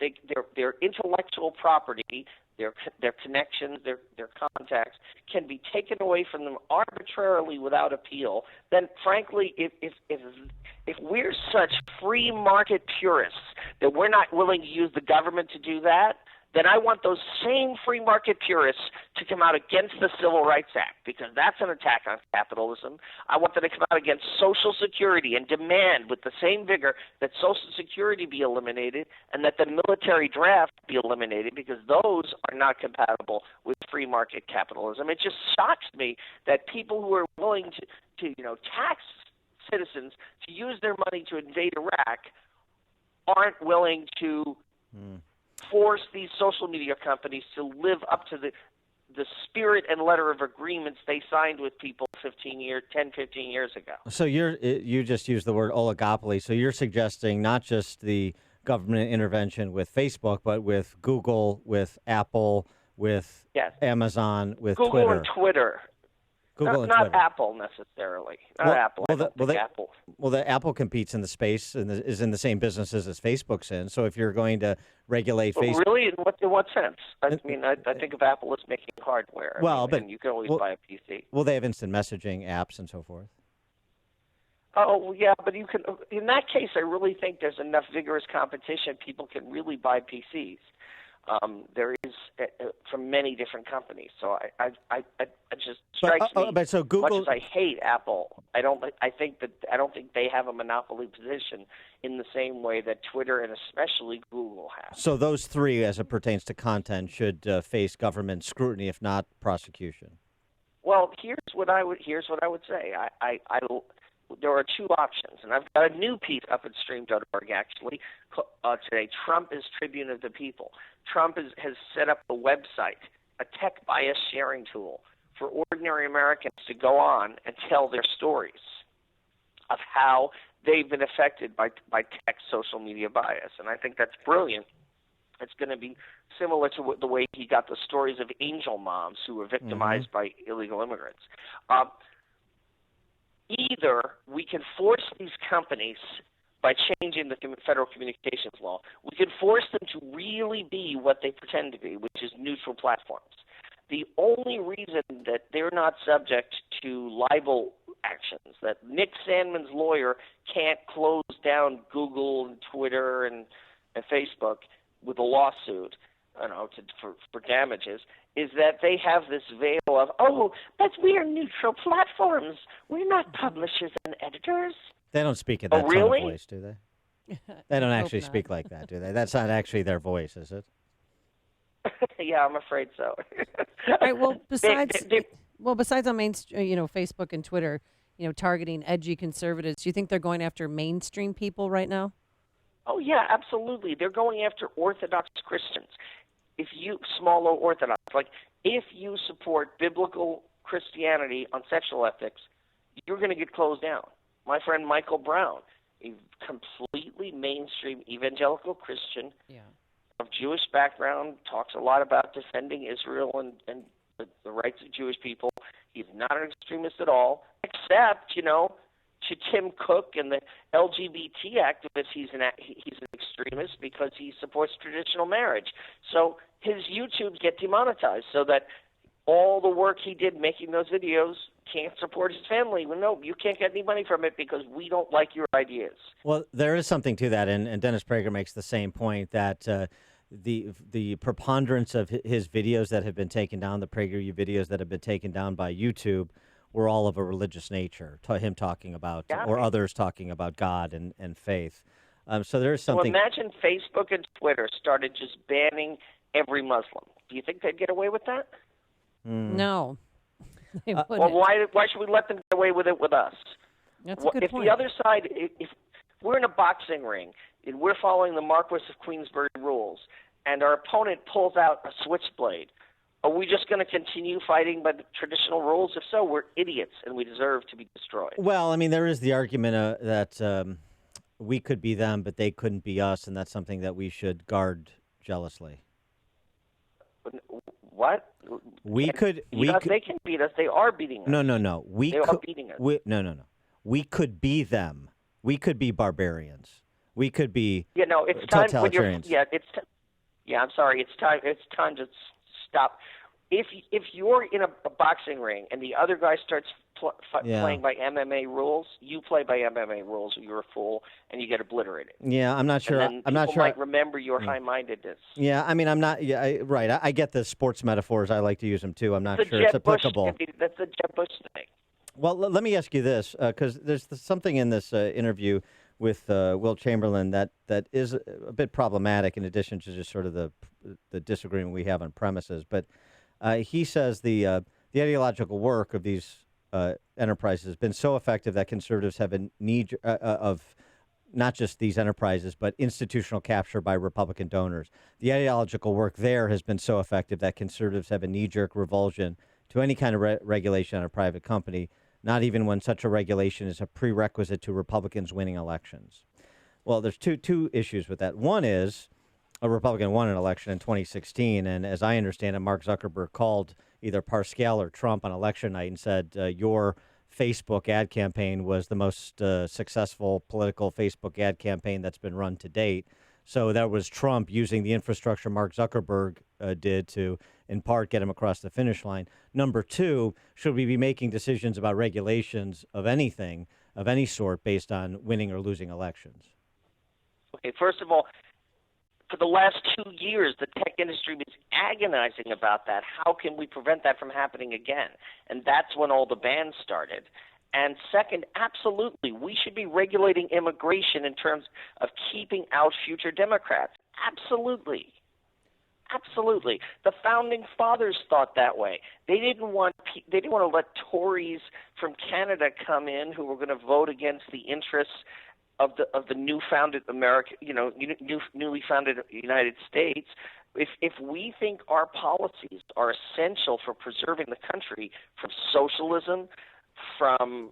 their intellectual property, their connections, their contacts can be taken away from them arbitrarily without appeal, then frankly, if we're such free market purists that we're not willing to use the government to do that, then I want those same free market purists to come out against the Civil Rights Act, because that's an attack on capitalism. I want them to come out against Social Security and demand with the same vigor that Social Security be eliminated and that the military draft be eliminated, because those are not compatible with free market capitalism. It just shocks me that people who are willing to tax citizens to use their money to invade Iraq aren't willing to force these social media companies to live up to the spirit and letter of agreements they signed with people 15 years ago. So you just used the word oligopoly. So you're suggesting not just the government intervention with Facebook, but with Google, with Apple, with Amazon, with Google Twitter. And Twitter. Google and not Twitter. Apple necessarily. Not Apple. Apple. Well, the Apple competes in the space and is in the same businesses as Facebook's in. So if you're going to regulate Facebook, really, in what sense? I mean, I think of Apple as making hardware. But and you can always buy a PC. Well, they have instant messaging apps and so forth. Oh yeah, but you can. In that case, I really think there's enough vigorous competition. People can really buy PCs. There is from many different companies. So I just strikes me. But so Google, much as I hate Apple, I don't think they have a monopoly position in the same way that Twitter and especially Google have. So those three, as it pertains to content, should face government scrutiny, if not prosecution. Well, here's what I would say. There are two options, and I've got a new piece up at stream.org actually today. Trump is Tribune of the People. Trump has set up a website, a tech bias sharing tool for ordinary Americans to go on and tell their stories of how they've been affected by tech social media bias, and I think that's brilliant. It's going to be similar to the way he got the stories of angel moms who were victimized by illegal immigrants. Either we can force these companies, by changing the federal communications law, we can force them to really be what they pretend to be, which is neutral platforms. The only reason that they're not subject to libel actions, that Nick Sandman's lawyer can't close down Google and Twitter and Facebook with a lawsuit, for damages, is that they have this veil of, but we are neutral platforms. We're not publishers and editors. They don't speak in that tone of voice, do they? They don't Hope actually not. speak like that, do they? That's not actually their voice, is it? Yeah, I'm afraid so. All right. Well, besides on Facebook and Twitter, targeting edgy conservatives, do you think they're going after mainstream people right now? Oh yeah, absolutely. They're going after Orthodox Christians. Small O Orthodox, if you support biblical Christianity on sexual ethics, you're going to get closed down. My friend Michael Brown, a completely mainstream evangelical Christian of Jewish background, talks a lot about defending Israel and the rights of Jewish people. He's not an extremist at all, except, to Tim Cook and the LGBT activists, he's an extremist because he supports traditional marriage. So his YouTubes get demonetized so that all the work he did making those videos can't support his family. Well, no, you can't get any money from it because we don't like your ideas. Well, there is something to that, and Dennis Prager makes the same point that the preponderance of his videos that have been taken down, the PragerU videos that have been taken down by YouTube, were all of a religious nature, him talking about, or others talking about God and faith. So there is something. Well, imagine Facebook and Twitter started just banning every Muslim. Do you think they'd get away with that? No. They Well, wouldn't. why should we let them get away with it with us? That's a good if point. the other side, if we're in a boxing ring and we're following the Marquis of Queensberry rules, and our opponent pulls out a switchblade, are we just going to continue fighting by the traditional rules? If so, we're idiots and we deserve to be destroyed. Well, I mean, there is the argument that we could be them, but they couldn't be us, and that's something that we should guard jealously. What? They could They can beat us. They are beating us. No. They are beating us. No. We could be them, We could be barbarians. We could be It's time when you're. totalitarians. I'm sorry. It's time to stop. If you're in a boxing ring and the other guy starts playing by MMA rules, you play by MMA rules, or you're a fool and you get obliterated. Yeah, I'm not sure. And then I'm not people sure. might remember your high-mindedness. Yeah, I mean, I'm not. Yeah, right. I get the sports metaphors. I like to use them too. I'm not That's sure the it's Jeb Bush- applicable. That's the Jeb Bush thing. Well, let me ask you this, because there's something in this interview with Will Chamberlain that is a bit problematic, in addition to just sort of the disagreement we have on premises. But he says the ideological work of these enterprises has been so effective that conservatives have a need of not just these enterprises, but institutional capture by Republican donors. The ideological work there has been so effective that conservatives have a knee-jerk revulsion to any kind of regulation on a private company, not even when such a regulation is a prerequisite to Republicans winning elections. Well, there's two issues with that. One is a Republican won an election in 2016, and as I understand it, Mark Zuckerberg called either Pascal or Trump on election night and said, your Facebook ad campaign was the most successful political Facebook ad campaign that's been run to date. So that was Trump using the infrastructure Mark Zuckerberg did to, in part, get him across the finish line. Number two, should we be making decisions about regulations of anything, of any sort, based on winning or losing elections? Okay, first of all, for the last 2 years, the tech industry was agonizing about that. How can we prevent that from happening again? And that's when all the bans started. And second, absolutely, we should be regulating immigration in terms of keeping out future Democrats. Absolutely. Absolutely. The founding fathers thought that way. They didn't want to let Tories from Canada come in who were going to vote against the interests of the new founded America, newly founded United States. If we think our policies are essential for preserving the country from socialism, from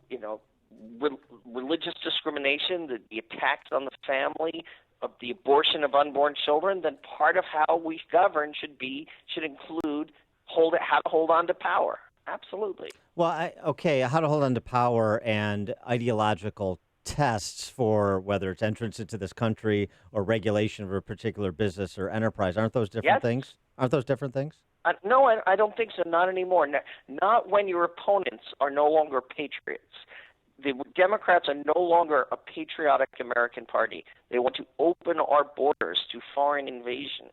religious discrimination, the attacks on the family, of the abortion of unborn children, then part of how we govern should include how to hold on to power. Absolutely. Well, how to hold on to power and ideological tests for whether it's entrance into this country or regulation of a particular business or enterprise. Aren't those different things? Aren't those different things? No, I don't think so. Not anymore. Not when your opponents are no longer patriots. The Democrats are no longer a patriotic American party. They want to open our borders to foreign invasion.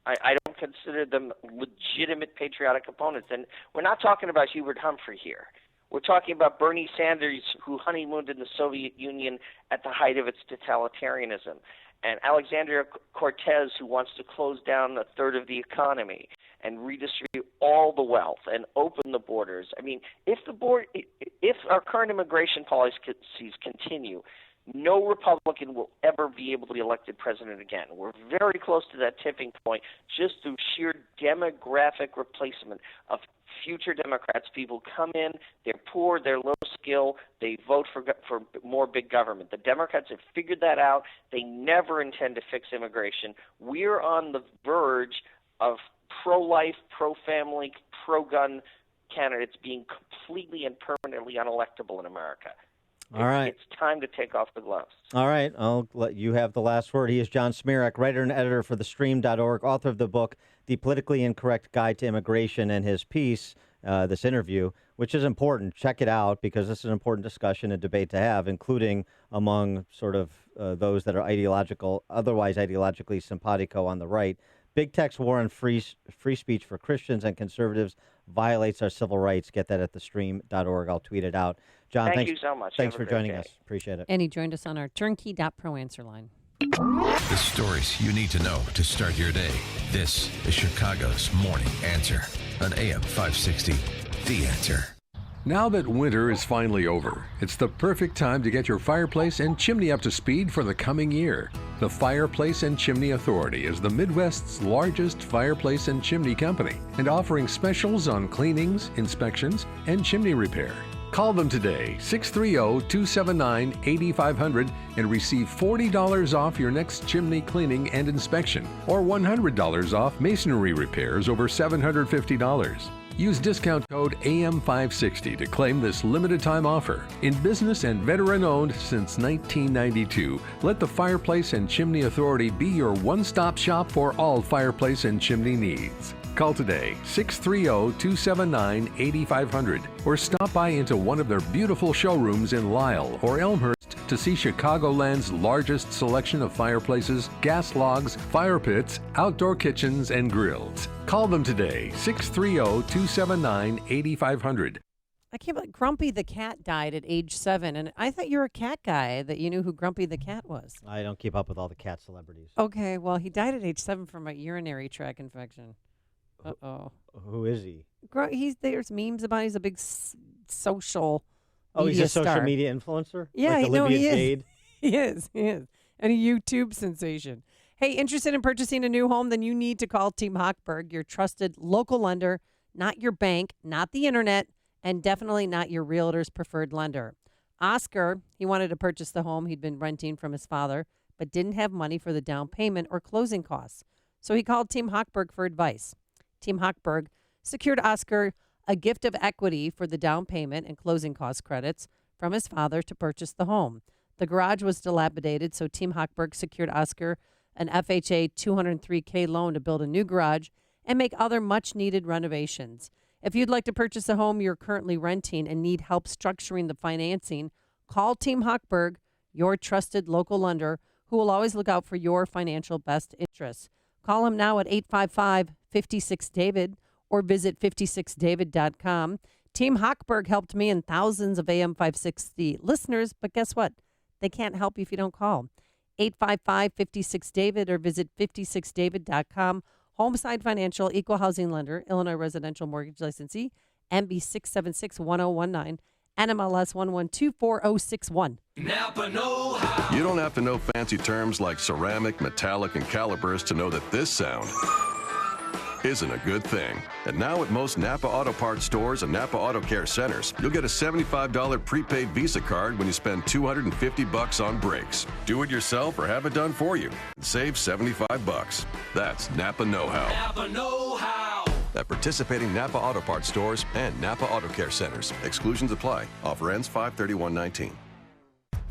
I don't consider them legitimate patriotic opponents. And we're not talking about Hubert Humphrey here. We're talking about Bernie Sanders, who honeymooned in the Soviet Union at the height of its totalitarianism, and Alexandria Cortez, who wants to close down a third of the economy and redistribute all the wealth and open the borders. I mean, if our current immigration policies continue, no Republican will ever be able to be elected president again. We're very close to that tipping point just through sheer demographic replacement of future Democrats. People come in, they're poor, they're low skill, they vote for more big government. The Democrats have figured that out. They never intend to fix immigration. We're on the verge of pro-life, pro-family, pro-gun candidates being completely and permanently unelectable in America. All right. It's time to take off the gloves. All right. I'll let you have the last word. He is John Smirak, writer and editor for TheStream.org, author of the book, The Politically Incorrect Guide to Immigration, and his piece, this interview, which is important. Check it out because this is an important discussion and debate to have, including among sort of those that are otherwise ideologically simpatico on the right. Big tech's war on free speech for Christians and conservatives violates our civil rights. Get that at TheStream.org. I'll tweet it out. John, thank you so much. Thanks Have a for great joining day. us. Appreciate it. And he joined us on our turnkey.pro answer line. The stories you need to know to start your day. This is Chicago's Morning Answer on AM 560. The Answer. Now that winter is finally over, it's the perfect time to get your fireplace and chimney up to speed for the coming year. The Fireplace and Chimney Authority is the Midwest's largest fireplace and chimney company and offering specials on cleanings, inspections, and chimney repair. Call them today, 630-279-8500, and receive $40 off your next chimney cleaning and inspection, or $100 off masonry repairs over $750. Use discount code AM560 to claim this limited time offer. In business and veteran owned since 1992, let the Fireplace and Chimney Authority be your one-stop shop for all fireplace and chimney needs. Call today, 630-279-8500, or stop by into one of their beautiful showrooms in Lisle or Elmhurst to see Chicagoland's largest selection of fireplaces, gas logs, fire pits, outdoor kitchens, and grills. Call them today, 630-279-8500. I can't believe Grumpy the cat died at age 7, and I thought you were a cat guy, that you knew who Grumpy the cat was. I don't keep up with all the cat celebrities. Okay, well, he died at age 7 from a urinary tract infection. Uh-oh. Who is he? There's memes about him. He's a big social Oh, media he's a social star. media influencer? Yeah, like Olivia he is. Jade? He is. And a YouTube sensation. Hey, interested in purchasing a new home? Then you need to call Team Hochberg, your trusted local lender, not your bank, not the internet, and definitely not your realtor's preferred lender. Oscar, he wanted to purchase the home he'd been renting from his father, but didn't have money for the down payment or closing costs. So he called Team Hochberg for advice. Team Hochberg secured Oscar a gift of equity for the down payment and closing cost credits from his father to purchase the home. The garage was dilapidated, so Team Hochberg secured Oscar an FHA 203K loan to build a new garage and make other much-needed renovations. If you'd like to purchase a home you're currently renting and need help structuring the financing, call Team Hochberg, your trusted local lender, who will always look out for your financial best interests. Call him now at 855-56-DAVID or visit 56david.com. Team Hochberg helped me and thousands of AM 560 listeners, but guess what? They can't help you if you don't call. 855-56-DAVID or visit 56david.com. Homeside Financial, Equal Housing Lender, Illinois Residential Mortgage Licensee, MB 6761019, NMLS 1124061. Napa know-how. You don't have to know fancy terms like ceramic, metallic, and calipers to know that this sound isn't a good thing. And now at most Napa Auto Parts stores and Napa Auto Care centers, you'll get a $75 prepaid Visa card when you spend $250 on brakes. Do it yourself or have it done for you. Save $75. That's Napa know-how. Napa know-how. At participating Napa Auto Parts stores and Napa Auto Care centers. Exclusions apply. Offer ends 5/31/19.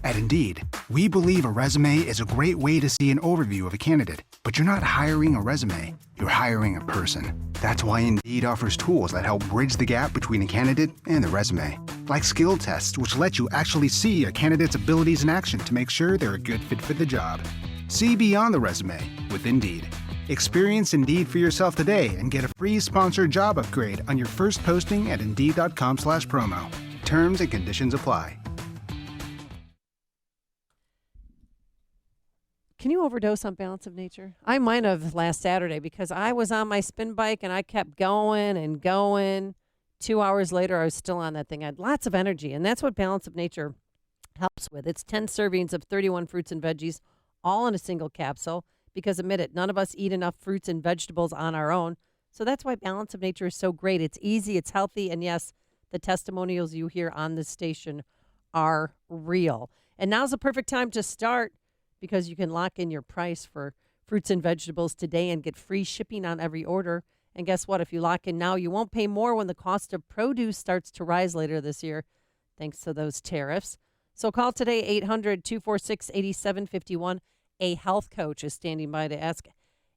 At Indeed, we believe a resume is a great way to see an overview of a candidate, but you're not hiring a resume, you're hiring a person. That's why Indeed offers tools that help bridge the gap between a candidate and the resume, like skill tests, which let you actually see a candidate's abilities in action to make sure they're a good fit for the job. See beyond the resume with Indeed. Experience Indeed for yourself today and get a free sponsored job upgrade on your first posting at Indeed.com/promo. Terms and conditions apply. Can you overdose on Balance of Nature? I might have last Saturday because I was on my spin bike and I kept going and going. 2 hours later, I was still on that thing. I had lots of energy, and that's what Balance of Nature helps with. It's 10 servings of 31 fruits and veggies, all in a single capsule, because admit it, none of us eat enough fruits and vegetables on our own. So that's why Balance of Nature is so great. It's easy, it's healthy, and yes, the testimonials you hear on this station are real. And now's the perfect time to start, because you can lock in your price for fruits and vegetables today and get free shipping on every order. And guess what? If you lock in now, you won't pay more when the cost of produce starts to rise later this year, thanks to those tariffs. So call today, 800-246-8751. A health coach is standing by to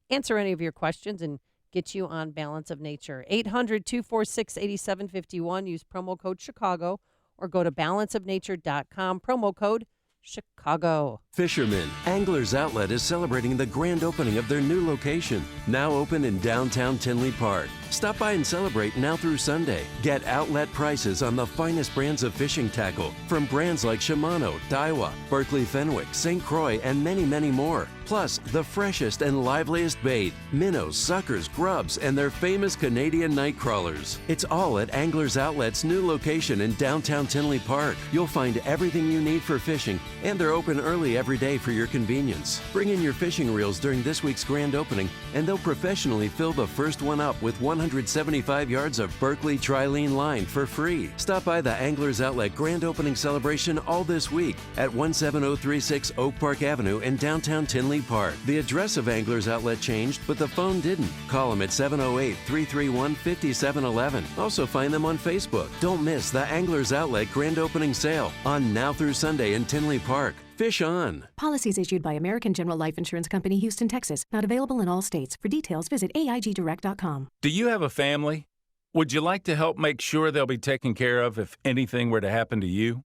answer any of your questions and get you on Balance of Nature. 800-246-8751. Use promo code Chicago or go to balanceofnature.com. Promo code Chicago. Fishermen, Anglers Outlet is celebrating the grand opening of their new location, now open in downtown Tinley Park. Stop by and celebrate now through Sunday. Get outlet prices on the finest brands of fishing tackle from brands like Shimano, Daiwa, Berkley Fenwick, St. Croix, and many, many more. Plus, the freshest and liveliest bait, minnows, suckers, grubs, and their famous Canadian night crawlers. It's all at Anglers Outlet's new location in downtown Tinley Park. You'll find everything you need for fishing, and they're open early every day for your convenience. Bring in your fishing reels during this week's grand opening, and they'll professionally fill the first one up with 175 yards of Berkley Trilene line for free. Stop by the Anglers Outlet grand opening celebration all this week at 17036 Oak Park Avenue in downtown Tinley Tinley Park. The address of Anglers Outlet changed, but the phone didn't. Call them at 708-331-5711. Also find them on Facebook. Don't miss the Anglers Outlet grand opening sale on now through Sunday in Tinley Park. Fish on. Policies issued by American General Life Insurance Company, Houston, Texas. Not available in all states. For details, visit AIGdirect.com. Do you have a family? Would you like to help make sure they'll be taken care of if anything were to happen to you?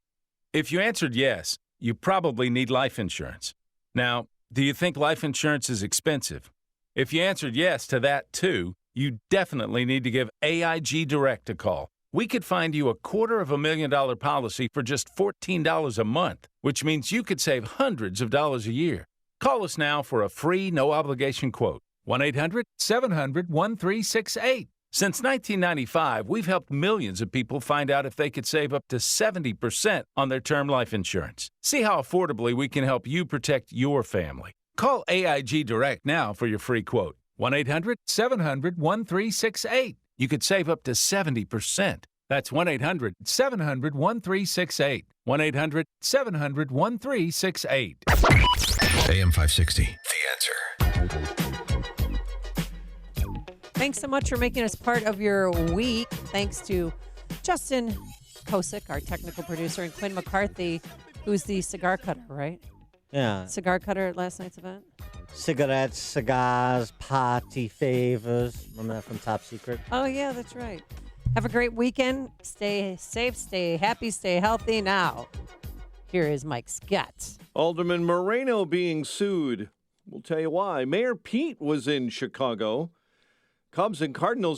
If you answered yes, you probably need life insurance. Now, do you think life insurance is expensive? If you answered yes to that too, you definitely need to give AIG Direct a call. We could find you a $250,000 policy for just $14 a month, which means you could save hundreds of dollars a year. Call us now for a free, no-obligation quote. 1-800-700-1368. Since 1995, we've helped millions of people find out if they could save up to 70% on their term life insurance. See how affordably we can help you protect your family. Call AIG Direct now for your free quote. 1-800-700-1368. You could save up to 70%. That's 1-800-700-1368. 1-800-700-1368. AM 560. The Answer. Thanks so much for making us part of your week. Thanks to Justin Kosick, our technical producer, and Quinn McCarthy, who's the cigar cutter, right? Yeah. Cigar cutter at last night's event? Cigarettes, cigars, party favors. Remember that from Top Secret? Oh, yeah, that's right. Have a great weekend. Stay safe, stay happy, stay healthy. Now, here is Mike Scott. Alderman Moreno being sued. We'll tell you why. Mayor Pete was in Chicago. Cubs and Cardinals